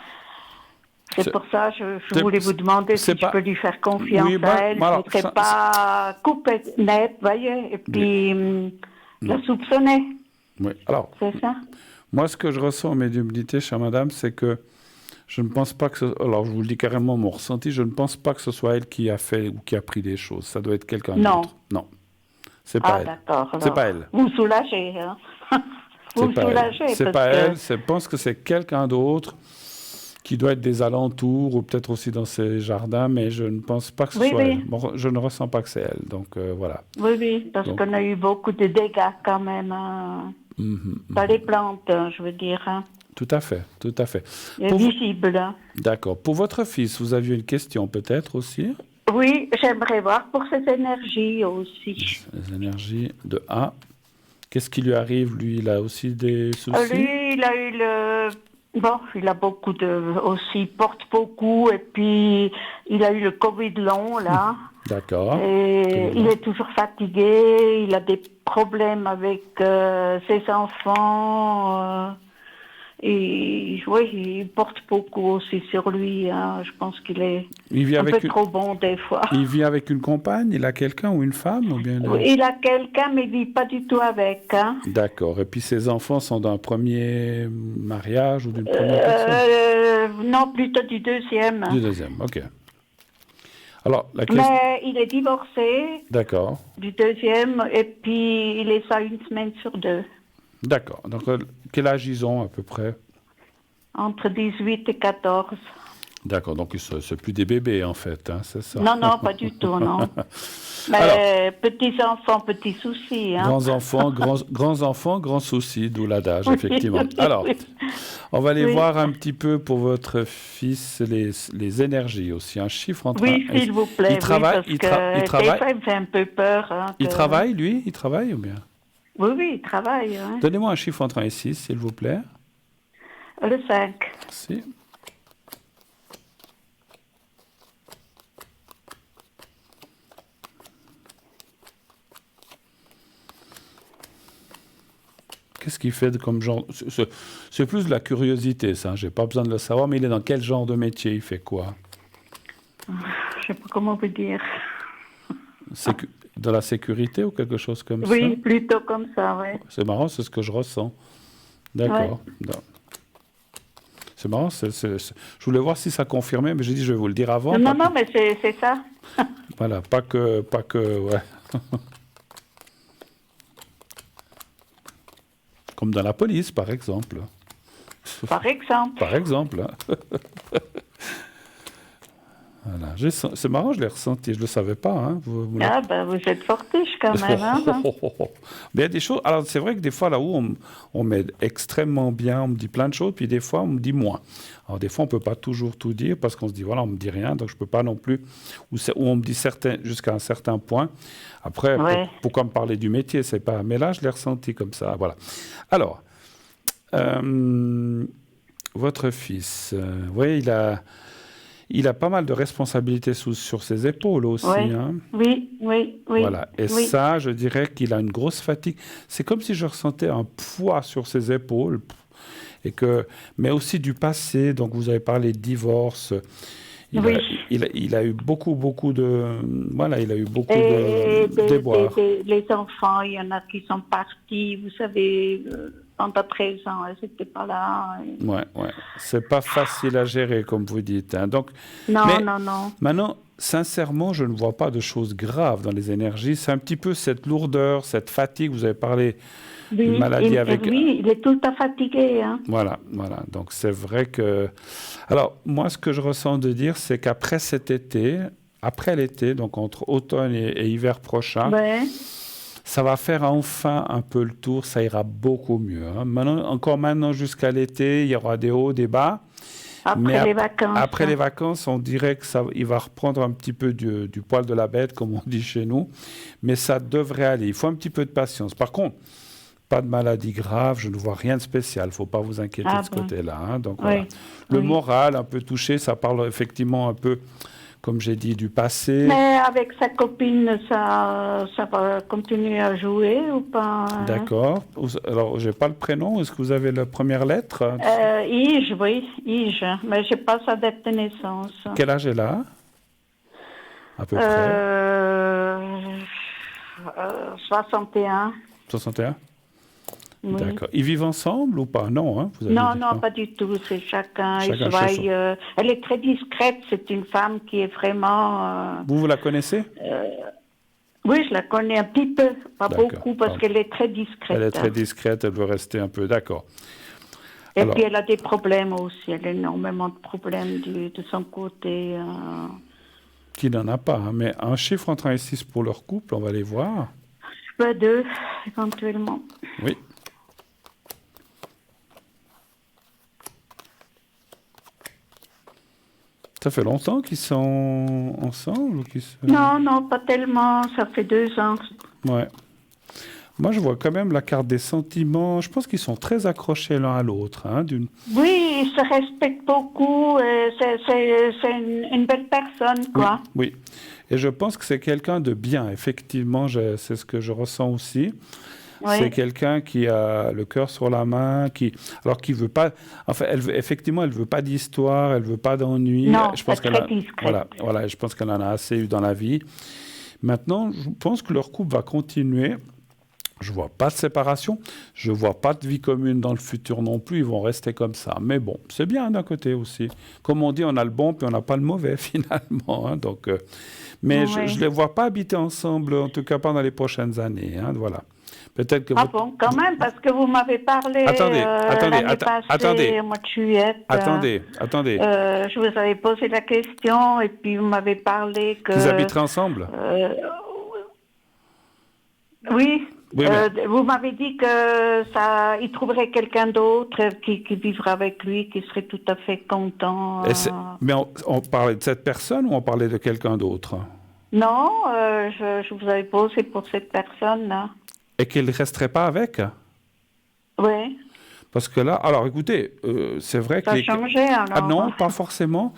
c'est pour ça que je voulais vous demander si je peux lui faire confiance à elle. Je ne voudrais pas couper net, voyez, et puis... la soupçonner. Oui, alors. C'est ça. Moi, ce que je ressens en médiumnité, chère madame, c'est que je ne pense pas que alors je vous le dis carrément mon ressenti, je ne pense pas que ce soit elle qui a fait ou qui a pris des choses. Ça doit être quelqu'un d'autre. Non. C'est pas elle. D'accord. C'est pas elle. Vous me soulagez, hein. Vous me soulagez. C'est pas elle. Je pense que c'est quelqu'un d'autre qui doit être des alentours ou peut-être aussi dans ses jardins, mais je ne pense pas que ce Oui, soit oui. elle. Bon, je ne ressens pas que c'est elle, donc voilà. Oui, parce Donc- qu'on a eu beaucoup de dégâts quand même dans les plantes, je veux dire. Tout à fait, tout à fait. Et Pour vous- visible. D'accord. Pour votre fils, vous aviez une question peut-être aussi? Oui, j'aimerais voir pour ses énergies aussi. Les énergies de A. Qu'est-ce qui lui arrive, lui? Il a aussi des soucis? Lui, il a eu le... Bon, il a beaucoup de... aussi, il porte beaucoup, et puis il a eu le Covid long, là. D'accord. Et il est toujours fatigué, il a des problèmes avec ses enfants. Et oui, il porte beaucoup aussi sur lui. Hein. Je pense qu'il est Il vit un avec peu une... trop bon des fois. Il vit avec une compagne? Il a quelqu'un ou une femme ou bien... Il a quelqu'un, mais il vit pas du tout avec. Hein. D'accord. Et puis ses enfants sont d'un premier mariage ou d'une première personne? Non, plutôt du deuxième. Du deuxième, ok. Alors, la question... Mais il est divorcé D'accord. du deuxième, et puis il est ça une semaine sur deux. D'accord. Donc, quel âge ils ont à peu près? Entre 18 et 14. D'accord. Donc, c'est plus des bébés en fait, hein, c'est ça? Non, pas du tout, non. Mais petits-enfants, petits soucis. Hein. Grands enfants, grands soucis, d'où l'adage, Oui, effectivement. oui, Alors, oui. on va aller Oui. voir un petit peu pour votre fils les énergies aussi. Un chiffre entre Oui, un- s'il vous plaît. Il travaille, oui, parce que il des travaille, fois, il me fait un peu peur. Hein, il que- travaille, lui? Il travaille ou bien? Oui, il travaille. Hein. Donnez-moi un chiffre entre 1 et 6, s'il vous plaît. Le 5. Merci. Qu'est-ce qu'il fait comme genre... C'est plus de la curiosité, ça. J'ai pas besoin de le savoir, mais il est dans quel genre de métier? Il fait quoi? Je sais pas comment vous dire. De la sécurité ou quelque chose comme ça? Oui, plutôt comme ça, oui. C'est marrant, c'est ce que je ressens. D'accord. Non. C'est marrant. Je voulais voir si ça confirmait, mais j'ai dit je vais vous le dire avant. Non, mais c'est ça. Voilà, pas que, ouais. Comme dans la police, par exemple. Par exemple. Par exemple. Hein. Voilà. C'est marrant, je l'ai ressenti, je ne le savais pas. Hein. Vous Ah, ben, vous êtes fortiche quand même. Hein. Mais il y a des choses. Alors, c'est vrai que des fois, là où on m'aide extrêmement bien, on me dit plein de choses, puis des fois, on me dit moins. Alors, des fois, on ne peut pas toujours tout dire parce qu'on se dit, voilà, on ne me dit rien, donc je ne peux pas non plus. Ou on me dit jusqu'à un certain point. Après, Ouais. pourquoi me parler du métier? C'est pas. Mais là, je l'ai ressenti comme ça. Voilà. Alors, votre fils, vous voyez, il a pas mal de responsabilités sur ses épaules aussi. Ouais. Hein. Oui. Voilà. Et oui. ça, je dirais qu'il a une grosse fatigue. C'est comme si je ressentais un poids sur ses épaules. Mais aussi du passé. Donc, vous avez parlé de divorce. Il a eu beaucoup de... Voilà, il a eu beaucoup de déboires. Les enfants, il y en a qui sont partis, vous savez, pendant 13 ans, elles n'étaient pas là. Ouais. C'est pas facile à gérer, comme vous dites. Hein. Donc, Non. Maintenant, sincèrement, je ne vois pas de choses graves dans les énergies. C'est un petit peu cette lourdeur, cette fatigue. Vous avez parlé d'une maladie avec... Oui, il est tout le temps fatigué. Hein. Voilà. Donc, c'est vrai que... Alors, moi, ce que je ressens de dire, c'est qu'après cet été, après l'été, donc entre automne et hiver prochain, Ouais. ça va faire enfin un peu le tour. Ça ira beaucoup mieux. Hein. Maintenant, jusqu'à l'été, il y aura des hauts, des bas. Après les vacances. Après les vacances, on dirait qu'il va reprendre un petit peu du poil de la bête, comme on dit chez nous. Mais ça devrait aller. Il faut un petit peu de patience. Par contre, pas de maladie grave, je ne vois rien de spécial. Il ne faut pas vous inquiéter de ce côté-là. Hein. Donc, voilà. Le moral, un peu touché, ça parle effectivement un peu, comme j'ai dit, du passé. Mais avec sa copine, ça va continuer à jouer ou pas? D'accord. Alors, je n'ai pas le prénom. Est-ce que vous avez la première lettre? Ige, oui, Ige. Mais je n'ai pas sa date de naissance. Quel âge elle a? À peu près. 61. 61? Oui. D'accord. Ils vivent ensemble ou pas? Non, hein, vous avez Non, dit, pas du tout. C'est chacun Chacun il chez travaille. soi. Elle est très discrète. C'est une femme qui est vraiment... Vous la connaissez? Oui, je la connais un petit peu. Pas D'accord. beaucoup, parce qu'elle est très discrète. Elle est très discrète, elle veut rester un peu. D'accord. Et Alors, puis elle a des problèmes aussi, elle a énormément de problèmes de son côté. qui n'en a pas, hein, mais un chiffre entre 1 et 6 pour leur couple, on va les voir. Pas deux, éventuellement. Oui. Ça fait longtemps qu'ils sont ensemble ou qu'ils se... Non, pas tellement, ça fait 2 ans. Ouais. Moi, je vois quand même la carte des sentiments. Je pense qu'ils sont très accrochés l'un à l'autre. Hein, Oui, ils se respectent beaucoup, c'est une belle personne, quoi. Oui, oui. Et je pense que c'est quelqu'un de bien. Effectivement, c'est ce que je ressens aussi. Oui. C'est quelqu'un qui a le cœur sur la main, alors qui veut pas. Enfin, effectivement, elle veut pas d'histoire, elle veut pas d'ennui. Non, Je pense elle est très discrète. Voilà. Je pense qu'elle en a assez eu dans la vie. Maintenant, je pense que leur couple va continuer. Je vois pas de séparation. Je vois pas de vie commune dans le futur non plus. Ils vont rester comme ça. Mais bon, c'est bien d'un côté aussi. Comme on dit, on a le bon puis on n'a pas le mauvais finalement. Hein, donc, mais Oui. je les vois pas habiter ensemble, en tout cas pas dans les prochaines années. Hein, voilà. Peut-être que Bon, quand même, parce que vous m'avez parlé l'année passée, au mois de juillet. Attendez. Je vous avais posé la question et puis vous m'avez parlé que... Qu'ils habiteraient ensemble Oui, Oui, vous m'avez dit que il trouverait quelqu'un d'autre qui vivrait avec lui, qui serait tout à fait content. Mais on parlait de cette personne ou on parlait de quelqu'un d'autre? Non, je vous avais posé pour cette personne-là. Et qu'il ne resterait pas avec? Oui. Parce que là, alors écoutez, c'est vrai que... Ça a changé alors? Ah non, pas forcément.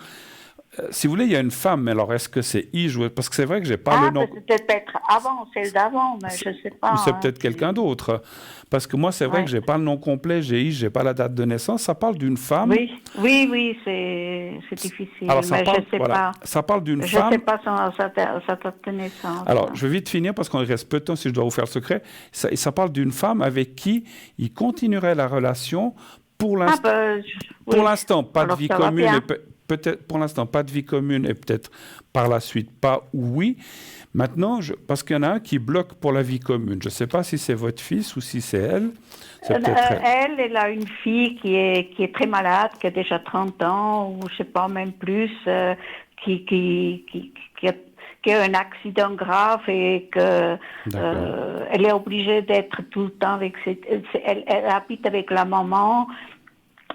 Si vous voulez, il y a une femme, mais alors est-ce que c'est Yves? Parce que c'est vrai que j'ai pas le nom. C'est peut-être avant, celle d'avant, mais je sais pas. Ou c'est peut-être quelqu'un d'autre. Parce que moi, c'est vrai que j'ai pas le nom complet, j'ai pas la date de naissance. Ça parle d'une femme. Oui, c'est difficile. Alors, mais je sais pas. Ça parle d'une Je femme. sais pas sa date de naissance. Alors, je vais vite finir parce qu'il reste peu de temps si je dois vous faire le secret. Ça parle d'une femme avec qui il continuerait la relation pour l'instant. Pour l'instant, pas de vie commune. Peut-être pour l'instant pas de vie commune et peut-être par la suite pas ou oui. Maintenant, parce qu'il y en a un qui bloque pour la vie commune. Je ne sais pas si c'est votre fils ou si c'est elle. Elle a une fille qui est très malade, qui a déjà 30 ans, ou je ne sais pas, même plus, qui a un accident grave et qu'elle est obligée d'être tout le temps avec elle habite avec la maman.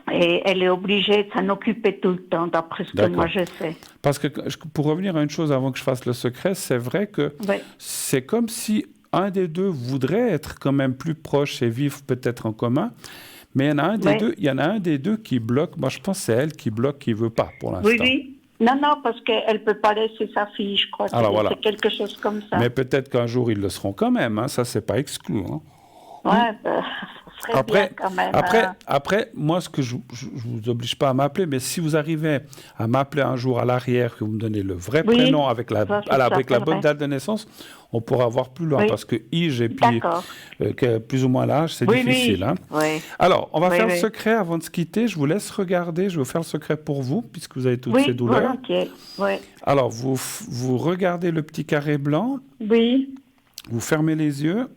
Et elle est obligée de s'en occuper tout le temps, d'après ce que moi je sais. Parce que, pour revenir à une chose avant que je fasse le secret, c'est vrai que c'est comme si un des deux voudrait être quand même plus proche et vivre peut-être en commun, mais il y en a un des deux qui bloque. Moi, je pense que c'est elle qui bloque, qui ne veut pas pour l'instant. Oui. Non, parce qu'elle ne peut pas laisser sa fille, je crois. C'est quelque chose comme ça. Mais peut-être qu'un jour, ils le seront quand même. Hein. Ça, c'est pas exclu. Hein. Après, moi, ce que je vous oblige pas à m'appeler, mais si vous arrivez à m'appeler un jour à l'arrière, que vous me donnez le vrai prénom avec la bonne date de naissance, on pourra voir plus loin, parce que j'ai plus ou moins l'âge, c'est difficile. Hein. Alors, on va faire le secret avant de se quitter. Je vous laisse regarder. Je vais vous faire le secret pour vous, puisque vous avez toutes ces douleurs. Volontiers. Alors, vous regardez le petit carré blanc. Oui. Vous fermez les yeux.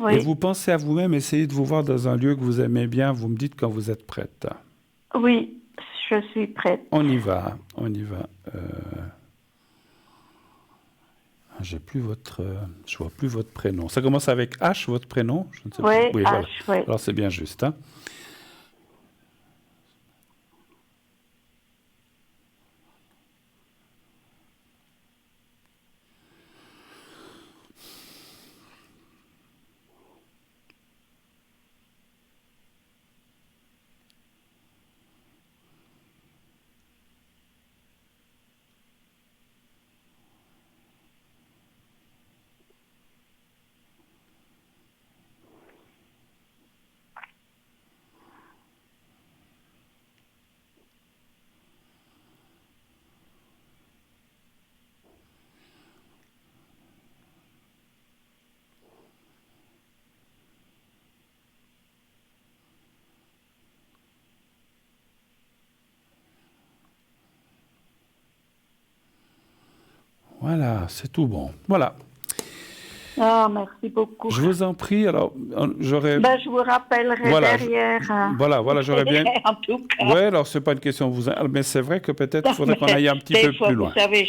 Et vous pensez à vous-même, essayez de vous voir dans un lieu que vous aimez bien. Vous me dites quand vous êtes prête. Oui, je suis prête. On y va. Je vois plus votre prénom. Ça commence avec H, votre prénom? Je ne sais pas. Oui, H, voilà. Alors c'est bien juste. Hein. Voilà, c'est tout bon. Voilà. Ah, merci beaucoup. Je vous en prie. Alors, j'aurais... Je vous rappellerai derrière. Voilà, j'aurais bien... En tout cas. Oui, alors, c'est pas une question de vous... Mais c'est vrai que peut-être qu'il faudrait qu'on aille un petit peu plus loin. Vous savez,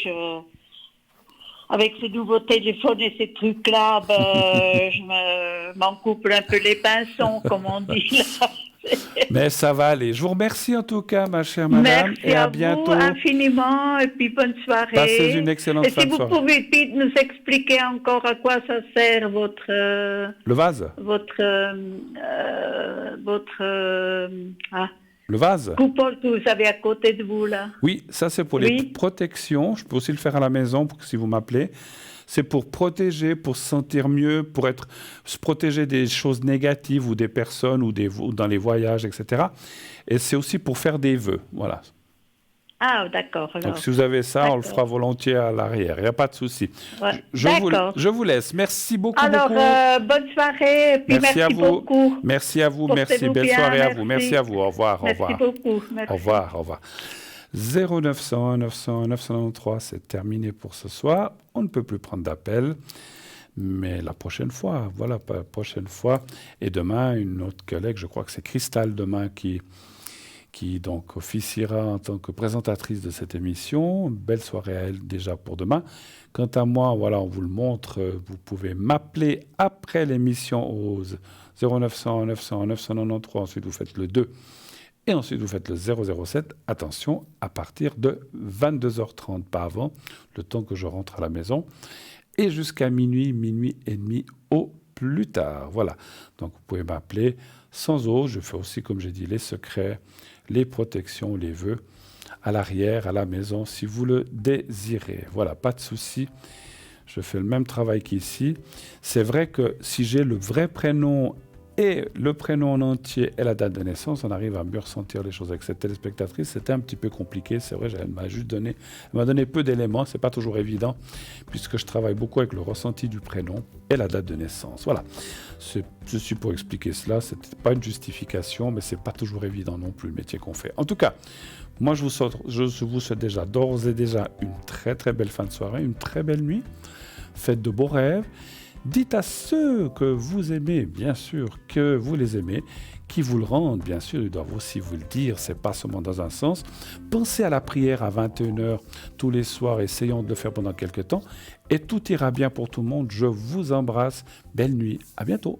avec ces nouveaux téléphones et ces trucs-là, je m'en coupe un peu les pinsons, comme on dit là. Mais ça va aller. Je vous remercie en tout cas, ma chère madame. Merci et à bientôt. vous infiniment et puis bonne soirée. Passez une excellente fin de soirée. Et si vous pouvez puis nous expliquer encore à quoi ça sert votre... Le vase. Le vase. Coupole que vous avez à côté de vous là. Oui, ça c'est pour les protections. Je peux aussi le faire à la maison si vous m'appelez. C'est pour protéger, pour se sentir mieux, pour se protéger des choses négatives ou des personnes ou dans les voyages, etc. Et c'est aussi pour faire des vœux. Voilà. Ah, d'accord. Alors. Donc si vous avez ça, on le fera volontiers à l'arrière. Il n'y a pas de souci. Ouais. Je vous laisse. Merci beaucoup. Alors, bonne soirée. Et puis merci à vous. beaucoup. Merci à vous. Merci. Belle soirée à vous. Merci à vous. Au revoir. Merci beaucoup. Merci. Au revoir. 0900 900 993, c'est terminé pour ce soir. On ne peut plus prendre d'appel, mais la prochaine fois, Et demain, une autre collègue, je crois que c'est Christelle demain, qui donc officiera en tant que présentatrice de cette émission. Belle soirée à elle déjà pour demain. Quant à moi, voilà, on vous le montre. Vous pouvez m'appeler après l'émission au 0900 900 993. Ensuite, vous faites le 2. Et ensuite, vous faites le 007. Attention, à partir de 22h30, pas avant, le temps que je rentre à la maison. Et jusqu'à minuit et demi au plus tard. Voilà. Donc, vous pouvez m'appeler sans eau. Je fais aussi, comme j'ai dit, les secrets, les protections, les vœux à l'arrière, à la maison, si vous le désirez. Voilà, pas de souci. Je fais le même travail qu'ici. C'est vrai que si j'ai le vrai prénom et le prénom en entier et la date de naissance, on arrive à mieux ressentir les choses. Avec cette téléspectatrice, c'était un petit peu compliqué. C'est vrai, elle m'a donné peu d'éléments. C'est pas toujours évident, puisque je travaille beaucoup avec le ressenti du prénom et la date de naissance. Voilà. Je suis pour expliquer cela. C'était pas une justification, mais c'est pas toujours évident non plus le métier qu'on fait. En tout cas, moi, je vous souhaite déjà d'ores et déjà une très très belle fin de soirée, une très belle nuit. Faites de beaux rêves. Dites à ceux que vous aimez, bien sûr, que vous les aimez, qui vous le rendent, bien sûr, ils doivent aussi vous le dire, c'est pas seulement dans un sens. Pensez à la prière à 21h tous les soirs, essayons de le faire pendant quelques temps, et tout ira bien pour tout le monde. Je vous embrasse, belle nuit, à bientôt.